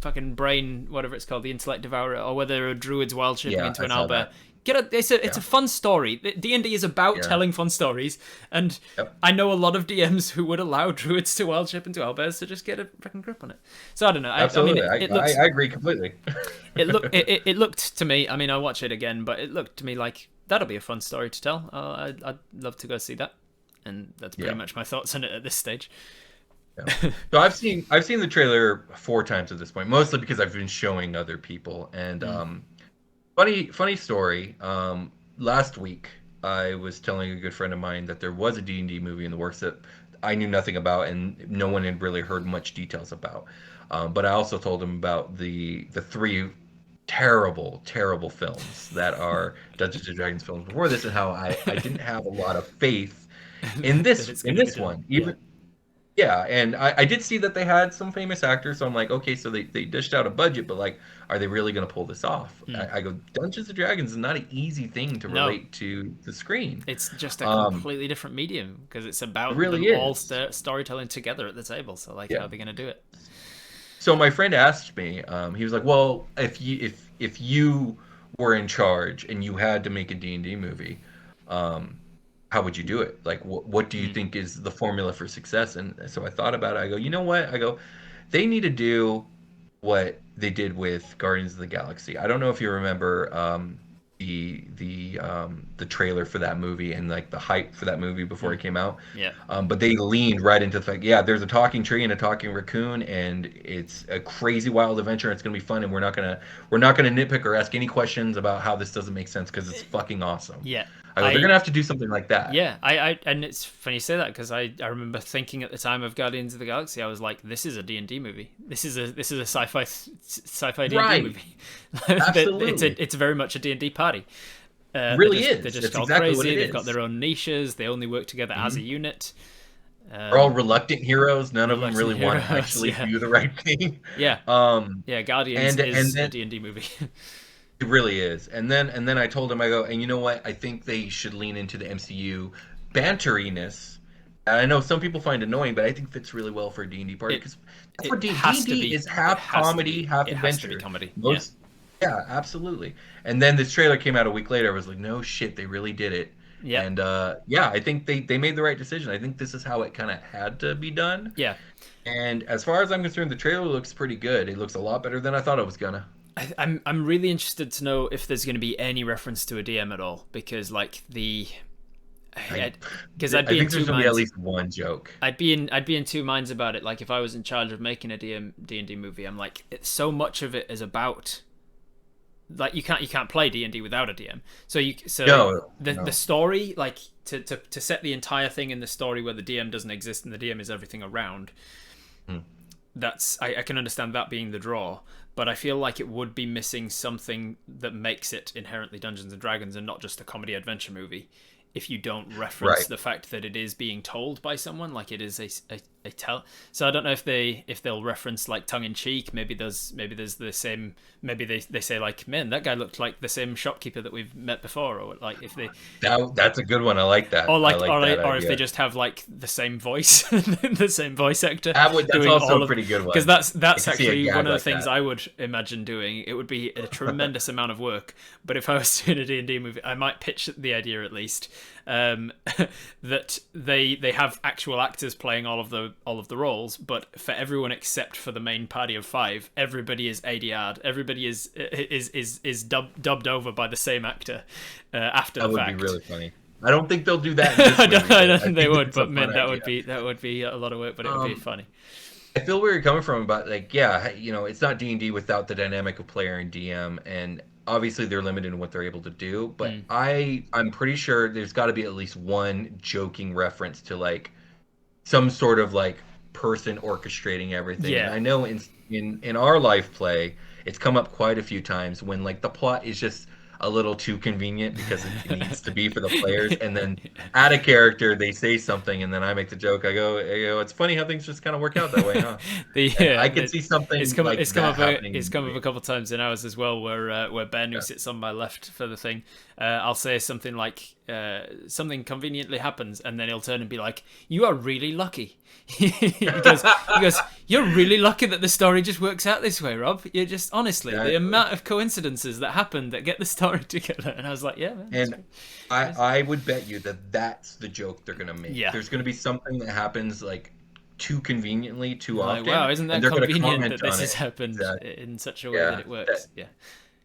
[SPEAKER 1] fucking brain, whatever it's called, the intellect devourer, or whether a druid's wild shaping into an owlbear. It's a fun story. D&D is about telling fun stories, and I know a lot of DMs who would allow druids to wild shape into owlbears, so just get a fucking grip on it. So I don't know.
[SPEAKER 2] Absolutely, I agree completely.
[SPEAKER 1] It looked to me. I mean, I'll watch it again, but it looked to me like that'll be a fun story to tell. I'd love to go see that, and that's pretty much my thoughts on it at this stage.
[SPEAKER 2] Yeah. So I've seen the trailer 4 times at this point, mostly because I've been showing other people. And funny story. Last week I was telling a good friend of mine that there was a D&D movie in the works that I knew nothing about and no one had really heard much details about. But I also told him about the three terrible, terrible films that are Dungeons and Dragons films before this, and how I didn't have a lot of faith in
[SPEAKER 1] that
[SPEAKER 2] this
[SPEAKER 1] it's
[SPEAKER 2] in
[SPEAKER 1] going to be
[SPEAKER 2] this
[SPEAKER 1] done.
[SPEAKER 2] one.
[SPEAKER 1] Yeah.
[SPEAKER 2] Even yeah, and I did see that they had some famous actors, so I'm like, okay, so they dished out a budget, but like, are they really going to pull this off?
[SPEAKER 1] Mm.
[SPEAKER 2] I go, Dungeons and Dragons is not an easy thing to
[SPEAKER 1] No,
[SPEAKER 2] relate to the screen.
[SPEAKER 1] it's just a
[SPEAKER 2] Um,
[SPEAKER 1] completely different medium because it's
[SPEAKER 2] it
[SPEAKER 1] about them
[SPEAKER 2] really
[SPEAKER 1] all
[SPEAKER 2] is.
[SPEAKER 1] storytelling together at the table. So like, how
[SPEAKER 2] Yeah.
[SPEAKER 1] are they going to do it?
[SPEAKER 2] So my friend asked me, he was like, well, if you were in charge and you had to make a D&D movie, um, how would you do it? Like, what do you
[SPEAKER 1] Mm.
[SPEAKER 2] think is the formula for success? And so I thought about it. I go, you know what? I go, they need to do what they did with Guardians of the Galaxy. I don't know if you remember the trailer for that movie and like the hype for that movie before
[SPEAKER 1] Mm.
[SPEAKER 2] it came out.
[SPEAKER 1] Yeah.
[SPEAKER 2] But they leaned right into the fact, yeah, there's a talking tree and a talking raccoon, and it's a crazy wild adventure. And it's gonna be fun, and we're not gonna nitpick or ask any questions about how this doesn't make sense because it's fucking awesome.
[SPEAKER 1] Yeah.
[SPEAKER 2] I go, they're
[SPEAKER 1] I
[SPEAKER 2] gonna have to do something like that.
[SPEAKER 1] Yeah, and it's funny you say that because I remember thinking at the time of Guardians of the Galaxy, I was like, this is a D&D movie. This is a sci-fi D&D
[SPEAKER 2] Right.
[SPEAKER 1] movie.
[SPEAKER 2] Absolutely.
[SPEAKER 1] It's very much a D&D party.
[SPEAKER 2] It really
[SPEAKER 1] They're
[SPEAKER 2] is.
[SPEAKER 1] just
[SPEAKER 2] That's
[SPEAKER 1] all
[SPEAKER 2] exactly what
[SPEAKER 1] crazy.
[SPEAKER 2] it
[SPEAKER 1] They've got
[SPEAKER 2] is.
[SPEAKER 1] their own niches. They only work together as a
[SPEAKER 2] Mhm.
[SPEAKER 1] unit.
[SPEAKER 2] They're all reluctant heroes. None of them
[SPEAKER 1] Reluctant
[SPEAKER 2] really want to
[SPEAKER 1] heroes.
[SPEAKER 2] actually
[SPEAKER 1] Yeah,
[SPEAKER 2] do the right thing.
[SPEAKER 1] yeah,
[SPEAKER 2] Um,
[SPEAKER 1] yeah. Guardians
[SPEAKER 2] and
[SPEAKER 1] is a
[SPEAKER 2] then
[SPEAKER 1] D&D movie.
[SPEAKER 2] it really is. And then I told him, I go, and you know what? I think they should lean into the MCU banteriness. And I know some people find annoying, but I think fits really well for a D&D party
[SPEAKER 1] it
[SPEAKER 2] because that's what
[SPEAKER 1] it has to
[SPEAKER 2] D&D
[SPEAKER 1] be.
[SPEAKER 2] is,
[SPEAKER 1] It
[SPEAKER 2] half
[SPEAKER 1] has to
[SPEAKER 2] comedy,
[SPEAKER 1] be.
[SPEAKER 2] half
[SPEAKER 1] It has to be
[SPEAKER 2] adventure.
[SPEAKER 1] comedy. Yeah,
[SPEAKER 2] Most Yeah, absolutely. And then this trailer came out a week later. I was like, no shit, they really did it.
[SPEAKER 1] yeah,
[SPEAKER 2] And yeah, I think they made the right decision. I think this is how it kind of had to be done.
[SPEAKER 1] yeah.
[SPEAKER 2] And as far as I'm concerned, the trailer looks pretty good. It looks a lot better than I thought it was gonna.
[SPEAKER 1] I'm really interested to know if there's going to be any reference to a DM at all because like
[SPEAKER 2] I,
[SPEAKER 1] because
[SPEAKER 2] I
[SPEAKER 1] I'd be in
[SPEAKER 2] think there's
[SPEAKER 1] two
[SPEAKER 2] gonna be at
[SPEAKER 1] minds.
[SPEAKER 2] least one joke.
[SPEAKER 1] I'd be in two minds about it. Like if I was in charge of making a D&D movie, I'm like so much of it is about like you can't play D&D without a DM.
[SPEAKER 2] No,
[SPEAKER 1] the
[SPEAKER 2] no.
[SPEAKER 1] story like to set the entire thing in the story where the DM doesn't exist and the DM is everything around.
[SPEAKER 2] Hmm.
[SPEAKER 1] That's I can understand that being the draw, but I feel like it would be missing something that makes it inherently Dungeons and Dragons and not just a comedy adventure movie if you don't reference
[SPEAKER 2] Right.
[SPEAKER 1] the fact that it is being told by someone, like it is a tell. So I don't know if they'll reference like tongue in cheek. Maybe there's the same. Maybe they say like, man, that guy looked like the same shopkeeper that we've met before, or like if they
[SPEAKER 2] That's a good one. I like that.
[SPEAKER 1] or
[SPEAKER 2] I
[SPEAKER 1] like
[SPEAKER 2] like that
[SPEAKER 1] or if they
[SPEAKER 2] idea.
[SPEAKER 1] just have like the same voice, the same voice actor
[SPEAKER 2] That's
[SPEAKER 1] doing
[SPEAKER 2] also
[SPEAKER 1] all
[SPEAKER 2] a
[SPEAKER 1] of
[SPEAKER 2] pretty good
[SPEAKER 1] because
[SPEAKER 2] one. I
[SPEAKER 1] that's
[SPEAKER 2] can see a
[SPEAKER 1] actually
[SPEAKER 2] gag
[SPEAKER 1] one of the
[SPEAKER 2] like
[SPEAKER 1] things
[SPEAKER 2] that.
[SPEAKER 1] I would imagine doing. It would be a tremendous amount of work, but if I was doing a D&D movie, I might pitch the idea at least that they have actual actors playing all of the roles, but for everyone except for the main party of five, everybody is ADR'd. Everybody is dubbed over by the same actor after
[SPEAKER 2] That
[SPEAKER 1] the
[SPEAKER 2] would be
[SPEAKER 1] fact.
[SPEAKER 2] really funny. I don't think they'll do that in this movie,
[SPEAKER 1] I
[SPEAKER 2] but
[SPEAKER 1] don't
[SPEAKER 2] I
[SPEAKER 1] think they
[SPEAKER 2] think
[SPEAKER 1] would,
[SPEAKER 2] it's a
[SPEAKER 1] but
[SPEAKER 2] fun
[SPEAKER 1] man, that
[SPEAKER 2] idea.
[SPEAKER 1] would be a lot of work, but it would be
[SPEAKER 2] Um,
[SPEAKER 1] funny.
[SPEAKER 2] I feel where you're coming from about like, yeah, it's not D&D without the dynamic of player and DM, and obviously they're limited in what they're able to do. But
[SPEAKER 1] Mm.
[SPEAKER 2] I'm pretty sure there's got to be at least one joking reference to like some sort of like person orchestrating everything. And
[SPEAKER 1] Yeah,
[SPEAKER 2] I know in our life play, it's come up quite a few times when like the plot is just a little too convenient because it needs to be for the players, and then add a character, they say something, and then I make the joke. I go, it's funny how things just kind of work out that way, huh?
[SPEAKER 1] the
[SPEAKER 2] And I could see
[SPEAKER 1] it's
[SPEAKER 2] something
[SPEAKER 1] come
[SPEAKER 2] like
[SPEAKER 1] it's come
[SPEAKER 2] that
[SPEAKER 1] up
[SPEAKER 2] happening
[SPEAKER 1] it's
[SPEAKER 2] in the
[SPEAKER 1] come up a
[SPEAKER 2] movie.
[SPEAKER 1] couple of times in ours as well, where Ben, who
[SPEAKER 2] Yeah.
[SPEAKER 1] sits on my left for the thing, I'll say something like something conveniently happens, and then he'll turn and be like, "You are really lucky." he goes, "You're really lucky that the story just works out this way, Rob. You're just honestly the
[SPEAKER 2] Exactly.
[SPEAKER 1] amount of coincidences that happen that get the story together." And I was like, "Yeah, man, that's
[SPEAKER 2] And
[SPEAKER 1] true."
[SPEAKER 2] I would bet you that that's the joke they're gonna make.
[SPEAKER 1] Yeah.
[SPEAKER 2] There's gonna be something that happens like too conveniently, too
[SPEAKER 1] Like,
[SPEAKER 2] often,
[SPEAKER 1] wow, isn't
[SPEAKER 2] and
[SPEAKER 1] that
[SPEAKER 2] they're gonna
[SPEAKER 1] convenient that
[SPEAKER 2] comment
[SPEAKER 1] this
[SPEAKER 2] on
[SPEAKER 1] has
[SPEAKER 2] it.
[SPEAKER 1] happened
[SPEAKER 2] Exactly.
[SPEAKER 1] in such a way that
[SPEAKER 2] Yeah.
[SPEAKER 1] it works? Yeah.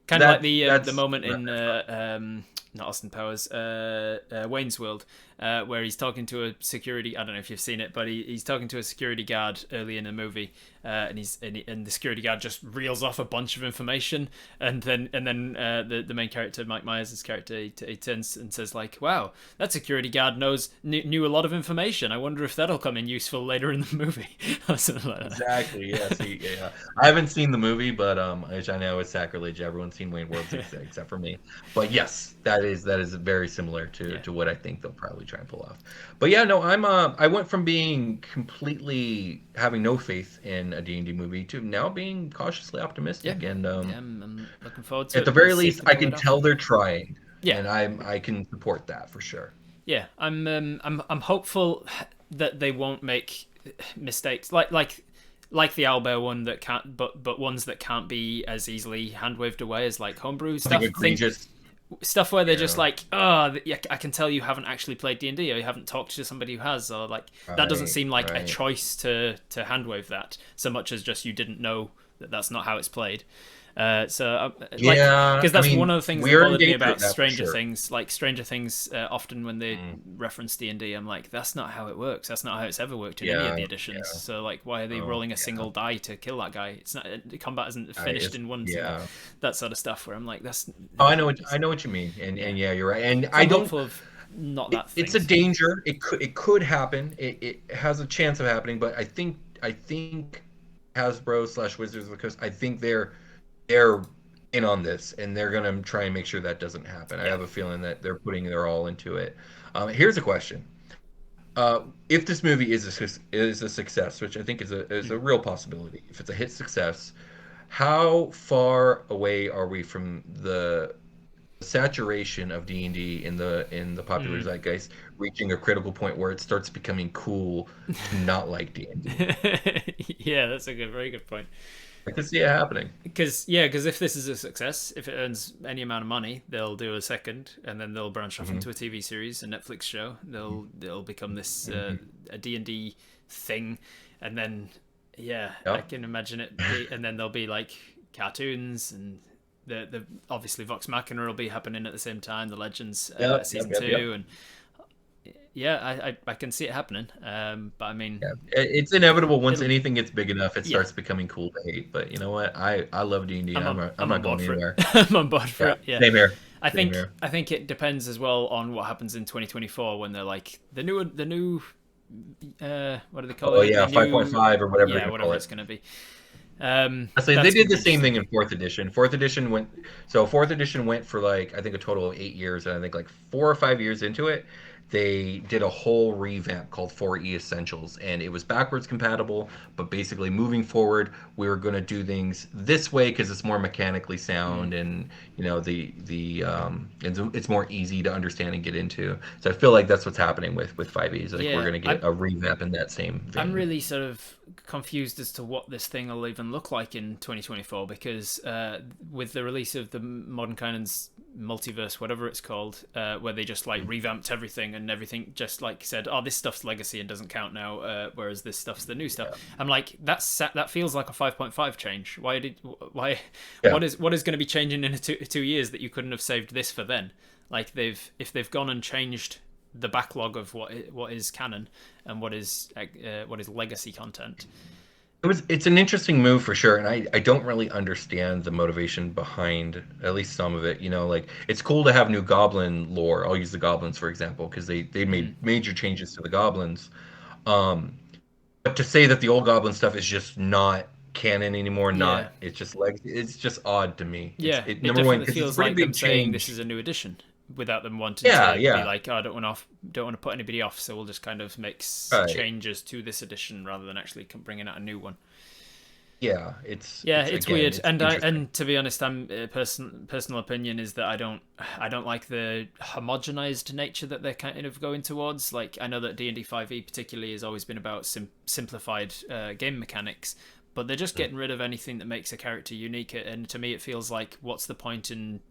[SPEAKER 1] Kind of like the
[SPEAKER 2] that's
[SPEAKER 1] moment in not Austin Powers, Wayne's World, where he's talking to a security. I don't know if you've seen it, but he's talking to a security guard early in the movie, and the security guard just reels off a bunch of information, and then the main character, Mike Myers' character, he turns and says like, "Wow, that security guard knew a lot of information. I wonder if that'll come in useful later in the movie." Or something like that.
[SPEAKER 2] exactly, yeah. See, yeah. I haven't seen the movie, but which I know is sacrilege. Everyone's seen Wayne World except for me. But yes, that is very similar to what I think they'll probably try and pull off. But yeah, no, I went from being completely having no faith in a D&D movie to now being cautiously optimistic.
[SPEAKER 1] Yeah.
[SPEAKER 2] And
[SPEAKER 1] I'm looking forward to
[SPEAKER 2] at
[SPEAKER 1] it.
[SPEAKER 2] the very
[SPEAKER 1] We'll see if
[SPEAKER 2] least,
[SPEAKER 1] they
[SPEAKER 2] I
[SPEAKER 1] pull
[SPEAKER 2] can
[SPEAKER 1] it off.
[SPEAKER 2] tell they're trying.
[SPEAKER 1] Yeah.
[SPEAKER 2] And I can support that for sure.
[SPEAKER 1] Yeah, I'm hopeful that they won't make mistakes like the owlbear one that can't, but ones that can't be as easily hand waved away as like homebrew stuff.
[SPEAKER 2] Like egregious.
[SPEAKER 1] Stuff where they're just like, oh, I can tell you haven't actually played D&D, or you haven't talked to somebody who has, or like that doesn't seem like a choice to hand wave that so much as just you didn't know that that's not how it's played. Because that's one of the things that bothered me about Stranger Things. Like Stranger Things, often when they reference D&D, I'm like, that's not how it works. That's not how it's ever worked in any of the editions. So like, why are they rolling a single die to kill that guy? It's not, combat isn't finished in one. That sort of stuff. Where I'm like, that's.
[SPEAKER 2] Oh, I know what you mean, and yeah, you're right. And
[SPEAKER 1] so
[SPEAKER 2] I don't.
[SPEAKER 1] Of not that.
[SPEAKER 2] It's a danger. It could happen. It has a chance of happening, but I think Hasbro / Wizards of the Coast, I think they're in on this, and they're gonna try and make sure that doesn't happen. I have a feeling that they're putting their all into it. Here's a question: if this movie is a success, which I think is a real possibility, if it's a hit success, how far away are we from the saturation of D&D in the popular zeitgeist reaching a critical point where it starts becoming cool to not like D&D?
[SPEAKER 1] Yeah, that's a very good point.
[SPEAKER 2] I can see it happening.
[SPEAKER 1] Because if this is a success, if it earns any amount of money, they'll do a second, and then they'll branch off into a TV series, a Netflix show. They'll become this a D&D thing, and then I can imagine it. And then there'll be like cartoons, and the obviously Vox Machina will be happening at the same time. The Legends season 2 and. Yeah, I can see it happening. But I mean,
[SPEAKER 2] it's inevitable. Once anything gets big enough, it starts becoming cool to hate. But you know what? I love D&D. I'm not going anywhere.
[SPEAKER 1] I'm on board for it. Yeah.
[SPEAKER 2] Same here.
[SPEAKER 1] I think it depends as well on what happens in 2024 when they're like the new what do they call it?
[SPEAKER 2] Oh yeah, 5.5 or whatever.
[SPEAKER 1] Yeah, whatever it's going to be.
[SPEAKER 2] They did the same thing in 4th edition. 4th edition went for like I think a total of 8 years, and I think like 4 or 5 years into it, they did a whole revamp called 4E Essentials, and it was backwards compatible, but basically moving forward, we were going to do things this way because it's more mechanically sound, and you know it's more easy to understand and get into. So I feel like that's what's happening with 5E. Like we're going to get a revamp in that same vein.
[SPEAKER 1] I'm really sort of confused as to what this thing will even look like in 2024 because with the release of the Modern Canon's multiverse, whatever it's called, where they just like revamped everything and everything just like said, oh, this stuff's legacy and doesn't count now, whereas this stuff's the new stuff. I'm like, that feels like a 5.5 change. Why what is going to be changing in 2 years that you couldn't have saved this for then? Like if they've gone and changed the backlog of what is canon and what is legacy content.
[SPEAKER 2] It's an interesting move for sure, and I don't really understand the motivation behind at least some of it. You know, like it's cool to have new goblin lore. I'll use the goblins for example because they made major changes to the goblins. But to say that the old goblin stuff is just not canon anymore, it's just it's just odd to me.
[SPEAKER 1] Yeah,
[SPEAKER 2] it
[SPEAKER 1] definitely feels like them saying this is a new edition without them wanting to be like, oh, I don't want to put anybody off, so we'll just kind of make changes to this edition rather than actually bringing out a new one.
[SPEAKER 2] Yeah, it's
[SPEAKER 1] weird, and to be honest, I'm personal opinion is that I don't like the homogenized nature that they're kind of going towards. Like I know that D&D 5e particularly has always been about simplified game mechanics, but they're just getting rid of anything that makes a character unique. And to me, it feels like what's the point in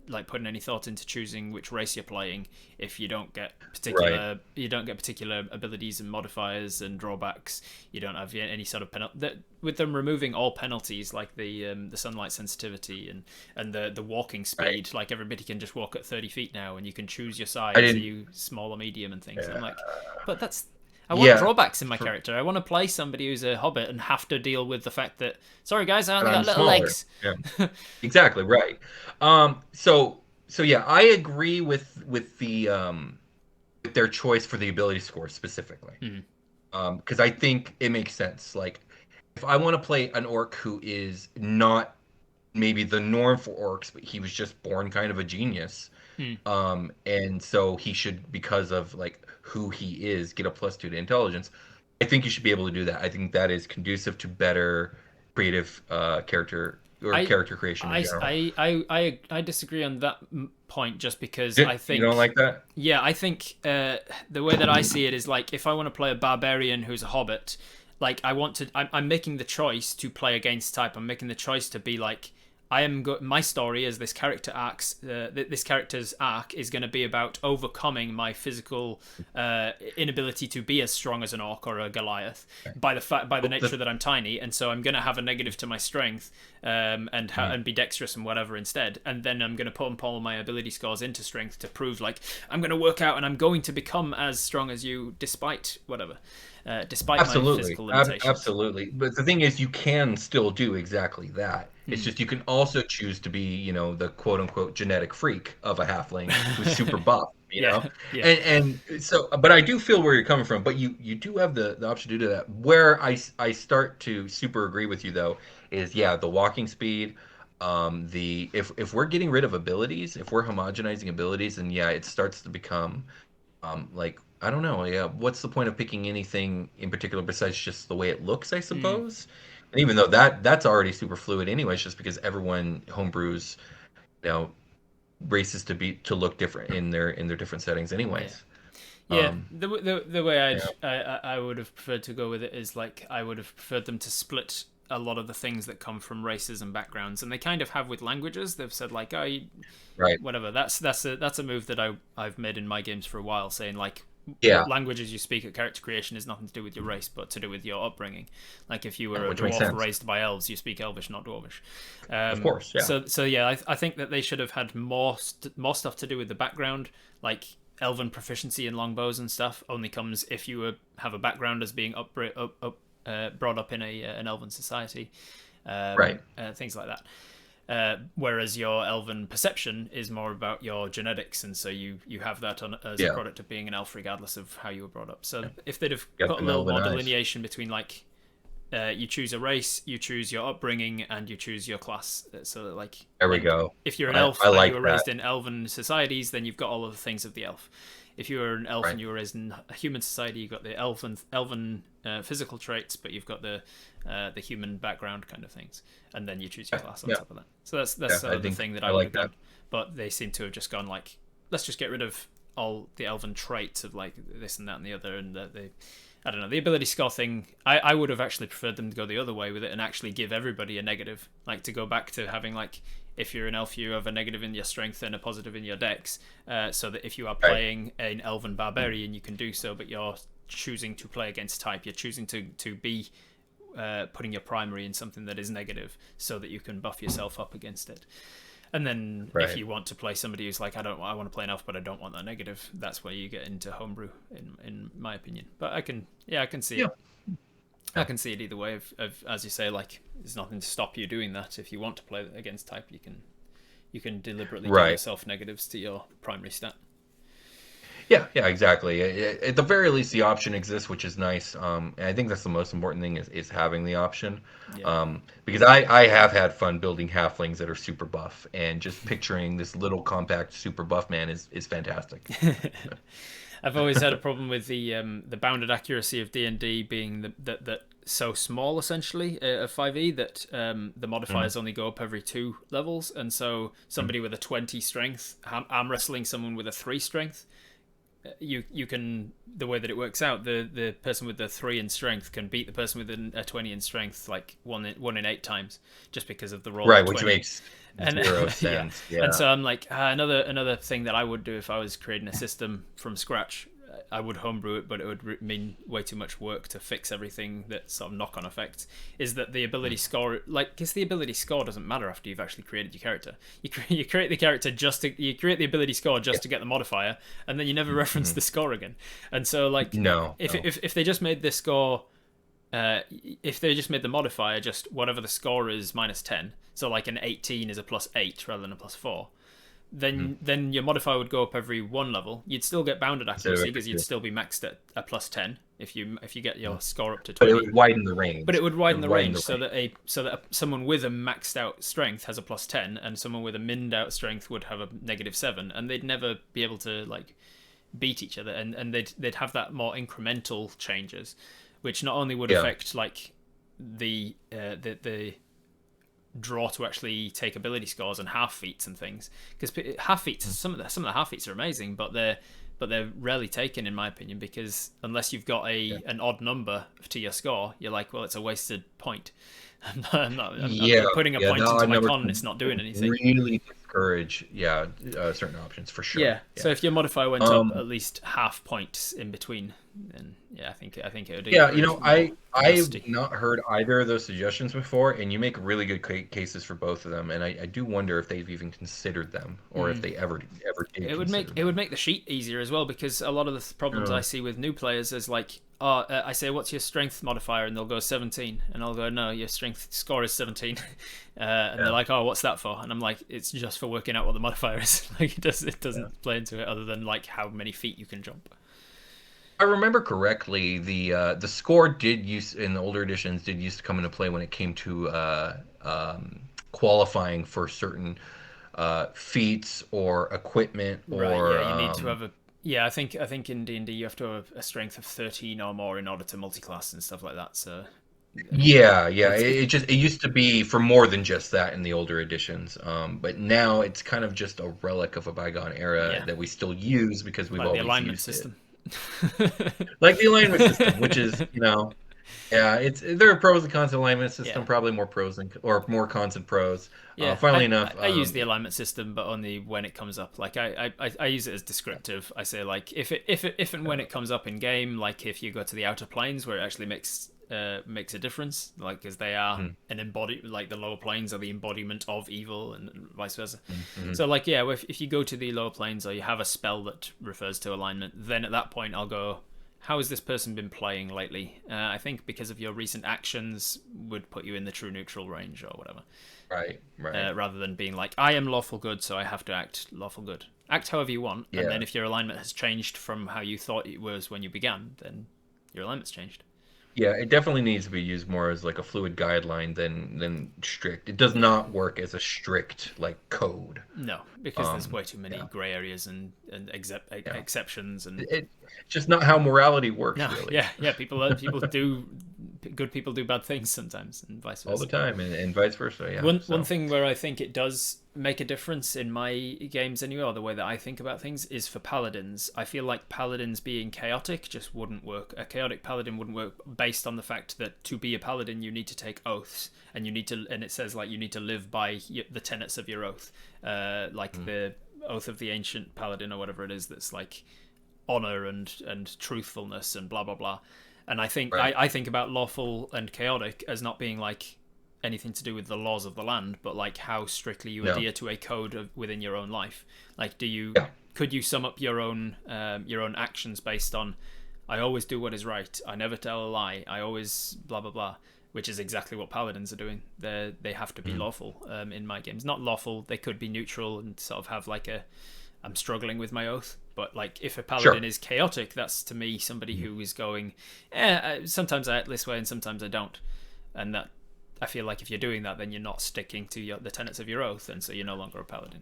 [SPEAKER 1] like putting any thought into choosing which race you're playing if you don't get
[SPEAKER 2] Right.
[SPEAKER 1] particular abilities and modifiers and drawbacks. You don't have any sort of penalty. With them removing all penalties like the sunlight sensitivity and the walking speed, like everybody can just walk at 30 feet now, and you can choose your
[SPEAKER 2] I
[SPEAKER 1] size. Are
[SPEAKER 2] didn't.
[SPEAKER 1] you small or medium and things?
[SPEAKER 2] Yeah.
[SPEAKER 1] I'm like, but that's I want
[SPEAKER 2] Yeah.
[SPEAKER 1] drawbacks in my
[SPEAKER 2] For,
[SPEAKER 1] character. I want to play somebody who's a hobbit and have to deal with the fact that, sorry guys, I
[SPEAKER 2] and
[SPEAKER 1] only
[SPEAKER 2] I'm
[SPEAKER 1] got little
[SPEAKER 2] smaller.
[SPEAKER 1] legs.
[SPEAKER 2] Yeah. Exactly. Right. So yeah, I agree with the with their choice for the ability score specifically.
[SPEAKER 1] Hmm.
[SPEAKER 2] Because I think it makes sense. Like, if I want to play an orc who is not maybe the norm for orcs, but he was just born kind of a genius,
[SPEAKER 1] Hmm.
[SPEAKER 2] and so he should, because of like who he is, get a +2 to intelligence. I think you should be able to do that. I think that is conducive to better creative character or
[SPEAKER 1] I,
[SPEAKER 2] character creation in general.
[SPEAKER 1] I disagree on that point just because I
[SPEAKER 2] You don't
[SPEAKER 1] think,
[SPEAKER 2] like that?
[SPEAKER 1] yeah, I think the way that I see it is like if I want to play a barbarian who's a hobbit, like I'm making the choice to play against type. I'm making the choice to be like my story as this this character's arc is going to be about overcoming my physical inability to be as strong as an orc or a Goliath by the nature that I'm tiny, and so I'm going to have a negative to my strength and be dexterous and whatever instead, and then I'm going to put all my ability scores into strength to prove like I'm going to work out and I'm going to become as strong as you despite whatever. Despite my
[SPEAKER 2] Absolutely.
[SPEAKER 1] physical limitations.
[SPEAKER 2] Absolutely. But the thing is, you can still do exactly that. It's
[SPEAKER 1] Hmm.
[SPEAKER 2] just you can also choose to be, the quote unquote genetic freak of a halfling who's super buff, you
[SPEAKER 1] Yeah,
[SPEAKER 2] know?
[SPEAKER 1] yeah.
[SPEAKER 2] And so, but I do feel where you're coming from, but you do have the option to do that. Where I start to super agree with you though is, yeah, the walking speed, if we're getting rid of abilities, if we're homogenizing abilities, then yeah, it starts to become like, I don't know, yeah, what's the point of picking anything in particular besides just the way it looks, I
[SPEAKER 1] Hmm.
[SPEAKER 2] suppose? And even though that's already super fluid anyways, just because everyone homebrews, you know, races to look different in their different settings
[SPEAKER 1] Yeah.
[SPEAKER 2] anyways.
[SPEAKER 1] Yeah,
[SPEAKER 2] Um,
[SPEAKER 1] the way
[SPEAKER 2] yeah,
[SPEAKER 1] I would have preferred to go with it is like I would have preferred them to split a lot of the things that come from races and backgrounds, and they kind of have with languages. They've said like, oh,
[SPEAKER 2] right.
[SPEAKER 1] whatever. That's a move that I've made in my games for a while, saying like what
[SPEAKER 2] Yeah,
[SPEAKER 1] languages you speak at character creation is nothing to do with your race, but to do with your upbringing. Like if you
[SPEAKER 2] yeah,
[SPEAKER 1] were a
[SPEAKER 2] which makes
[SPEAKER 1] dwarf
[SPEAKER 2] sense.
[SPEAKER 1] raised by elves, you speak Elvish, not Dwarvish.
[SPEAKER 2] Of course, yeah.
[SPEAKER 1] So yeah, I think that they should have had more stuff to do with the background, like elven proficiency in longbows and stuff only comes if you have a background as being brought up in an elven society,
[SPEAKER 2] Right.
[SPEAKER 1] things like that. Whereas your elven perception is more about your genetics, and so you have that as a
[SPEAKER 2] Yeah.
[SPEAKER 1] product of being an elf, regardless of how you were brought up. So if they'd have
[SPEAKER 2] Got
[SPEAKER 1] put a
[SPEAKER 2] them
[SPEAKER 1] little
[SPEAKER 2] elven
[SPEAKER 1] more
[SPEAKER 2] eyes.
[SPEAKER 1] delineation between like you choose a race, you choose your upbringing, and you choose your class. So that,
[SPEAKER 2] There we
[SPEAKER 1] like
[SPEAKER 2] go.
[SPEAKER 1] if you're an
[SPEAKER 2] I
[SPEAKER 1] elf and you
[SPEAKER 2] like
[SPEAKER 1] were
[SPEAKER 2] that.
[SPEAKER 1] raised in elven societies, then you've got all of the things of the elf. If you were an elf
[SPEAKER 2] Right.
[SPEAKER 1] and you were raised in a human society, you've got the elven physical traits, but you've got the human background kind of things, and then you choose your
[SPEAKER 2] Yeah.
[SPEAKER 1] class on
[SPEAKER 2] Yeah.
[SPEAKER 1] top of that. So that's
[SPEAKER 2] Yeah.
[SPEAKER 1] sort
[SPEAKER 2] I
[SPEAKER 1] of the
[SPEAKER 2] think
[SPEAKER 1] thing that
[SPEAKER 2] I
[SPEAKER 1] I would
[SPEAKER 2] like
[SPEAKER 1] have
[SPEAKER 2] that.
[SPEAKER 1] done. But they seem to have just gone like, let's just get rid of all the elven traits of like this and that and the other, and they I don't know, the ability score thing. I would have actually preferred them to go the other way with it and actually give everybody a negative, like to go back to having like if you're an elf, you have a negative in your strength and a positive in your dex, so that if you are
[SPEAKER 2] Right.
[SPEAKER 1] playing an elven barbarian, you can do so, but you're choosing to play against type. You're choosing to be putting your primary in something that is negative, so that you can buff yourself up against it. And then if
[SPEAKER 2] Right.
[SPEAKER 1] you want to play somebody who's like, I want to play an elf, but I don't want that negative, that's where you get into homebrew, in my opinion. But I can see
[SPEAKER 2] Yeah.
[SPEAKER 1] it. I can see it either way. Of as you say, like there's nothing to stop you doing that. If you want to play against type, you can deliberately give
[SPEAKER 2] Right.
[SPEAKER 1] yourself negatives to your primary stat.
[SPEAKER 2] Yeah, yeah, exactly. At the very least, the option exists, which is nice. And I think that's the most important thing is having the option.
[SPEAKER 1] Yeah.
[SPEAKER 2] Because I have had fun building halflings that are super buff, and just picturing this little compact super buff man is fantastic.
[SPEAKER 1] I've always had a problem with the bounded accuracy of D&D being that so small essentially of 5e that the
[SPEAKER 2] Mm,
[SPEAKER 1] modifiers only go up every 2 levels, and so
[SPEAKER 2] mm.
[SPEAKER 1] somebody with a 20 strength arm wrestling someone with a 3 strength you can, the way that it works out, the person with the 3 in strength can beat the person with a 20 in strength like 1 in 8 times, just because of the roll
[SPEAKER 2] Right,
[SPEAKER 1] of
[SPEAKER 2] which
[SPEAKER 1] 20.
[SPEAKER 2] makes
[SPEAKER 1] And
[SPEAKER 2] 0
[SPEAKER 1] yeah,
[SPEAKER 2] sense. Yeah.
[SPEAKER 1] and so I'm like, another thing that I would do if I was creating a system from scratch, I would homebrew it, but it would mean way too much work to fix everything that sort of knock-on effects. Is that the ability score? Like, because the ability score doesn't matter after you've actually created your character. You create the character you create the ability score just to get the modifier, and then you never reference the score again. And so, like,
[SPEAKER 2] No.
[SPEAKER 1] if they just made this score, if they just made the modifier just whatever the score is minus 10, so like an 18 is a +8 rather than a +4, then your modifier would go up every 1 level. You'd still get bounded accuracy because you'd still be maxed at a +10 if you get your score up to 20.
[SPEAKER 2] But it would widen the range.
[SPEAKER 1] But it would widen the range so that someone with a maxed out strength has a +10, and someone with a minned out strength would have a -7, and they'd never be able to like beat each other, and they'd have that more incremental changes, which not only would affect like the draw to actually take ability scores and half feats and things, because half feats, some of the half feats are amazing, but they're rarely taken in my opinion, because unless you've got an odd number to your score, you're like, well, it's a wasted point. I'm not putting a point into my con, it's not doing anything.
[SPEAKER 2] Really discourage certain options for sure.
[SPEAKER 1] Yeah. So if your modifier went up at least half points in between, then I think it would.
[SPEAKER 2] Yeah, I've not heard either of those suggestions before, and you make really good cases for both of them, and I do wonder if they've even considered them, or if they ever did.
[SPEAKER 1] It would make the sheet easier as well, because a lot of the problems I see with new players is like, I say, what's your strength modifier, and they'll go 17, and I'll go, no, your strength score is 17, and they're like, oh, what's that for? And I'm like, it's just for working out what the modifier is. Like, it doesn't play into it other than like how many feet you can jump.
[SPEAKER 2] I remember correctly, the score did use in the older editions did used to come into play when it came to qualifying for certain feats or equipment, or
[SPEAKER 1] you need to have a. Yeah, I think in D&D you have to have a strength of 13 or more in order to multiclass and stuff like that. So
[SPEAKER 2] it used to be for more than just that in the older editions, but now it's kind of just a relic of a bygone era that we still use because we've always
[SPEAKER 1] the alignment
[SPEAKER 2] used
[SPEAKER 1] system.
[SPEAKER 2] Like the alignment system, which is there are pros and cons to alignment system, probably more pros or more cons than pros. Funnily enough,
[SPEAKER 1] I use the alignment system, but only when it comes up. Like I use it as descriptive. I say like if and when it comes up in game, like if you go to the outer planes where it actually makes a difference, like because they are like the lower planes are the embodiment of evil and vice versa. So like if you go to the lower planes or you have a spell that refers to alignment, then at that point I'll go, how has this person been playing lately? I think because of your recent actions would put you in the true neutral range or whatever.
[SPEAKER 2] Right.
[SPEAKER 1] Rather than being like, I am lawful good, so I have to act lawful good. Act however you want, and then if your alignment has changed from how you thought it was when you began, then your alignment's changed.
[SPEAKER 2] Yeah, it definitely needs to be used more as like a fluid guideline than strict. It does not work as a strict like code.
[SPEAKER 1] No, because there's way too many gray areas and exceptions, and
[SPEAKER 2] it's just not how morality works.
[SPEAKER 1] No,
[SPEAKER 2] really.
[SPEAKER 1] Yeah. People do good people do bad things sometimes, and vice versa.
[SPEAKER 2] All the time, and vice versa. Yeah.
[SPEAKER 1] One thing where I think it does make a difference in my games anyway, or the way that I think about things, is for paladins. I feel like paladins being chaotic just wouldn't work. A chaotic paladin wouldn't work based on the fact that to be a paladin you need to take oaths, and it says like you need to live by the tenets of your oath, the oath of the ancient paladin or whatever it is, that's like honor and truthfulness and blah blah blah. And I think I think about lawful and chaotic as not being like anything to do with the laws of the land, but like how strictly you adhere to a code within your own life. Like, could you sum up your own actions based on, I always do what is right, I never tell a lie, I always blah blah blah, which is exactly what paladins are doing. They have to be lawful in my games. Not lawful, they could be neutral and sort of have like I'm struggling with my oath. But like, if a paladin is chaotic, that's to me somebody who is going, sometimes I act this way and sometimes I don't, and that I feel like if you're doing that, then you're not sticking to the tenets of your oath, and so you're no longer a paladin.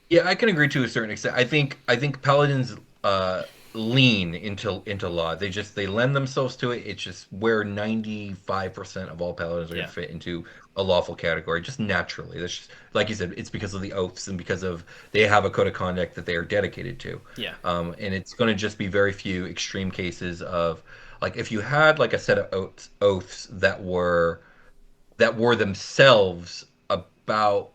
[SPEAKER 2] Yeah, I can agree to a certain extent. I think paladins lean into law. They lend themselves to it. It's just where 95% of all paladins are going
[SPEAKER 1] Yeah.
[SPEAKER 2] to fit into a lawful category, just naturally. That's just, like you said, it's because of the oaths and because of they have a code of conduct that they are dedicated to.
[SPEAKER 1] Yeah.
[SPEAKER 2] And it's going to just be very few extreme cases of like if you had like a set of oaths that were themselves about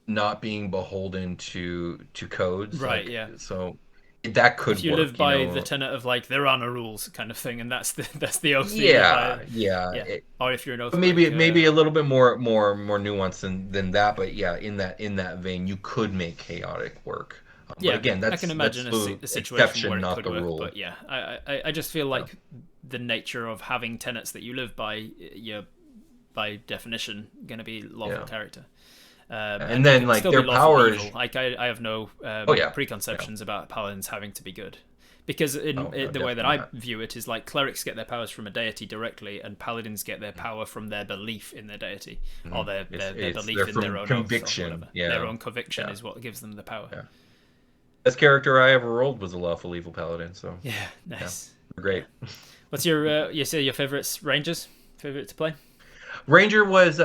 [SPEAKER 2] not being beholden to codes,
[SPEAKER 1] Right.
[SPEAKER 2] like
[SPEAKER 1] Yeah.
[SPEAKER 2] so that
[SPEAKER 1] If
[SPEAKER 2] could
[SPEAKER 1] you live
[SPEAKER 2] work, you
[SPEAKER 1] by the
[SPEAKER 2] know.
[SPEAKER 1] tenet of like there are no rules kind of thing, and that's the oath that you live by.
[SPEAKER 2] Yeah, yeah.
[SPEAKER 1] Yeah. Or if you're an oath
[SPEAKER 2] Maybe
[SPEAKER 1] breaker.
[SPEAKER 2] a little bit more nuanced than that, but yeah, in that vein, you could make chaotic work. But
[SPEAKER 1] Yeah,
[SPEAKER 2] again,
[SPEAKER 1] I can
[SPEAKER 2] that's
[SPEAKER 1] imagine
[SPEAKER 2] the
[SPEAKER 1] a situation where
[SPEAKER 2] exception,
[SPEAKER 1] it
[SPEAKER 2] not
[SPEAKER 1] could
[SPEAKER 2] the
[SPEAKER 1] work,
[SPEAKER 2] rule.
[SPEAKER 1] but yeah, I just feel like the nature of having tenets that you live by, you're by definition going to be lawful
[SPEAKER 2] Yeah.
[SPEAKER 1] character.
[SPEAKER 2] And
[SPEAKER 1] And they
[SPEAKER 2] then
[SPEAKER 1] can
[SPEAKER 2] like
[SPEAKER 1] still be
[SPEAKER 2] their
[SPEAKER 1] lawful
[SPEAKER 2] powers.
[SPEAKER 1] evil. Like I have no
[SPEAKER 2] Oh yeah, yeah.
[SPEAKER 1] preconceptions about paladins having to be good, because
[SPEAKER 2] Oh no,
[SPEAKER 1] the way that
[SPEAKER 2] definitely
[SPEAKER 1] I
[SPEAKER 2] not.
[SPEAKER 1] view it is like clerics get their powers from a deity directly, and paladins get their power from their belief in their deity, or their
[SPEAKER 2] It's
[SPEAKER 1] belief
[SPEAKER 2] they're
[SPEAKER 1] in their
[SPEAKER 2] from
[SPEAKER 1] own oath or
[SPEAKER 2] conviction.
[SPEAKER 1] whatever. Their
[SPEAKER 2] Yeah,
[SPEAKER 1] own conviction
[SPEAKER 2] yeah,
[SPEAKER 1] is what gives them the power.
[SPEAKER 2] yeah. Best character I ever rolled was a lawful evil paladin. So
[SPEAKER 1] Yeah,
[SPEAKER 2] yeah,
[SPEAKER 1] nice.
[SPEAKER 2] they're
[SPEAKER 1] Yeah.
[SPEAKER 2] great.
[SPEAKER 1] What's your you say your favorites rangers? Favorite to play?
[SPEAKER 2] Ranger was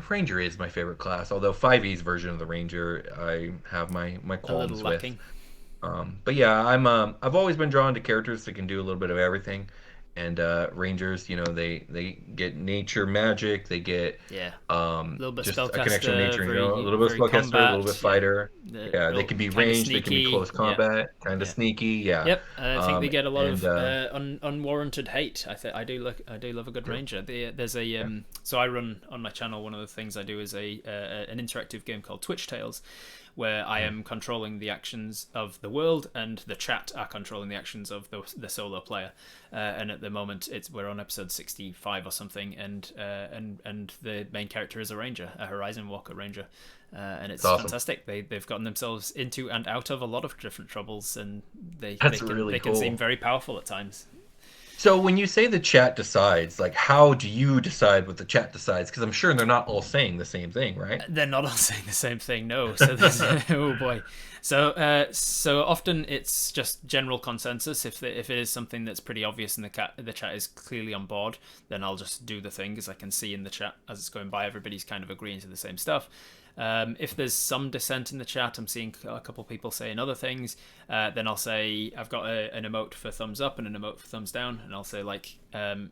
[SPEAKER 2] Ranger is my favorite class. Although 5e's version of the Ranger, I have my
[SPEAKER 1] A little
[SPEAKER 2] qualms with.
[SPEAKER 1] lacking.
[SPEAKER 2] But yeah, I've always been drawn to characters that can do a little bit of everything, and Rangers, you know, they get nature magic, they get
[SPEAKER 1] Yeah. A little bit
[SPEAKER 2] just a connection with
[SPEAKER 1] spellcaster,
[SPEAKER 2] nature, you know, a
[SPEAKER 1] very
[SPEAKER 2] little bit of
[SPEAKER 1] very
[SPEAKER 2] spellcaster, a little bit
[SPEAKER 1] combat. Yeah.
[SPEAKER 2] fighter.
[SPEAKER 1] The
[SPEAKER 2] Yeah, they
[SPEAKER 1] real
[SPEAKER 2] can be
[SPEAKER 1] kind of
[SPEAKER 2] ranged, they can be
[SPEAKER 1] sneaky.
[SPEAKER 2] close
[SPEAKER 1] Yeah.
[SPEAKER 2] combat, kind of
[SPEAKER 1] Yeah.
[SPEAKER 2] sneaky. Yeah,
[SPEAKER 1] Yep, I think they get a lot
[SPEAKER 2] and
[SPEAKER 1] of unwarranted hate. I do love a good ranger. There's a so I run on my channel. One of the things I do is an interactive game called Twitch Tales, where I am controlling the actions of the world, and the chat are controlling the actions of the solo player. And at the moment, we're on episode 65 or something, and the main character is a ranger, a Horizon Walker ranger. And it's
[SPEAKER 2] awesome.
[SPEAKER 1] fantastic. They've gotten themselves into and out of a lot of different troubles, and
[SPEAKER 2] That's really
[SPEAKER 1] they can seem
[SPEAKER 2] cool.
[SPEAKER 1] very powerful at times.
[SPEAKER 2] So when you say the chat decides, like, how do you decide what the chat decides? Because I'm sure they're not all saying the same thing, right?
[SPEAKER 1] They're not all saying the same thing, no. So oh boy. So often it's just general consensus. If it is something that's pretty obvious and the chat is clearly on board, then I'll just do the thing, because I can see in the chat as it's going by, everybody's kind of agreeing to the same stuff. If there's some dissent in the chat, I'm seeing a couple people saying other things, then I'll say I've got an emote for thumbs up and an emote for thumbs down, and I'll say like,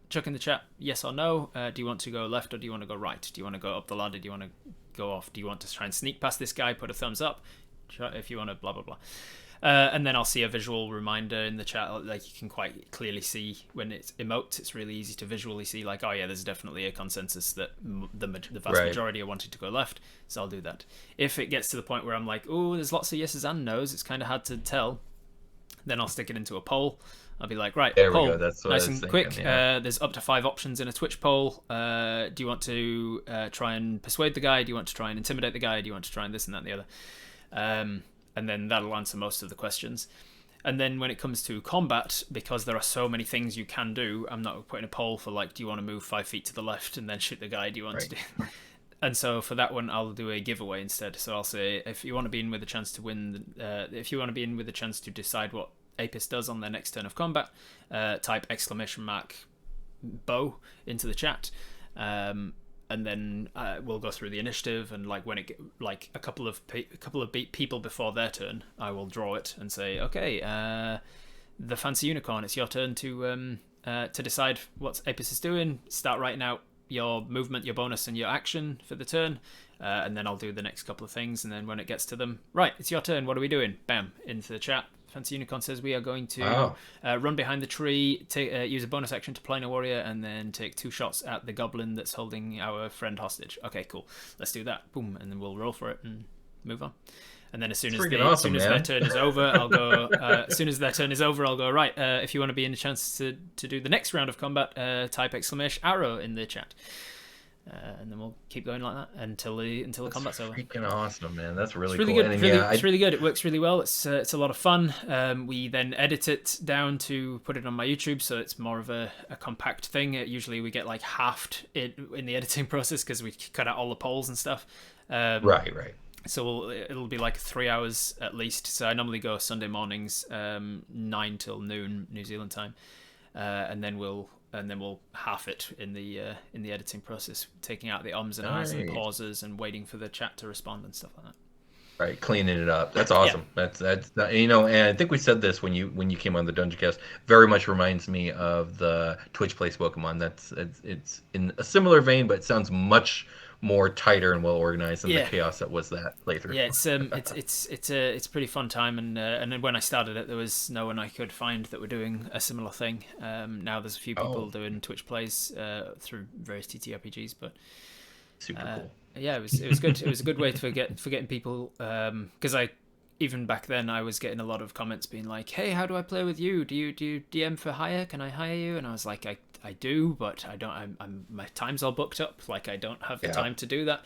[SPEAKER 1] chuck in the chat yes or no. Do you want to go left or do you want to go right? Do you want to go up the ladder? Do you want to go off? Do you want to try and sneak past this guy? Put a thumbs up. If you want to blah blah blah. And then I'll see a visual reminder in the chat. Like, you can quite clearly see when it's emotes, it's really easy to visually see, like, oh yeah, there's definitely a consensus that the vast
[SPEAKER 2] Right.
[SPEAKER 1] majority are wanting to go left, so I'll do that. If it gets to the point where I'm like, oh, there's lots of yeses and nos, it's kind of hard to tell, then I'll stick it into a poll. I'll be like, right,
[SPEAKER 2] There we
[SPEAKER 1] poll,
[SPEAKER 2] go. That's what I
[SPEAKER 1] nice
[SPEAKER 2] was
[SPEAKER 1] and
[SPEAKER 2] thinking.
[SPEAKER 1] quick.
[SPEAKER 2] Yeah.
[SPEAKER 1] There's up to 5 options in a Twitch poll. Do you want to try and persuade the guy? Do you want to try and intimidate the guy? Do you want to try and this and that and the other? And then that'll answer most of the questions. And then when it comes to combat, because there are so many things you can do, I'm not putting a poll for like, do you want to move 5 feet to the left and then shoot the guy? Do you want to do? And so for that one, I'll do a giveaway instead. So I'll say, if you want to be in with a chance to win, if you want to be in with a chance to decide what Apis does on their next turn of combat, type !bow into the chat. And then we'll go through the initiative, and like when it like a couple of people before their turn, I will draw it and say, okay, the fancy unicorn, it's your turn to decide what Apis is doing. Start writing out your movement, your bonus, and your action for the turn, and then I'll do the next couple of things. And then when it gets to them, right, it's your turn. What are we doing? Bam, into the chat. Fancy Unicorn says we are going to run behind the tree, use a bonus action to plane a warrior, and then take 2 shots at the goblin that's holding our friend hostage. Okay, cool. Let's do that. Boom, and then we'll roll for it and move on. And then as soon as their turn is over, I'll go. As soon as their turn is over, I'll go right. If you want to be in a chance to do the next round of combat, type !arrow in the chat. And then we'll keep going like that until the combat's over.
[SPEAKER 2] Freaking awesome, man! That's really,
[SPEAKER 1] it's really
[SPEAKER 2] cool.
[SPEAKER 1] good.
[SPEAKER 2] And
[SPEAKER 1] It's really good. It works really well. It's a lot of fun. We then edit it down to put it on my YouTube, so it's more of a compact thing. Usually we get like halved in the editing process because we cut out all the polls and stuff.
[SPEAKER 2] Right.
[SPEAKER 1] So it'll be like 3 hours at least. So I normally go Sunday mornings, 9 till noon New Zealand time, and then we'll half it in the editing process, taking out the ums and ahs and
[SPEAKER 2] Nice.
[SPEAKER 1] pauses and waiting for the chat to respond and stuff like that.
[SPEAKER 2] Right, cleaning it up. That's
[SPEAKER 1] Yeah,
[SPEAKER 2] awesome. That's and I think we said this when you came on the DungeonCast. Very much reminds me of the Twitch Plays Pokemon. It's in a similar vein, but it sounds much more tighter and well organized than the
[SPEAKER 1] yeah.
[SPEAKER 2] chaos that was that playthrough.
[SPEAKER 1] Yeah, it's a pretty fun time, and then when I started it, there was no one I could find that were doing a similar thing. Now there's a few people
[SPEAKER 2] Oh,
[SPEAKER 1] doing Twitch plays through various TTRPGs, but
[SPEAKER 2] super cool.
[SPEAKER 1] yeah, it was good. It was a good way for getting people, because I even back then I was getting a lot of comments being like, "Hey, how do I play with you? Do you DM for hire? Can I hire you?" And I was like, I do, but I don't. My time's all booked up. Like I don't have the
[SPEAKER 2] Yeah.
[SPEAKER 1] time to do that.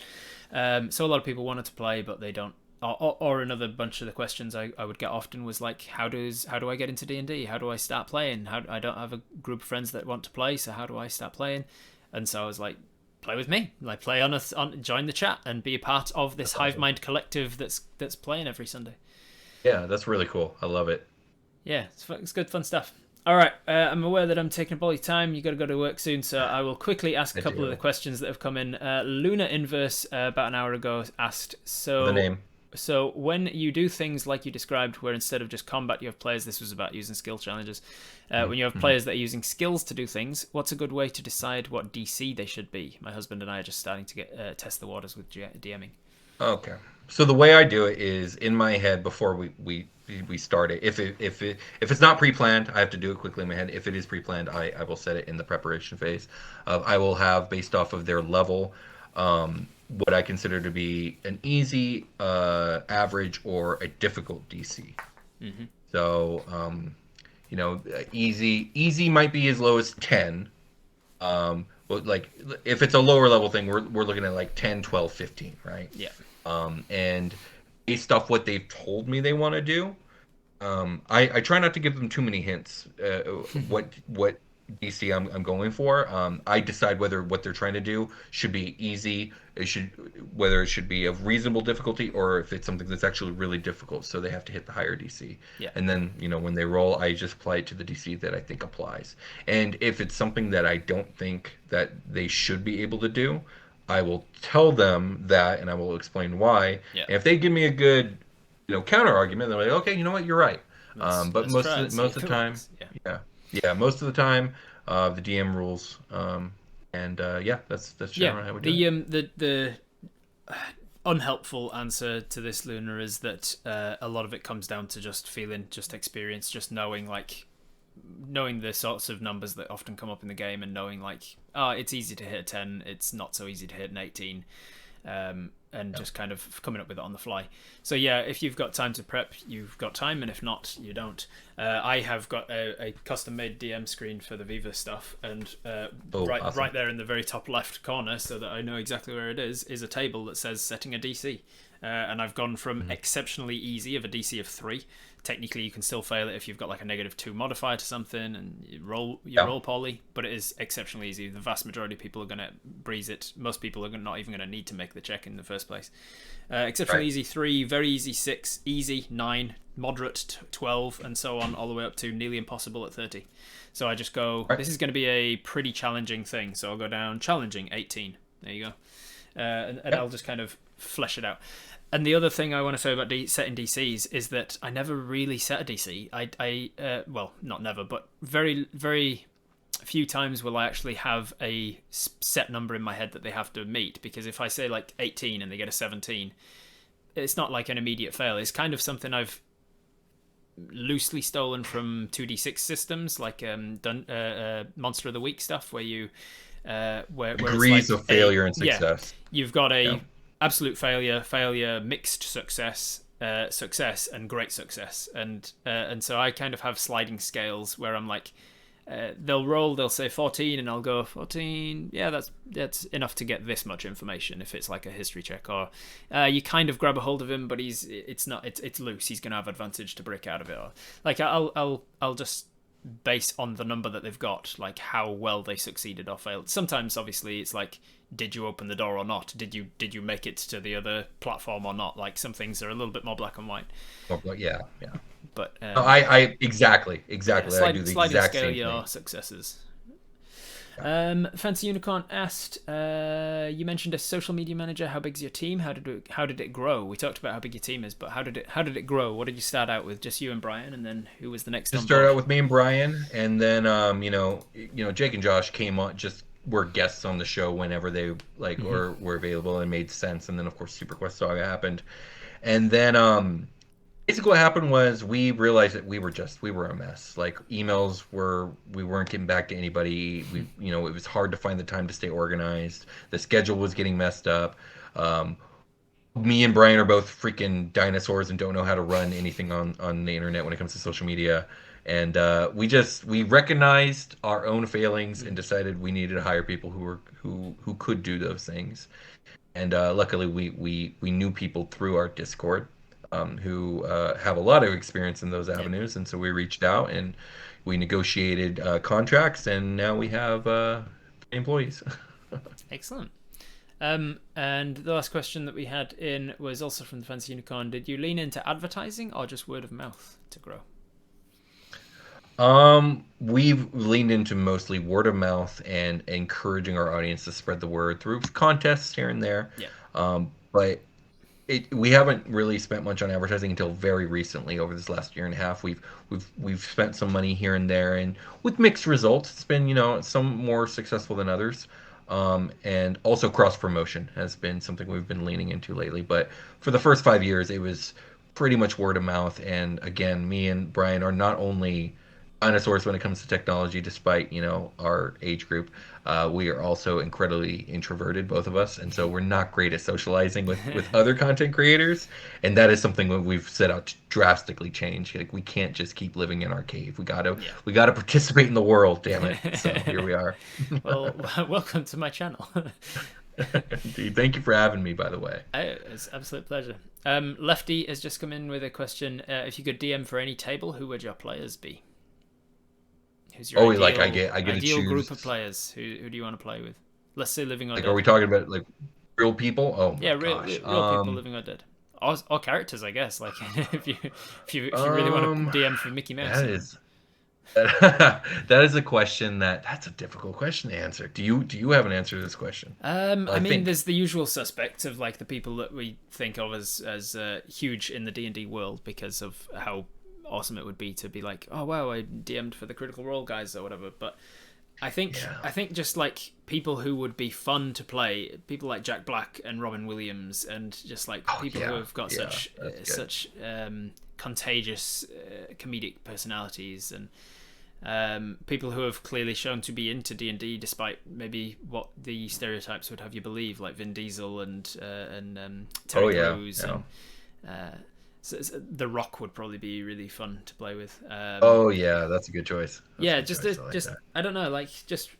[SPEAKER 1] So a lot of people wanted to play, but they don't. Or another bunch of the questions I would get often was like, how do I get into D&D? How do I start playing? I don't have a group of friends that want to play, so how do I start playing? And so I was like, play with me. Like play on join the chat and be a part of this
[SPEAKER 2] That's
[SPEAKER 1] hive
[SPEAKER 2] awesome.
[SPEAKER 1] mind collective that's playing every Sunday.
[SPEAKER 2] Yeah, that's really cool. I love it.
[SPEAKER 1] Yeah, it's good fun stuff. All right, I'm aware that I'm taking up all your time. You got to go to work soon, so I will quickly ask a
[SPEAKER 2] I
[SPEAKER 1] couple of the
[SPEAKER 2] do.
[SPEAKER 1] questions that have come in. Luna Inverse about an hour ago asked,
[SPEAKER 2] The
[SPEAKER 1] so
[SPEAKER 2] name.
[SPEAKER 1] when you do things like you described, where instead of just combat you have players, this was about using skill challenges. When you have
[SPEAKER 2] Mm-hmm.
[SPEAKER 1] players that are using skills to do things, what's a good way to decide what DC they should be? My husband and I are just starting to get test the waters with DMing.
[SPEAKER 2] Okay. So the way I do it is in my head before we start it. If it's not pre-planned, I have to do it quickly in my head. If it is pre-planned, I will set it in the preparation phase. I will have based off of their level, what I consider to be an easy, average, or a difficult DC.
[SPEAKER 1] Mm-hmm.
[SPEAKER 2] So easy might be as low as 10. But like if it's a lower level thing, we're looking at like 10, 12, 15, right?
[SPEAKER 1] Yeah.
[SPEAKER 2] And based off what they've told me they want to do, I try not to give them too many hints. What DC I'm going for. I decide whether what they're trying to do should be easy. Whether it should be of reasonable difficulty or if it's something that's actually really difficult. So they have to hit the higher DC.
[SPEAKER 1] Yeah.
[SPEAKER 2] And then when they roll, I just apply it to the DC that I think applies. And if it's something that I don't think that they should be able to do, I will tell them that and I will explain why.
[SPEAKER 1] Yeah.
[SPEAKER 2] And if they give me a good counter argument, they're like, okay, you know what, you're right. But
[SPEAKER 1] Let's try and see
[SPEAKER 2] most
[SPEAKER 1] if
[SPEAKER 2] of the
[SPEAKER 1] it
[SPEAKER 2] time,
[SPEAKER 1] works. Yeah.
[SPEAKER 2] yeah, most of the time, the DM rules, and yeah, that's
[SPEAKER 1] Yeah.
[SPEAKER 2] generally how we do it.
[SPEAKER 1] The unhelpful answer to this, Luna, is that a lot of it comes down to just feeling, just experience, just knowing the sorts of numbers that often come up in the game, and knowing it's easy to hit a 10, it's not so easy to hit an 18, and just kind of coming up with it on the fly. So yeah, if you've got time to prep, you've got time, and if not, you don't. I have got a custom-made DM screen for the Viva stuff, and
[SPEAKER 2] Awesome.
[SPEAKER 1] right there in the very top left corner, so that I know exactly where it is a table that says setting a DC. And I've gone from exceptionally easy of a DC of 3. Technically, you can still fail it if you've got like a -2 modifier to something and you roll poorly, but it is exceptionally easy. The vast majority of people are going to breeze it. Most people are not even going to need to make the check in the first place. Exceptionally
[SPEAKER 2] Right.
[SPEAKER 1] easy 3, very easy 6, easy 9, moderate 12, and so on, all the way up to nearly impossible at 30. So I just go,
[SPEAKER 2] Right.
[SPEAKER 1] this is going to be a pretty challenging thing. So I'll go down challenging 18. There you go. And
[SPEAKER 2] Yeah.
[SPEAKER 1] I'll just kind of flesh it out. And the other thing I want to say about setting DCs is that I never really set a DC. Well, not never, but very, very few times will I actually have a set number in my head that they have to meet. Because if I say like 18 and they get a 17, it's not like an immediate fail. It's kind of something I've loosely stolen from 2d6 systems, like Monster of the Week stuff, where you where it's
[SPEAKER 2] Degrees
[SPEAKER 1] like
[SPEAKER 2] of failure and
[SPEAKER 1] yeah,
[SPEAKER 2] success.
[SPEAKER 1] you've got
[SPEAKER 2] Yeah.
[SPEAKER 1] absolute failure, mixed success, success, and great success, and so I kind of have sliding scales where I'm like, they'll say 14, and I'll go 14. Yeah, that's enough to get this much information. If it's like a history check, or you kind of grab a hold of him, but it's loose. He's gonna have advantage to break out of it. Or like I'll just based on the number that they've got, like how well they succeeded or failed. Sometimes, obviously, it's like, did you open the door or not? Did you make it to the other platform or not? Like some things are a little bit more black and white.
[SPEAKER 2] Yeah, yeah.
[SPEAKER 1] But
[SPEAKER 2] I exactly,
[SPEAKER 1] yeah,
[SPEAKER 2] I do the
[SPEAKER 1] sliding
[SPEAKER 2] exact
[SPEAKER 1] scale
[SPEAKER 2] same
[SPEAKER 1] your
[SPEAKER 2] thing.
[SPEAKER 1] successes.
[SPEAKER 2] Yeah.
[SPEAKER 1] Fancy Unicorn asked, you mentioned a social media manager. How big's your team? How did it grow? We talked about how big your team is, but how did it grow? What did you start out with? Just you and Brian, and then who was the next
[SPEAKER 2] Just
[SPEAKER 1] on
[SPEAKER 2] started
[SPEAKER 1] board?
[SPEAKER 2] out with me and Brian, and then Jake and Josh came on, just were guests on the show whenever they like
[SPEAKER 1] Mm-hmm.
[SPEAKER 2] or were available and made sense. And then of course Super Quest Saga happened, and then basically what happened was we realized that we were a mess. Like we weren't getting back to anybody. It was hard to find the time to stay organized. The schedule was getting messed up. Um, Me and Brian are both freaking dinosaurs and don't know how to run anything on the internet when it comes to social media. And we recognized our own failings and decided we needed to hire people who could do those things. And luckily, we knew people through our Discord who have a lot of experience in those
[SPEAKER 1] Yep.
[SPEAKER 2] avenues, and so we reached out and we negotiated contracts, and now we have employees.
[SPEAKER 1] Excellent. And the last question that we had in was also from the Fancy Unicorn. Did you lean into advertising or just word of mouth to grow?
[SPEAKER 2] We've leaned into mostly word of mouth and encouraging our audience to spread the word through contests here and there.
[SPEAKER 1] Yeah.
[SPEAKER 2] But we haven't really spent much on advertising until very recently. Over this last year and a half, we've spent some money here and there, and with mixed results. It's been some more successful than others. And also cross promotion has been something we've been leaning into lately. But for the first 5 years, it was pretty much word of mouth. And again, me and Brian are not only dinosaurs when it comes to technology, despite our age group. We are also incredibly introverted, both of us, and so we're not great at socializing with other content creators. And that is something that we've set out to drastically change. Like we can't just keep living in our cave.
[SPEAKER 1] Yeah.
[SPEAKER 2] We gotta participate in the world. Damn it! So here we are.
[SPEAKER 1] Well, welcome to my channel.
[SPEAKER 2] Dude, thank you for having me. By the way.
[SPEAKER 1] It's an absolute pleasure. Lefty has just come in with a question. If you could DM for any table, who would your players be? Who's your
[SPEAKER 2] Oh,
[SPEAKER 1] ideal,
[SPEAKER 2] like I get to
[SPEAKER 1] ideal
[SPEAKER 2] choose.
[SPEAKER 1] group of players? Who do you want to play with? Let's say living or
[SPEAKER 2] Like, are
[SPEAKER 1] dead.
[SPEAKER 2] we talking about like real people? Oh
[SPEAKER 1] Yeah,
[SPEAKER 2] my gosh.
[SPEAKER 1] real people living or dead. Or characters, I guess. Like if you really want to DM for Mickey Mouse.
[SPEAKER 2] That is that is a question that's a difficult question to answer. Do you have an answer to this question? Well,
[SPEAKER 1] I
[SPEAKER 2] I
[SPEAKER 1] mean,
[SPEAKER 2] think
[SPEAKER 1] there's the usual suspects of like the people that we think of as huge in the D&D world because of how awesome it would be to be like, oh wow, I DM'd for the Critical Role guys or whatever. But
[SPEAKER 2] yeah.
[SPEAKER 1] I think just like people who would be fun to play, people like Jack Black and Robin Williams, and just like
[SPEAKER 2] Oh
[SPEAKER 1] people who
[SPEAKER 2] yeah.
[SPEAKER 1] have got
[SPEAKER 2] Yeah, that's good.
[SPEAKER 1] such contagious comedic personalities, and people who have clearly shown to be into D&D despite maybe what the stereotypes would have you believe, like Vin Diesel and
[SPEAKER 2] Oh
[SPEAKER 1] Terry
[SPEAKER 2] yeah.
[SPEAKER 1] Crews
[SPEAKER 2] Yeah.
[SPEAKER 1] and The Rock would probably be really fun to play with.
[SPEAKER 2] Oh yeah, that's a good choice. That's a
[SPEAKER 1] Yeah,
[SPEAKER 2] good choice. I like that.
[SPEAKER 1] I don't know, like just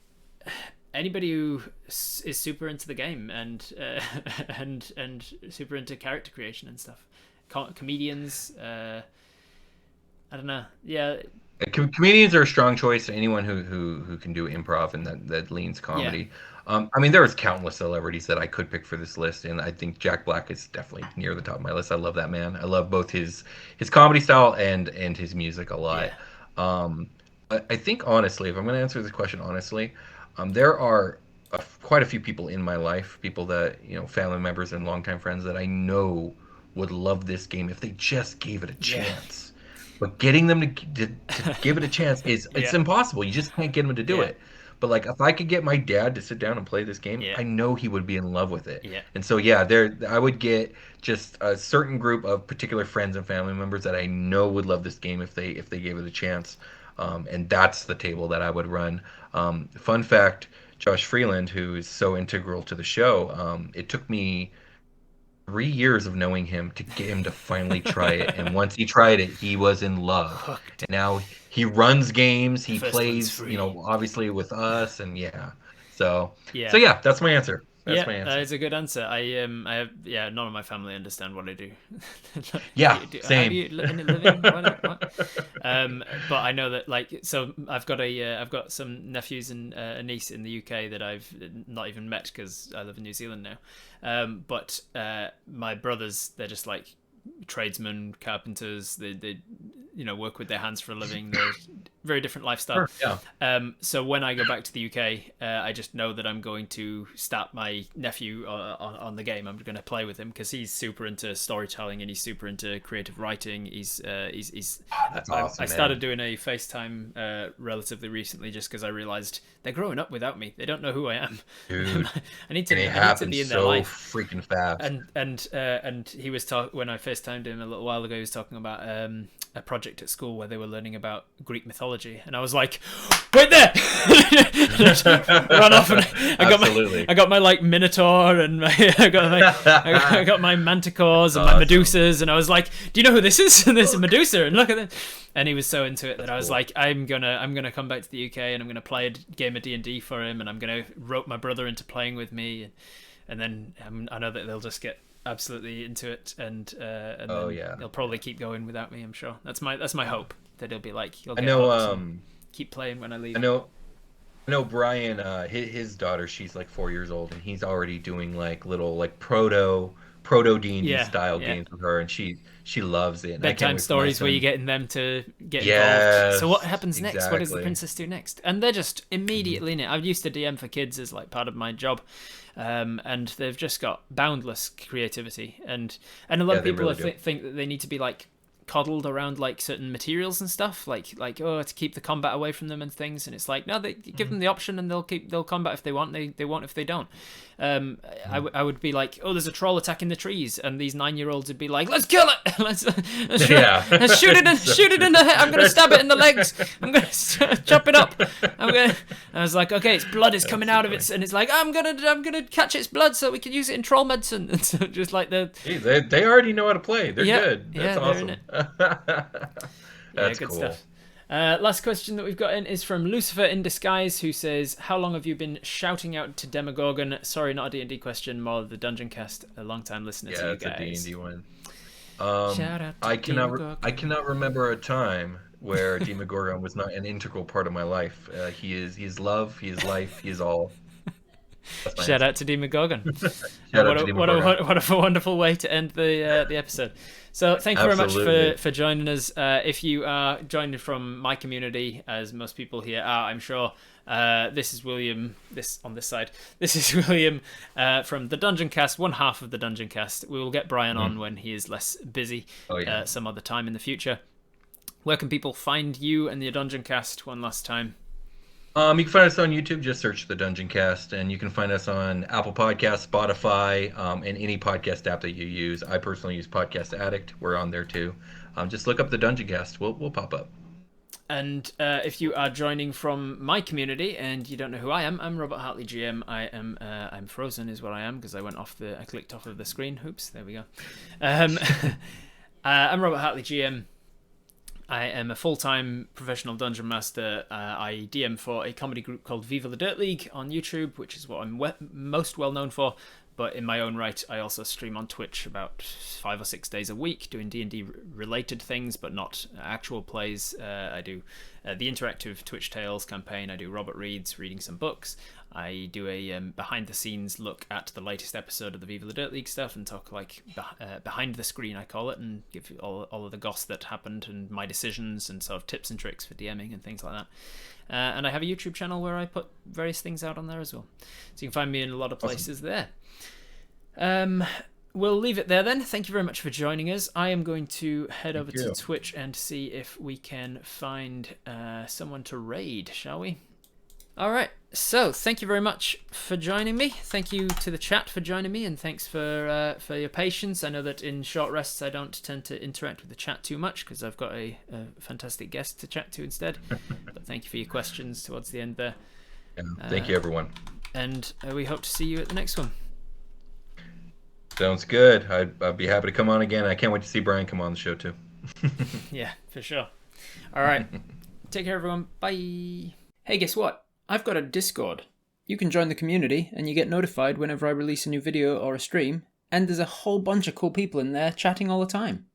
[SPEAKER 1] anybody who is super into the game and and super into character creation and stuff. Comedians, I don't know. Yeah,
[SPEAKER 2] Comedians are a strong choice. Anyone who can do improv and that leans
[SPEAKER 1] yeah,
[SPEAKER 2] comedy. I mean, there was countless celebrities that I could pick for this list, and I think Jack Black is definitely near the top of my list. I love that man. I love both his comedy style and his music a lot.
[SPEAKER 1] yeah,
[SPEAKER 2] Um, I think honestly, if I'm going to answer this question honestly, there are quite a few people in my life, people that family members and longtime friends that I know would love this game if they just gave it a
[SPEAKER 1] yeah,
[SPEAKER 2] chance. But getting them to give it a chance is it's
[SPEAKER 1] yeah,
[SPEAKER 2] impossible. You just can't get them to do
[SPEAKER 1] yeah,
[SPEAKER 2] it. But like if I could get my dad to sit down and play this game,
[SPEAKER 1] yeah,
[SPEAKER 2] I know he would be in love with it.
[SPEAKER 1] yeah,
[SPEAKER 2] And so yeah, there I would get just a certain group of particular friends and family members that I know would love this game if they gave it a chance. And that's the table that I would run. Fun fact, Josh Freeland, who is so integral to the show, it took me 3 years of knowing him to get him to finally try it. And once he tried it, he was in love.
[SPEAKER 1] hooked.
[SPEAKER 2] And now he runs games,
[SPEAKER 1] The
[SPEAKER 2] he
[SPEAKER 1] first one's
[SPEAKER 2] plays,
[SPEAKER 1] free.
[SPEAKER 2] obviously with us, and yeah. So
[SPEAKER 1] Yeah,
[SPEAKER 2] yeah, that's my answer. That's
[SPEAKER 1] yeah,
[SPEAKER 2] my
[SPEAKER 1] that
[SPEAKER 2] answer.
[SPEAKER 1] is a good answer. I have none of my family understand what I do.
[SPEAKER 2] Yeah,
[SPEAKER 1] How do
[SPEAKER 2] same.
[SPEAKER 1] you live in a living? What? But I know that so I've got some nephews and a niece in the UK that I've not even met because I live in New Zealand now. But my brothers, they're just like tradesmen, carpenters. They work with their hands for a living. They're very different lifestyle.
[SPEAKER 2] Sure, yeah.
[SPEAKER 1] So when I go back to the UK, I just know that I'm going to start my nephew on the game. I'm going to play with him because he's super into storytelling and he's super into creative writing. He's
[SPEAKER 2] That's awesome.
[SPEAKER 1] I started doing a FaceTime relatively recently just because I realized they're growing up without me. They don't know who I am.
[SPEAKER 2] Dude,
[SPEAKER 1] I need to
[SPEAKER 2] and it
[SPEAKER 1] be
[SPEAKER 2] happens
[SPEAKER 1] in their
[SPEAKER 2] so
[SPEAKER 1] life.
[SPEAKER 2] freaking fast.
[SPEAKER 1] And he was when I FaceTimed him a little while ago, he was talking about a project at school where they were learning about Greek mythology, and I was like, wait there. Run off, and I got my like minotaur, and I got my manticores and my medusas, and I was like, do you know who this is? And there's a medusa, and look at this. And he was so into it that I was like, I'm gonna come back to the UK and I'm gonna play a game of D&D for him, and I'm gonna rope my brother into playing with me, and then I know that they'll just get absolutely into it, and then they'll probably keep going without me. I'm sure that's my hope, that he'll be like, keep playing when I leave.
[SPEAKER 2] I know Brian, his daughter, she's like 4 years old, and he's already doing like little like proto D&D style games with her, and she loves it.
[SPEAKER 1] Bedtime stories where you're getting them to get involved. So what happens next? What does the princess do next? And they're just immediately in it. I used to DM for kids as like part of my job. And they've just got boundless creativity, and a lot of people really think that they need to be like coddled around like certain materials and stuff, like to keep the combat away from them and things. And it's like, no, they give them the option, and they'll combat if they want. They won't if they don't. I would be like, oh, there's a troll attacking the trees, and these 9-year-olds would be like, let's kill it, let's shoot it in the head. I'm gonna stab it in the legs. I'm gonna chop it up. I was like, okay, its blood is coming out of it, and it's like, I'm gonna catch its blood so we can use it in troll medicine. And so just like
[SPEAKER 2] they already know how to play. They're good. That's awesome.
[SPEAKER 1] They're in it.
[SPEAKER 2] That's
[SPEAKER 1] good
[SPEAKER 2] cool
[SPEAKER 1] stuff. Last question that we've got in is from Lucifer in Disguise, who says, how long have you been shouting out to Demogorgon? Sorry, not a D&D question, more the DungeonCast, a long-time listener to you guys.
[SPEAKER 2] Yeah, it's a D&D one.
[SPEAKER 1] Shout out to
[SPEAKER 2] I cannot remember a time where Demogorgon was not an integral part of my life. He is love, he is life, he is all.
[SPEAKER 1] Shout out to Demogorgon. What a wonderful way to end the episode. So thank you very much for joining us. If you are joining from my community, as most people here are, I'm sure, this is William. On this side, this is William from the DungeonCast, one half of the DungeonCast. We will get Brian on when he is less busy some other time in the future. Where can people find you and the DungeonCast one last time?
[SPEAKER 2] You can find us on YouTube. Just search the DungeonCast, and you can find us on Apple Podcasts, Spotify, and any podcast app that you use. I personally use Podcast Addict. We're on there too. Just look up the DungeonCast. We'll pop up.
[SPEAKER 1] And if you are joining from my community and you don't know who I am, I'm Robert Hartley GM. I'm frozen, is what I am, because I clicked off of the screen. Oops, there we go. I'm Robert Hartley GM. I am a full-time professional dungeon master. I DM for a comedy group called Viva the Dirt League on YouTube, which is what I'm most well known for. But in my own right, I also stream on Twitch about 5 or 6 days a week, doing D&D related things, but not actual plays. I do the interactive Twitch Tales campaign. I do Robert Reads, reading some books. I do a behind-the-scenes look at the latest episode of the Viva the Dirt League stuff and talk like behind the screen, I call it, and give you all of the goss that happened and my decisions and sort of tips and tricks for DMing and things like that. And I have a YouTube channel where I put various things out on there as well. So you can find me in a lot of places there. We'll leave it there then. Thank you very much for joining us. I am going to head over to Twitch and see if we can find someone to raid, shall we? All right. So thank you very much for joining me. Thank you to the chat for joining me, and thanks for your patience. I know that in short rests I don't tend to interact with the chat too much because I've got a fantastic guest to chat to instead. But thank you for your questions towards the end there.
[SPEAKER 2] Thank you, everyone.
[SPEAKER 1] And we hope to see you at the next one.
[SPEAKER 2] Sounds good. I'd be happy to come on again. I can't wait to see Brian come on the show too.
[SPEAKER 1] Yeah, for sure. All right. Take care, everyone. Bye. Hey, guess what? I've got a Discord. You can join the community and you get notified whenever I release a new video or a stream, and there's a whole bunch of cool people in there chatting all the time.